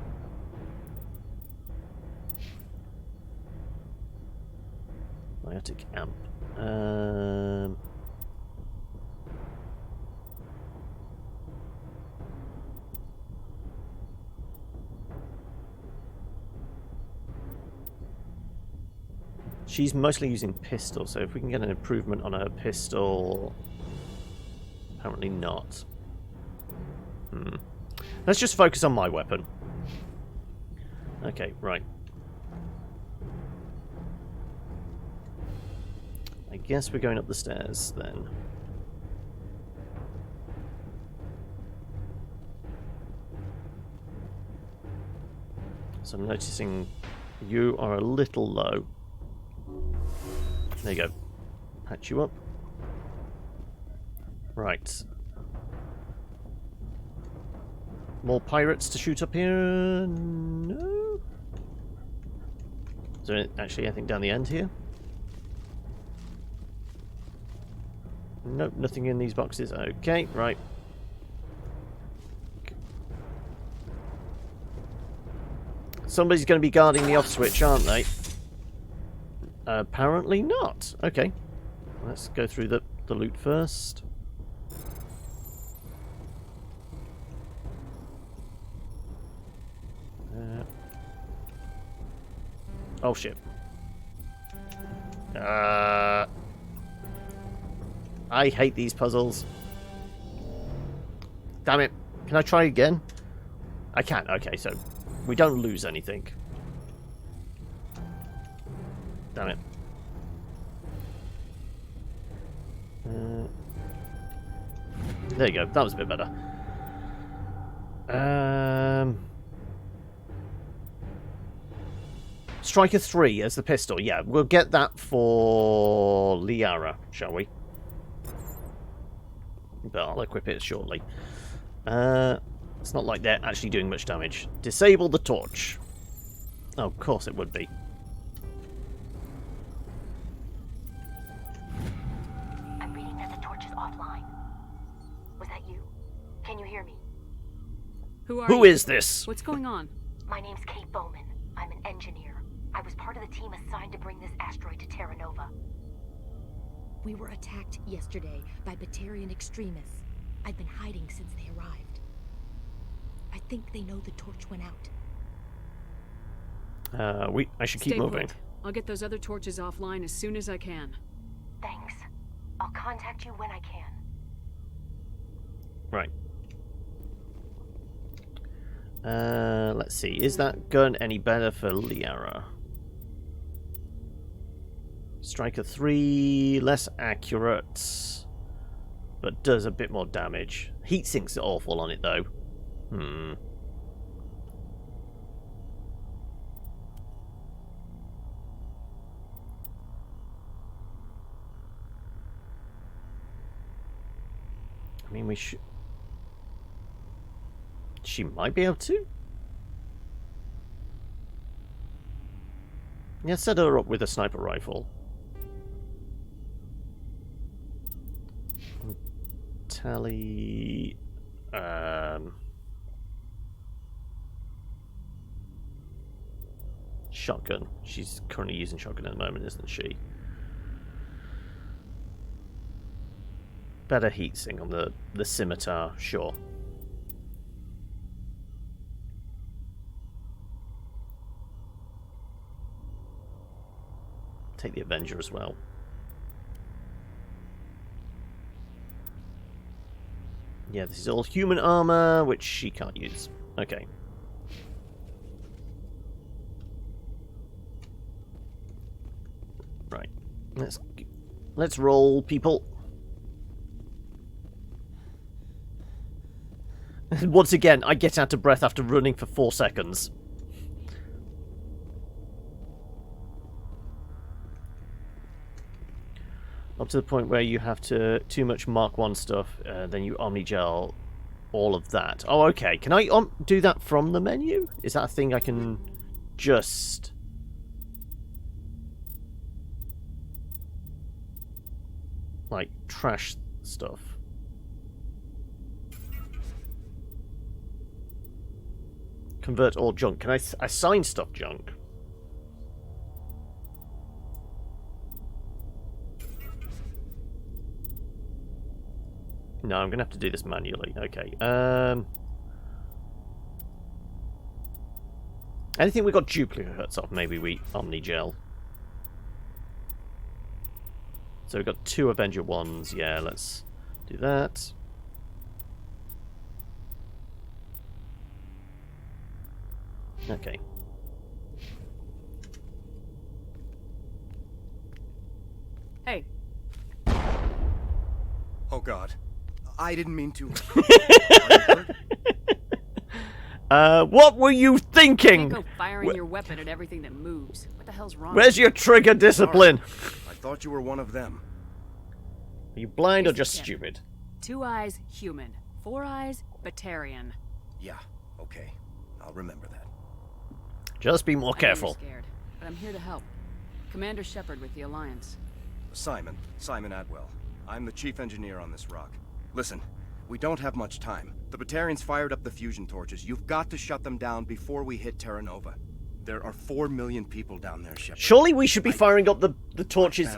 Biotic amp. She's mostly using pistol, so if we can get an improvement on her pistol... Apparently not. Let's just focus on my weapon. Okay, right. I guess we're going up the stairs, then. So I'm noticing you are a little low. There you go. Patch you up. Right. More pirates to shoot up here? No? Is there actually anything down the end here? Nope, nothing in these boxes. Okay, right. Somebody's going to be guarding the off switch, aren't they? Apparently not. Okay. Let's go through the loot first. Oh shit. I hate these puzzles. Damn it. Can I try again? I can't. Okay, so we don't lose anything. Damn it. There you go. That was a bit better. Striker 3 as the pistol. Yeah, we'll get that for Liara, shall we? But I'll equip it shortly. It's not like they're actually doing much damage. Disable the torch. Oh, of course it would be. I'm reading that the torch is offline. Was that you? Can you hear me? Who is this? What's going on? My name's Kate Bowman. I'm an engineer. I was part of the team assigned to bring this asteroid to Terra Nova. We were attacked yesterday by Batarian extremists. I've been hiding since they arrived. I think they know the torch went out. I should keep moving. Put. I'll get those other torches offline as soon as I can. Thanks. I'll contact you when I can. Right. Let's see. Is that gun any better for Liara? Striker 3, less accurate, but does a bit more damage. Heatsink's awful on it, though. I mean, we should... She might be able to? Yeah, set her up with a sniper rifle. Tally... Shotgun. She's currently using shotgun at the moment, isn't she? Better heatsink on the scimitar, sure. Take the Avenger as well. Yeah, this is all human armor, which she can't use. Okay. Right. Let's roll, people. Once again, I get out of breath after running for 4 seconds. Up to the point where you have too much Mark 1 stuff, then you Omnigel all of that. Oh, okay. Can I do that from the menu? Is that a thing I can just... like, trash stuff? Convert all junk. Can I assign stuff junk? No, I'm gonna have to do this manually. Okay. Anything we got duplicates of, maybe we Omnigel. So we've got 2 Avenger 1s. Yeah, let's do that. Okay. Hey. Oh God. I didn't mean to. What were you thinking? Go firing your weapon at everything that moves. What the hell's wrong? Where's your trigger discipline? I thought you were one of them. Are you blind or just stupid? 2 eyes, human. 4 eyes, Batarian. Yeah, okay. I'll remember that. Just be more careful. I'm scared, but I'm here to help. Commander Shepard with the Alliance. Simon Atwell. I'm the chief engineer on this rock. Listen, we don't have much time. The Batarians fired up the fusion torches. You've got to shut them down before we hit Terra Nova. There are 4 million people down there, Shepard. Surely we should be firing up the torches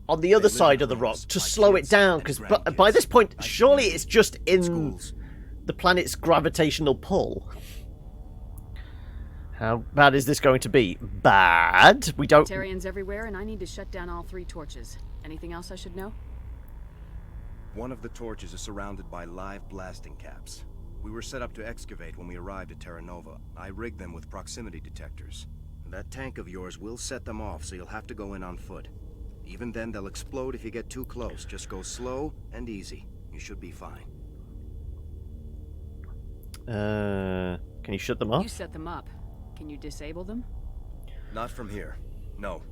on the other side of the rock to slow it down, because by this point, surely it's just in the planet's gravitational pull. How bad is this going to be? Bad? We don't... Batarians everywhere, and I need to shut down all 3 torches. Anything else I should know? One of the torches is surrounded by live blasting caps. We were set up to excavate when we arrived at Terra Nova. I rigged them with proximity detectors. That tank of yours will set them off, so you'll have to go in on foot. Even then, they'll explode if you get too close. Just go slow and easy. You should be fine. Can you shut them off? You set them up. Can you disable them? Not from here. No.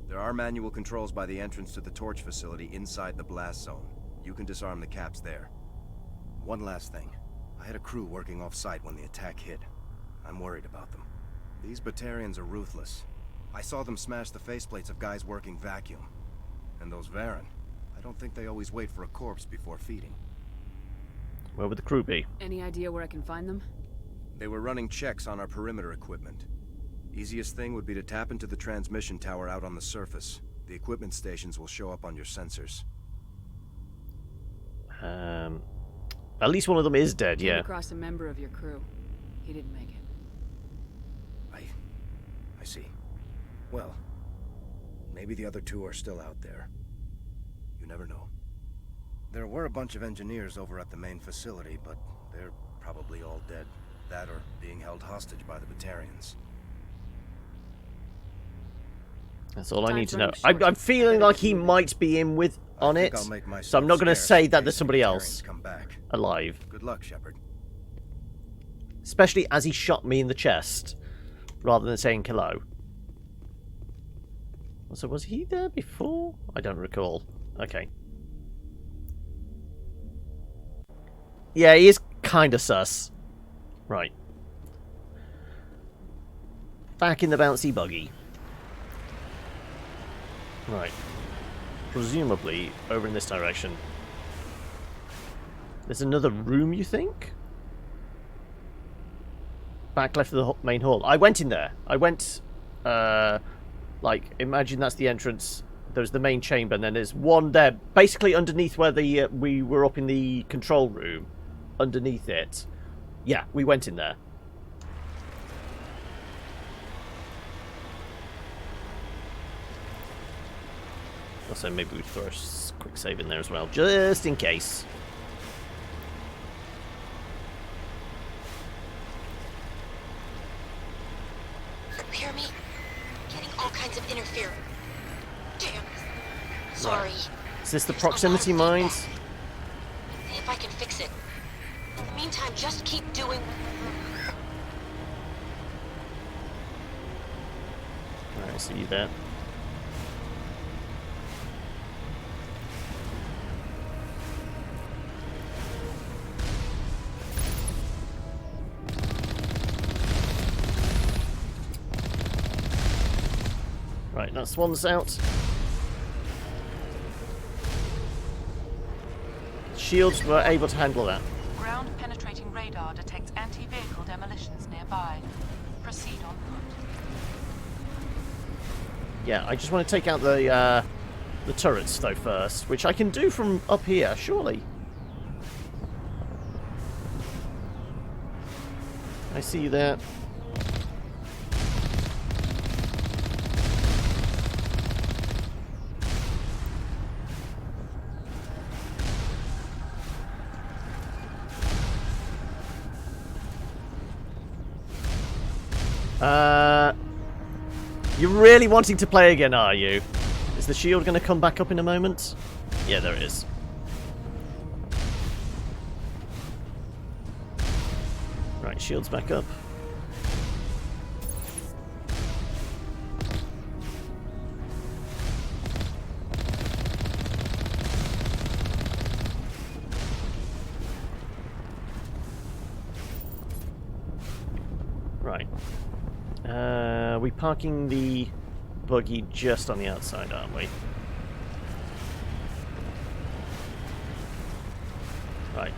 There are manual controls by the entrance to the torch facility inside the blast zone. You can disarm the caps there. One last thing. I had a crew working off-site when the attack hit. I'm worried about them. These Batarians are ruthless. I saw them smash the faceplates of guys working vacuum. And those Varen, I don't think they always wait for a corpse before feeding. Where would the crew be? Any idea where I can find them? They were running checks on our perimeter equipment. Easiest thing would be to tap into the transmission tower out on the surface. The equipment stations will show up on your sensors. At least one of them is dead, yeah. Came across a member of your crew. He didn't make it. I see. Well, maybe the other 2 are still out there. You never know. There were a bunch of engineers over at the main facility, but they're probably all dead. That or being held hostage by the Batarians. That's all I need to know. I'm feeling like he might be in with on it, so I'm not going to say that there's somebody else alive. Good luck, Shepard. Especially as he shot me in the chest, rather than saying hello. So was he there before? I don't recall. Okay. Yeah, he is kind of sus. Right. Back in the bouncy buggy. Right. Presumably over in this direction. There's another room, you think? Back left of the main hall. I went in there. I went, like, imagine that's the entrance. There's the main chamber, and then there's one there, basically underneath where the we were up in the control room. Underneath it. Yeah, we went in there. Also, maybe we'd throw a quick save in there as well, just in case. Sorry. Is this the proximity mines? If I can fix it. In the meantime, just keep doing... I see that. Right, that swan's out. Shields were able to handle that. Ground penetrating radar detects anti-vehicle demolitions nearby. Proceed on foot. Yeah, I just want to take out the turrets though first, which I can do from up here, surely. I see you there. You're really wanting to play again, are you? Is the shield going to come back up in a moment? Yeah, there it is. Right, shield's back up. Right. We're parking the buggy just on the outside, aren't we? Right.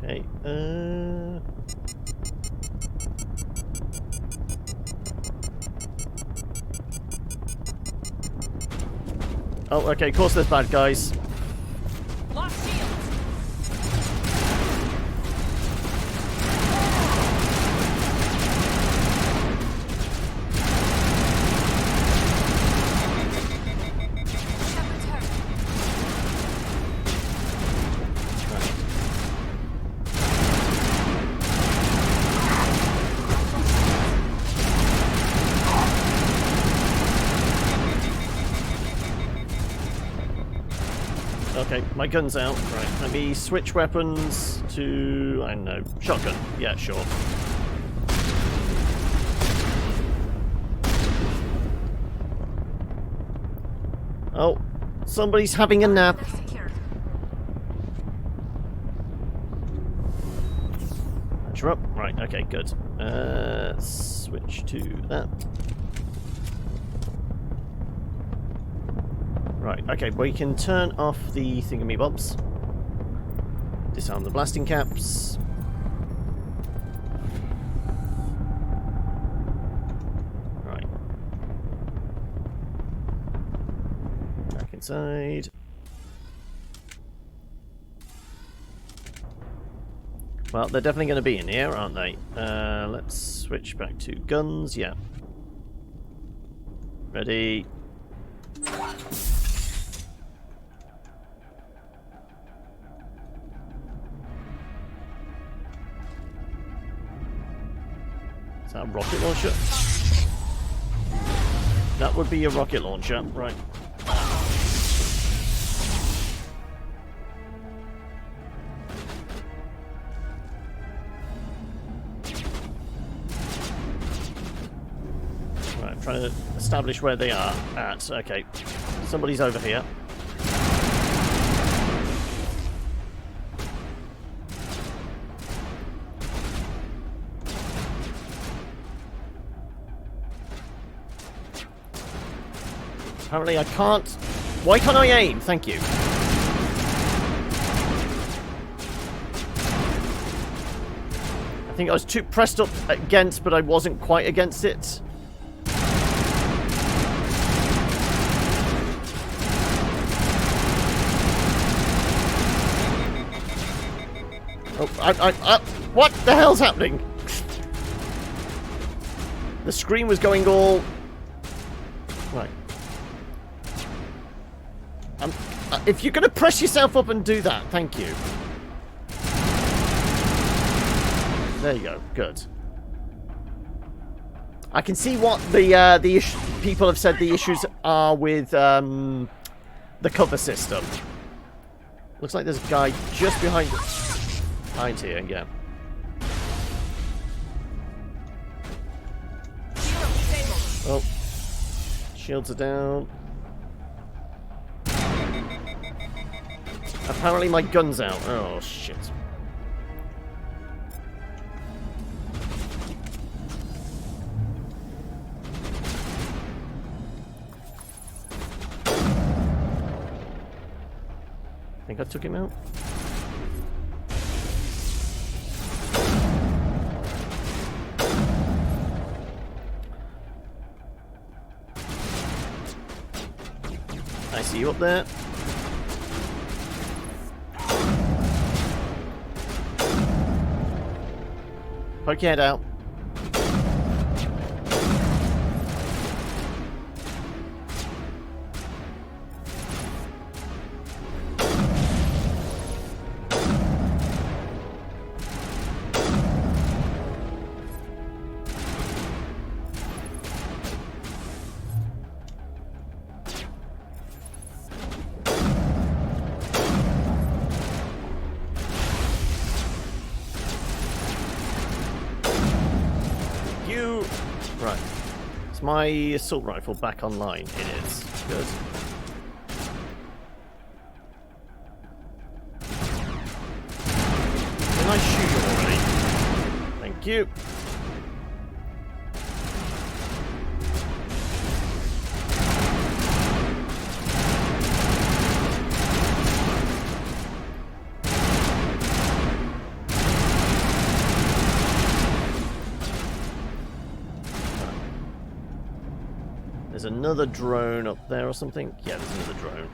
Okay, oh, okay, of course there's bad guys. Lost shields. Okay, my gun's out. Right, let me switch weapons to, I don't know, shotgun. Yeah, sure. Oh, somebody's having a nap. Patch her up. Right, okay, good. Switch to that. Right, okay, we can turn off the thingamybobs. Disarm the blasting caps. Right. Back inside. Well, they're definitely going to be in here, aren't they? Let's switch back to guns, yeah. Ready. Is that a rocket launcher? That would be a rocket launcher, right. Right, I'm trying to establish where they are at. Okay, somebody's over here. Apparently I can't... Why can't I aim? Thank you. I think I was too pressed up against, but I wasn't quite against it. What the hell's happening? The screen was going all... Right. If you're going to press yourself up and do that, thank you. There you go. Good. I can see what the people have said the issues are with the cover system. Looks like there's a guy just behind here, yeah. Oh. Shields are down. Apparently my gun's out. Oh, shit. I think I took him out. I see you up there. Poke your head out. Right. Is my assault rifle back online? It is. Good. Can I shoot you already? Thank you. There's another drone up there or something? Yeah, there's another drone.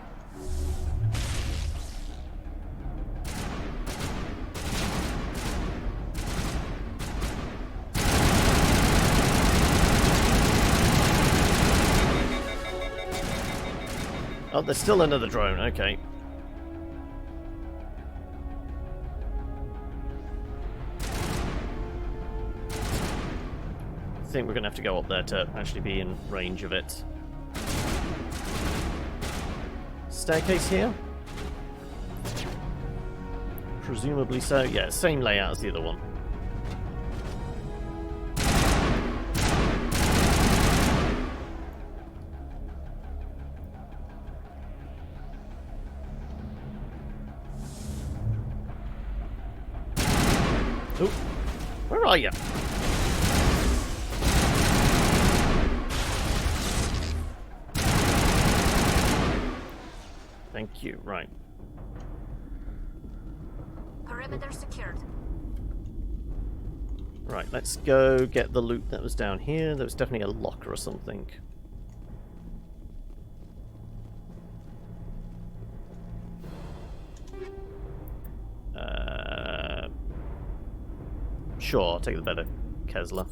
Oh, there's still another drone, okay. I think we're going to have to go up there to actually be in range of it. Staircase here? Presumably so. Yeah, same layout as the other one. Oh, where are you? Thank you. Right. Perimeter secured. Right, let's go get the loot that was down here. There was definitely a locker or something. Sure, I'll take the better Kesler.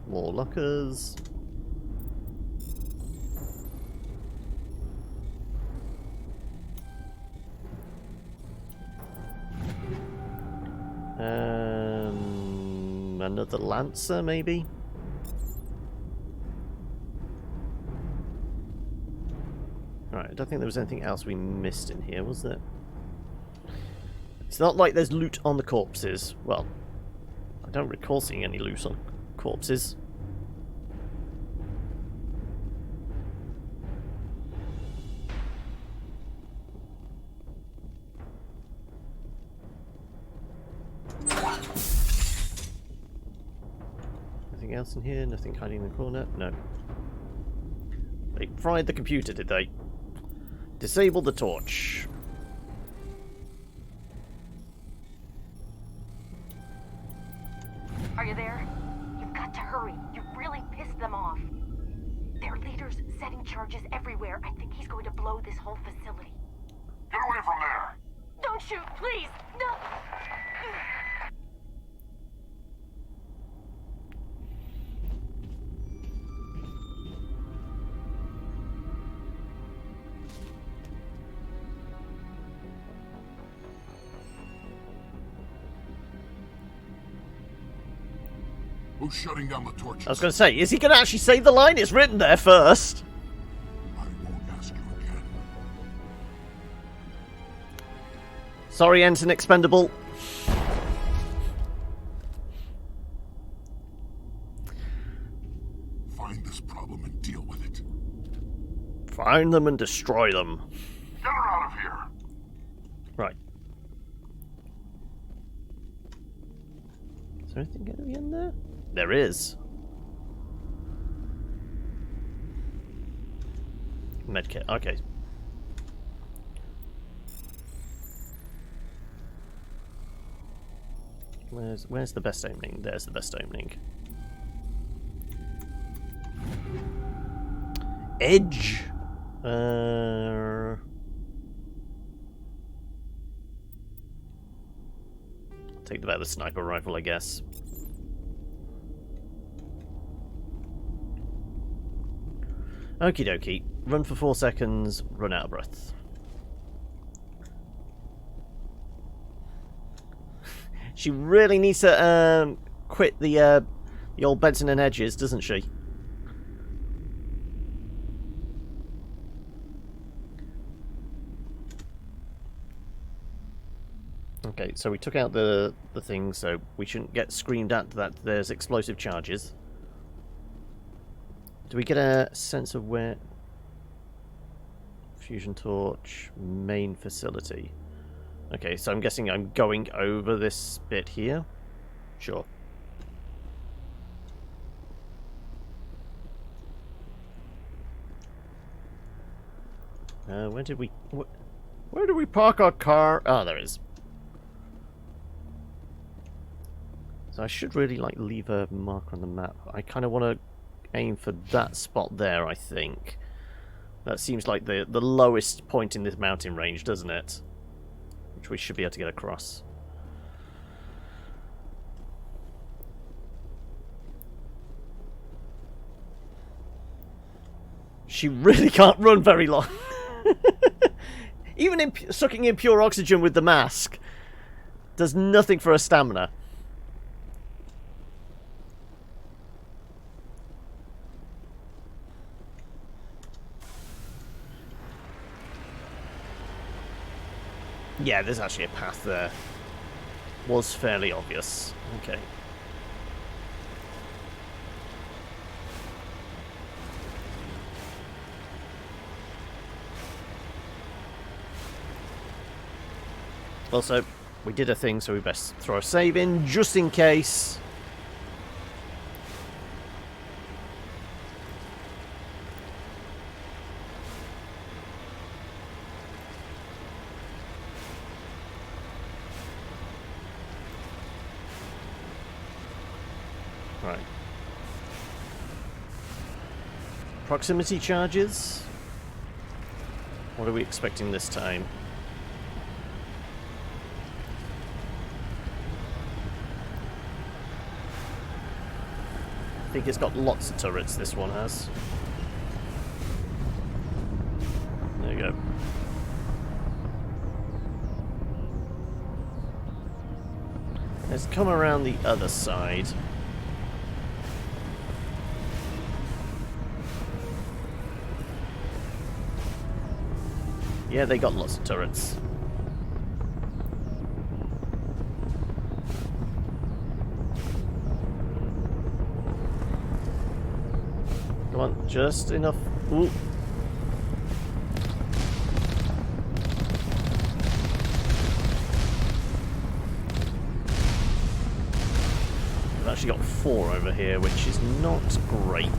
More lockers. Another Lancer, maybe? Right, I don't think there was anything else we missed in here, was there? It's not like there's loot on the corpses. Well, I don't recall seeing any loot on corpses. Anything else in here? Nothing hiding in the corner? No. They fried the computer, did they? Disable the torch. Are you there? You've got to hurry. You really pissed them off. Commander's setting charges everywhere. I think he's going to blow this whole facility. Get away from there! Don't shoot, please! No! Who's shutting down the torches? I was going to say, is he going to actually say the line? It's written there first. I won't ask you again. Sorry, Ensign Expendable. Find this problem and deal with it. Find them and destroy them. Get her out of here! Right. Is there anything going to be in there? There is. Medkit. Okay. Where's the best opening? There's the best opening. Edge. Take the better sniper rifle, I guess. Okie dokie. Run for 4 seconds, run out of breath. She really needs to quit the old Benson and Hedges, doesn't she? Okay, so we took out the thing, so we shouldn't get screamed at that there's explosive charges. Do we get a sense of where... Fusion torch, main facility. Okay, so I'm guessing I'm going over this bit here. Sure. Where did we park our car? Oh, there it is. So I should really like leave a marker on the map. I kind of want to aim for that spot there, I think. That seems like the lowest point in this mountain range, doesn't it? Which we should be able to get across. She really can't run very long. Even sucking in pure oxygen with the mask does nothing for her stamina. Yeah, there's actually a path there. Was fairly obvious. Okay. Also, we did a thing, so we best throw a save in, just in case. Right. Proximity charges. What are we expecting this time? I think it's got lots of turrets, this one has. There you go. Let's come around the other side. Yeah, they got lots of turrets. Come on, just enough. Ooh. We've actually got 4 over here, which is not great.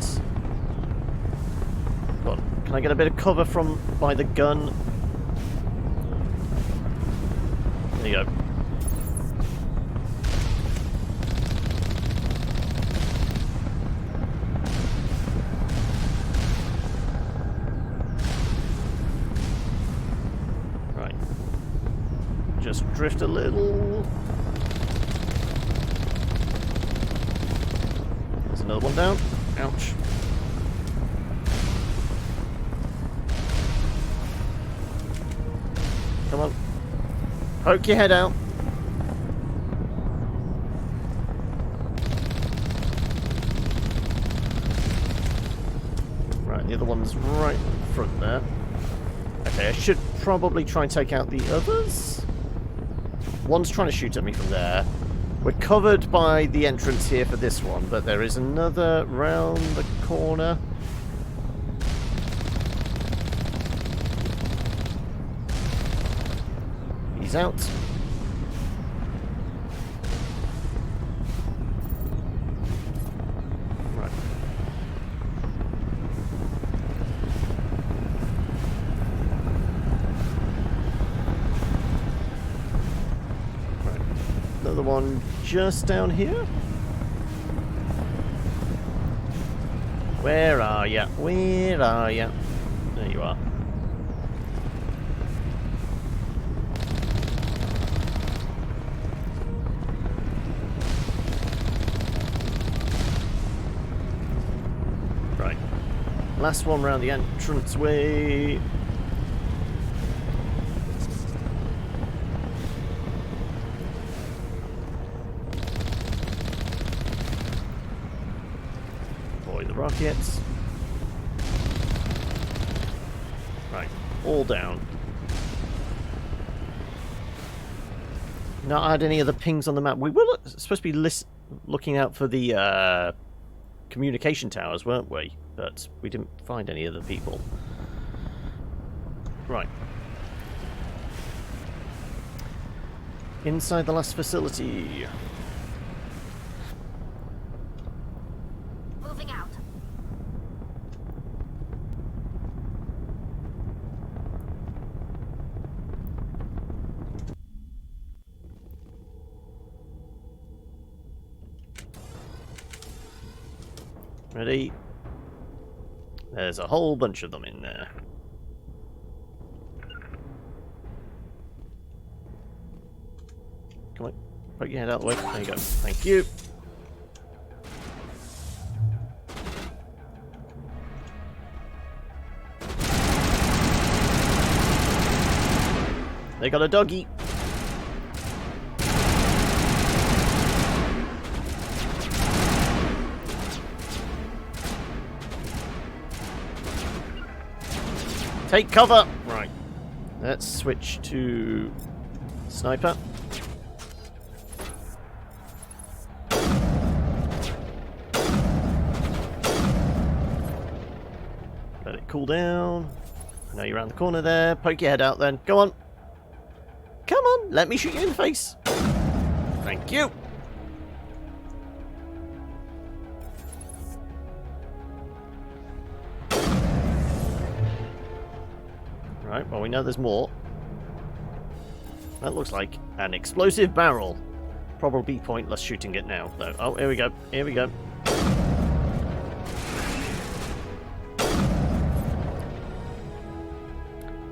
Come on, can I get a bit of cover from by the gun? There you go. drift a little. There's another one down. Ouch. Come on. Poke your head out. Right, the other one's right in front there. Okay, I should probably try and take out the others. One's trying to shoot at me from there. We're covered by the entrance here for this one, but there is another round the corner. He's out. Right. Right. Another one just down here. Where are ya? Where are ya? There you are. Last one round the entranceway. Deploy the rockets. Right, all down. Not had any other pings on the map. We were supposed to be looking out for the communication towers, weren't we? But we didn't find any other people. Right. Inside the last facility. Moving out. Ready? There's a whole bunch of them in there. Come on, poke your head out the way. There you go. Thank you. They got a doggy. Take cover! Right. Let's switch to sniper. Let it cool down. I know you're around the corner there. Poke your head out then. Go on. Come on, let me shoot you in the face. Thank you. Right, well we know there's more. That looks like an explosive barrel. Probably pointless shooting it now, though. Oh, here we go. Here we go.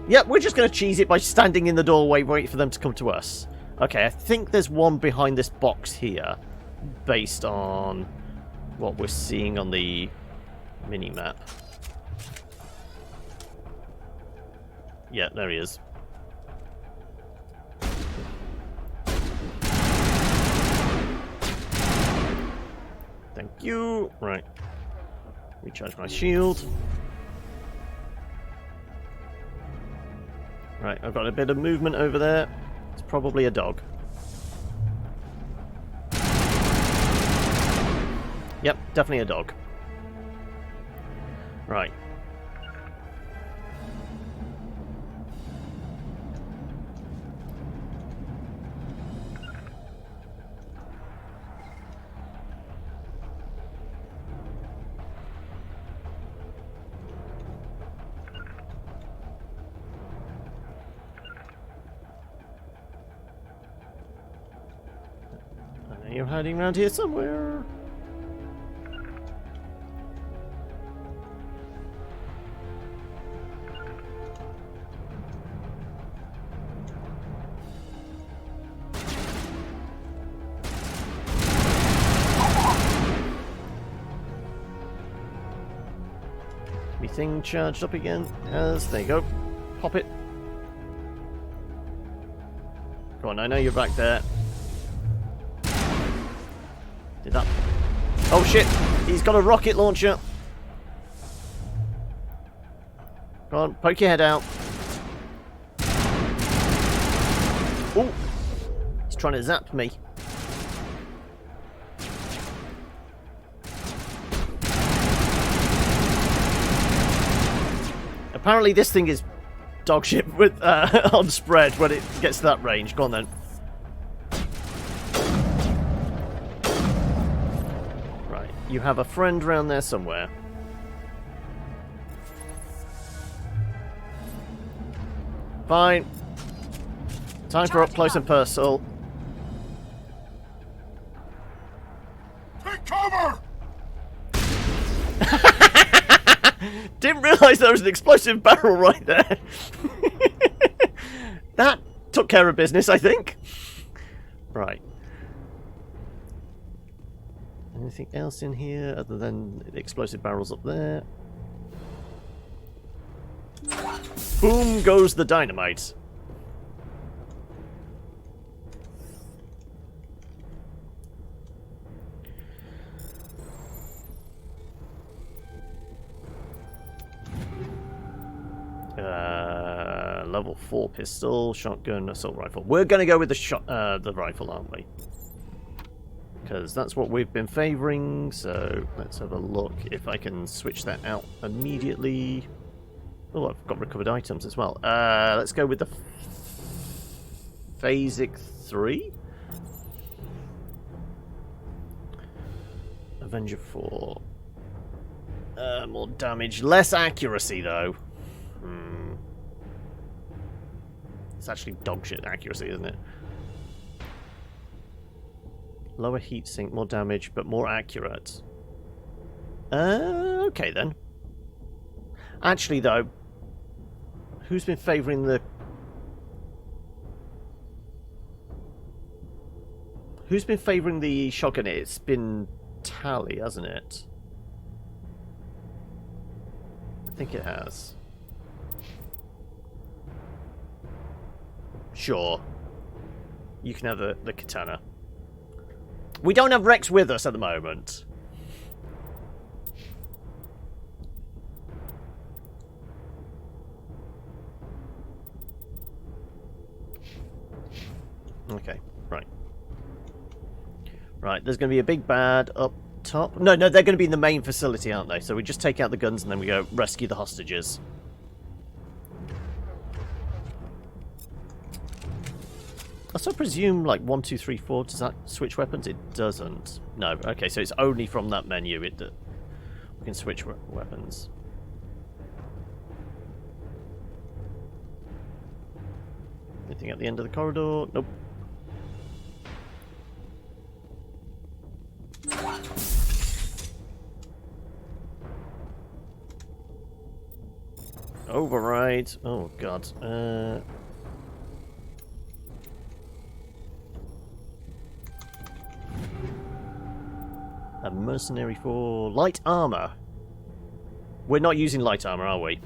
Yep, we're just going to cheese it by standing in the doorway, wait for them to come to us. Okay, I think there's one behind this box here, based on what we're seeing on the mini-map. Yeah, there he is. Thank you. Right. Recharge my shield. Right, I've got a bit of movement over there. It's probably a dog. Yep, definitely a dog. Right. You're hiding around here somewhere. anything charged up again? As there you go. Pop it. Go on, I know you're back there. Did that? Oh shit! He's got a rocket launcher. Go on, poke your head out. Oh! He's trying to zap me. Apparently this thing is dog shit with on spread when it gets to that range. Go on then. Right, you have a friend around there somewhere. Fine. Time for up close and personal. Take cover! Didn't realise there was an explosive barrel right there. That took care of business, I think. Right. Anything else in here other than the explosive barrels up there? Boom goes the dynamite. Level 4 pistol, shotgun, assault rifle. We're going to go with the rifle, aren't we? Because that's what we've been favouring. So let's have a look if I can switch that out immediately. Oh, I've got recovered items as well. Let's go with the Phasic 3. Avenger 4. More damage, less accuracy though. It's actually dog shit accuracy, isn't it? Lower heat sink, more damage, but more accurate. Okay then. Actually though, who's been favouring the... Who's been favouring the shotgun? It's been Tally, hasn't it? I think it has. Sure. You can have the katana. We don't have Rex with us at the moment. Okay, right. Right, there's going to be a big bad up top. No, they're going to be in the main facility, aren't they? So we just take out the guns and then we go rescue the hostages. I still presume, like, 1, 2, 3, 4, does that switch weapons? It doesn't. No, okay, so it's only from that menu we can switch weapons. Anything at the end of the corridor? Nope. Override. Oh, God. A mercenary for light armor. We're not using light armor, are we?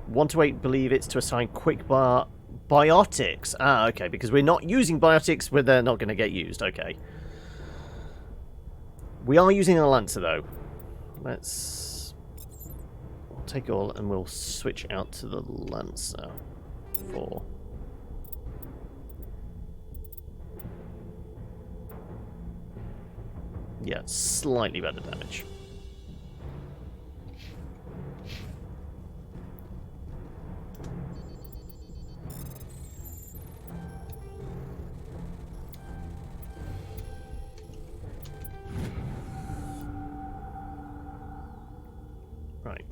1 to 8, believe it's to assign quick bar biotics. Ah, okay, because we're not using biotics where they're not going to get used. Okay. We are using a Lancer, though. We'll take all and we'll switch out to the Lancer for... Yeah, slightly better damage. Right.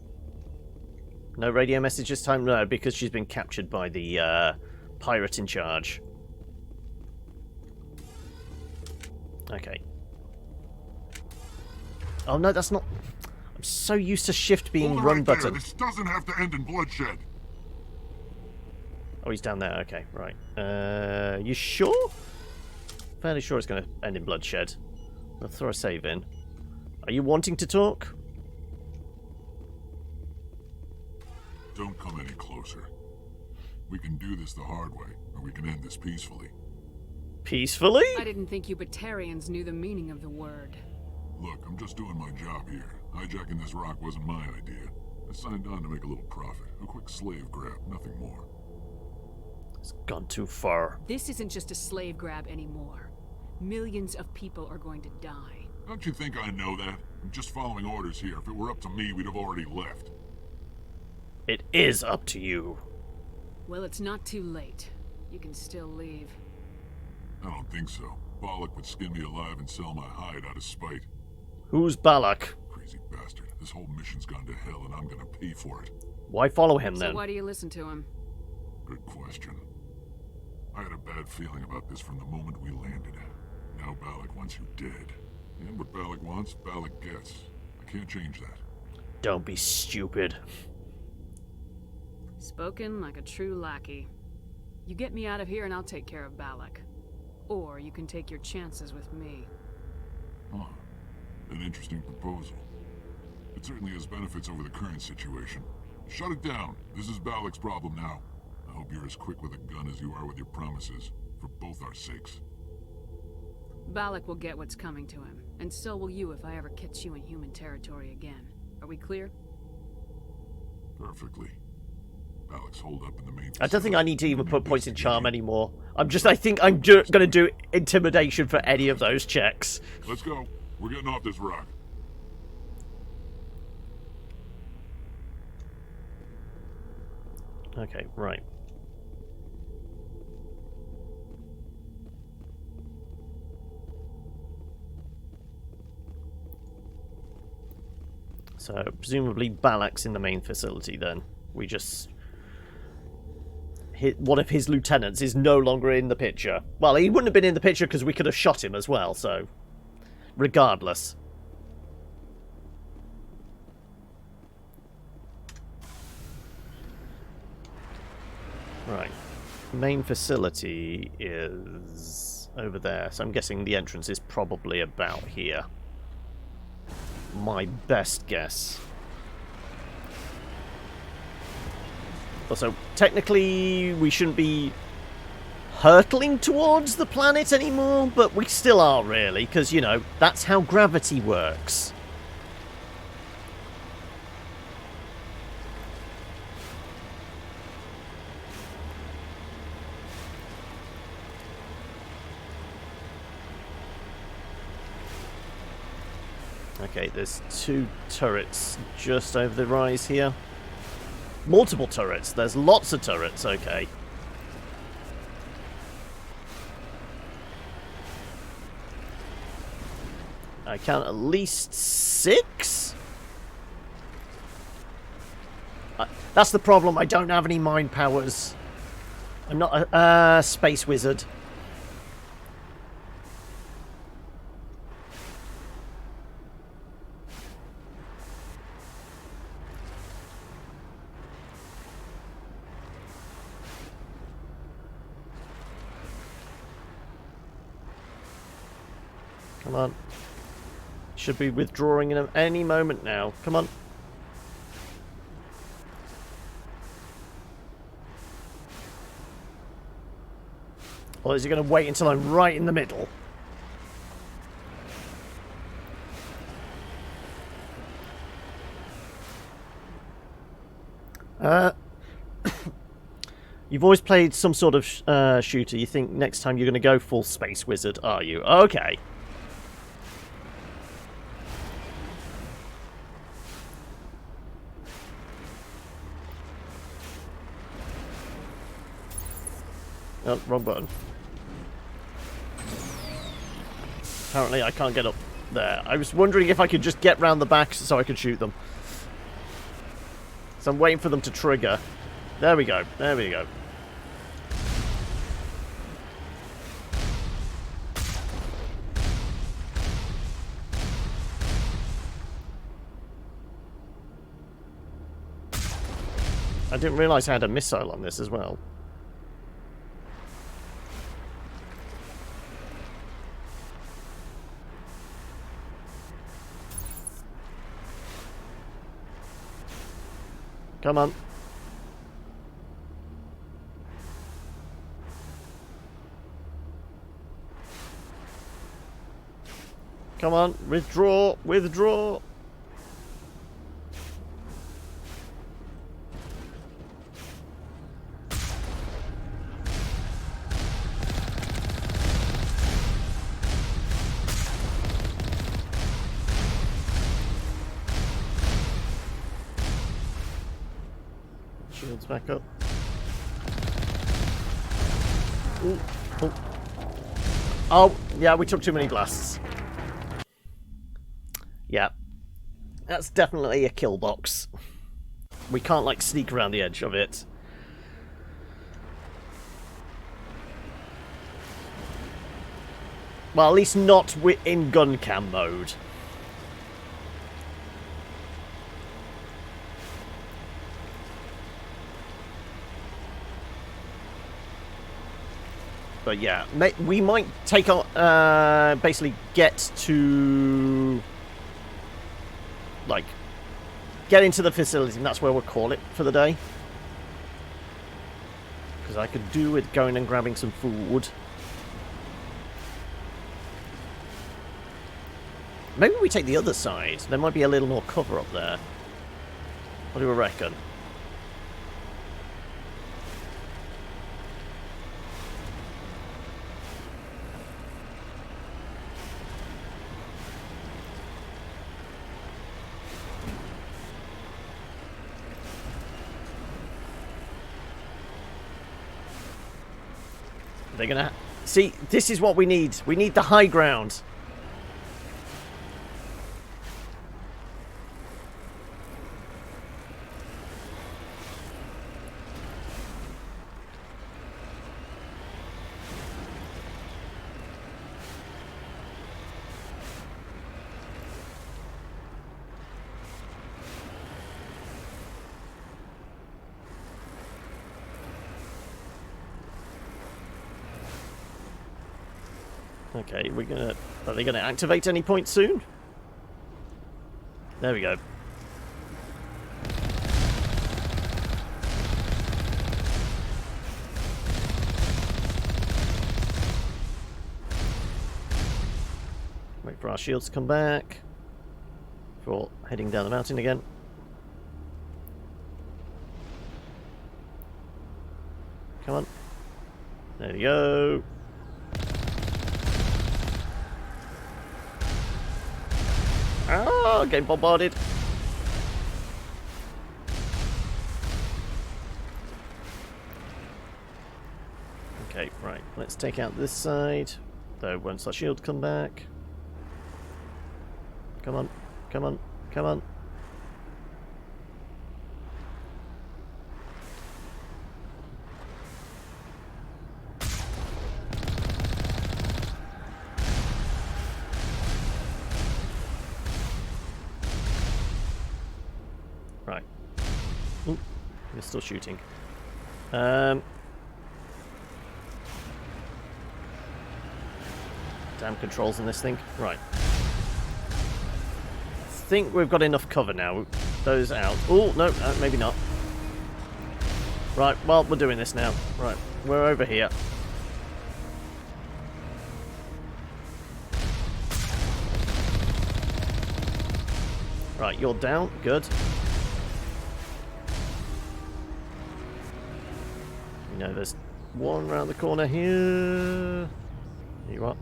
No radio message this time? No, because she's been captured by the pirate in charge. Okay. Oh no, that's not... I'm so used to shift being run button. This doesn't have to end in bloodshed. Oh, he's down there. Okay, right. You sure? Fairly sure it's going to end in bloodshed. I'll throw a save in. Are you wanting to talk? Don't come any closer. We can do this the hard way, or we can end this peacefully. Peacefully? I didn't think you Batarians knew the meaning of the word. Look, I'm just doing my job here. Hijacking this rock wasn't my idea. I signed on to make a little profit. A quick slave grab, nothing more. It's gone too far. This isn't just a slave grab anymore. Millions of people are going to die. Don't you think I know that? I'm just following orders here. If it were up to me, we'd have already left. It is up to you. Well, it's not too late. You can still leave. I don't think so. Bollock would skin me alive and sell my hide out of spite. Who's Balak? Crazy bastard. This whole mission's gone to hell and I'm gonna pay for it. Why follow him then? So why do you listen to him? Good question. I had a bad feeling about this from the moment we landed. Now Balak wants you dead. And what Balak wants, Balak gets. I can't change that. Don't be stupid. Spoken like a true lackey. You get me out of here and I'll take care of Balak. Or you can take your chances with me. Huh. An interesting proposal. It certainly has benefits over the current situation. Shut it down. This is Balak's problem now. I hope you're as quick with a gun as you are with your promises, for both our sakes. Balak will get what's coming to him, and so will you if I ever catch you in human territory again. Are we clear? Perfectly. Balak's holed up in the main... I don't think I need to even put points in charm anymore. I think I'm gonna do intimidation for any of those checks. Let's go. We're getting off this rock. Okay, right. So, presumably Balak's in the main facility then. We just... One of his lieutenants is no longer in the picture. Well, he wouldn't have been in the picture because we could have shot him as well, so... Regardless. Right. Main facility is over there, so I'm guessing the entrance is probably about here. My best guess. Also, technically, we shouldn't be hurtling towards the planet anymore, but we still are, really, because, you know, that's how gravity works. Okay, there's 2 turrets just over the rise here. Multiple turrets. There's lots of turrets, okay. I count at least 6? That's the problem, I don't have any mind powers. I'm not a space wizard. Come on. Should be withdrawing in any moment now. Come on. Or is he going to wait until I'm right in the middle? You've always played some sort of shooter. You think next time you're going to go full space wizard, are you? Okay. Oh, wrong button. Apparently I can't get up there. I was wondering if I could just get round the back so I could shoot them. So I'm waiting for them to trigger. There we go. There we go. I didn't realise I had a missile on this as well. Come on. Come on, withdraw, withdraw. Shields back up. Ooh. Oh. Oh, yeah, we took too many blasts. Yeah. That's definitely a kill box. We can't, like, sneak around the edge of it. Well, at least not in gun cam mode. But yeah, we might take on, basically get to, like, get into the facility, and that's where we'll call it for the day. Because I could do with going and grabbing some food. Maybe we take the other side. There might be a little more cover up there. What do you reckon? They're gonna... See, this is what we need. We need the high ground. Okay, we're gonna... Are they gonna activate any point soon? There we go. Wait for our shields to come back. Before heading down the mountain again. Come on. There we go. Oh, getting bombarded. Okay, right. Let's take out this side. Though, once our shield come back. Come on, come on, come on. Right. Ooh, you're still shooting. Damn controls in this thing. Right. I think we've got enough cover now. Those out. Oh, no, maybe not. Right, well, we're doing this now. Right, we're over here. Right, you're down. Good. You know, there's one around the corner here. Here you are.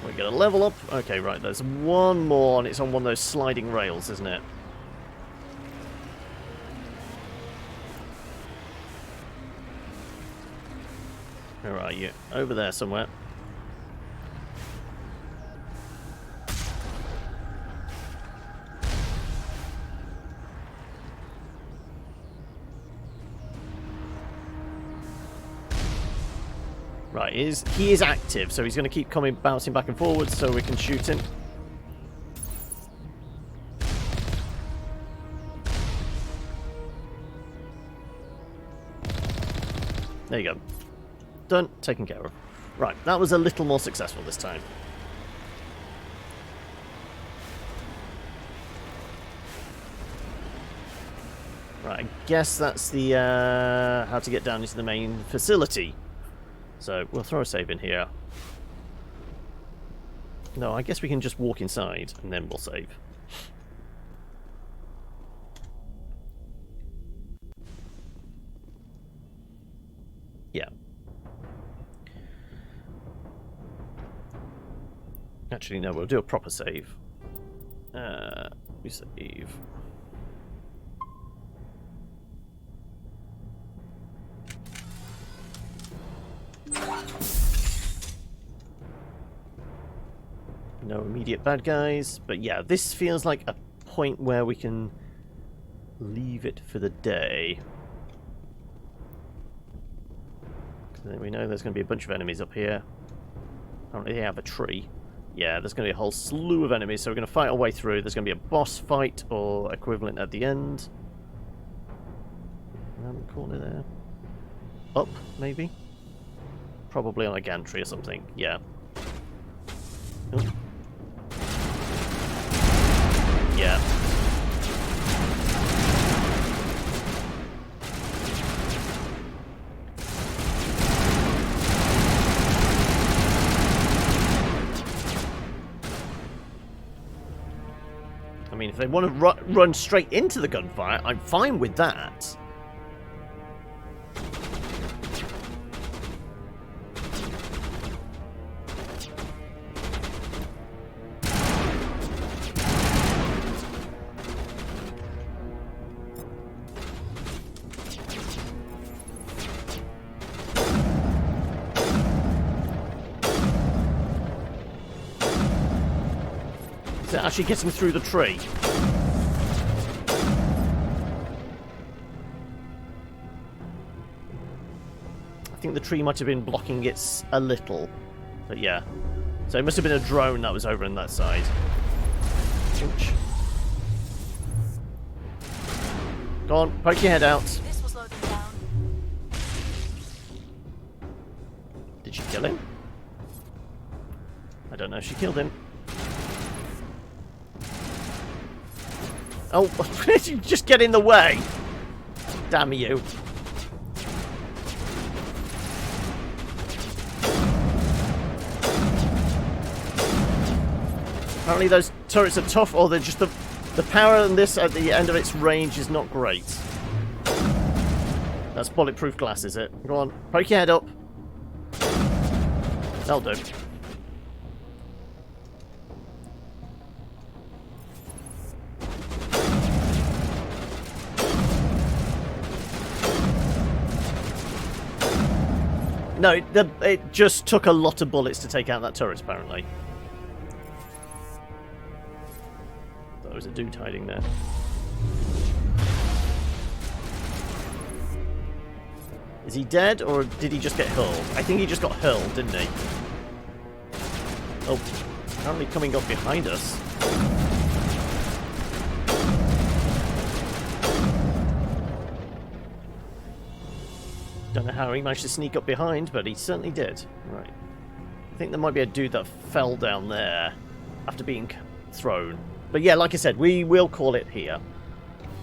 We're gonna level up. Okay, right, there's one more, and it's on one of those sliding rails, isn't it? Where are you? Over there somewhere. Right, he is active, so he's going to keep bouncing back and forwards so we can shoot him. There you go. Done. Taken care of. Right, that was a little more successful this time. Right, I guess that's the how to get down into the main facility. So we'll throw a save in here. No, I guess we can just walk inside and then we'll save. Yeah. Actually, no, we'll do a proper save. We save. No immediate bad guys, but yeah, this feels like a point where we can leave it for the day. Then we know there's going to be a bunch of enemies up here. Apparently they have a tree. Yeah, there's going to be a whole slew of enemies, so we're going to fight our way through. There's going to be a boss fight or equivalent at the end. Around the corner there. Up, maybe? Probably on a gantry or something. Yeah. Oh. Yeah. I mean, if they want to run straight into the gunfire, I'm fine with that. Is it actually getting through the tree? I think the tree might have been blocking it a little. But yeah. So it must have been a drone that was over on that side. Ouch. Go on, poke your head out. This will slow them down. Did she kill him? I don't know if she killed him. Oh, you just get in the way! Damn you. Apparently those turrets are tough, or they're just the power on this at the end of its range is not great. That's bulletproof glass, is it? Go on, poke your head up. That'll do. No, it just took a lot of bullets to take out that turret, apparently. There was a dude hiding there. Is he dead, or did he just get hurled? I think he just got hurled, didn't he? Oh, apparently coming up behind us. Don't know how he managed to sneak up behind, but he certainly did. Right. I think there might be a dude that fell down there after being thrown. But yeah, like I said, we will call it here.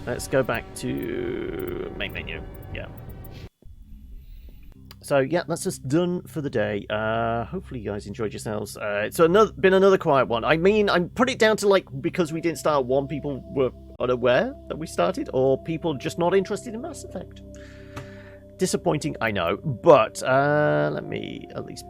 Let's go back to main menu. Yeah. So yeah, that's us done for the day. Hopefully you guys enjoyed yourselves. It's been another quiet one. I mean, I put it down to like because we didn't start one, people were unaware that we started, or people just not interested in Mass Effect. Disappointing, I know, but let me at least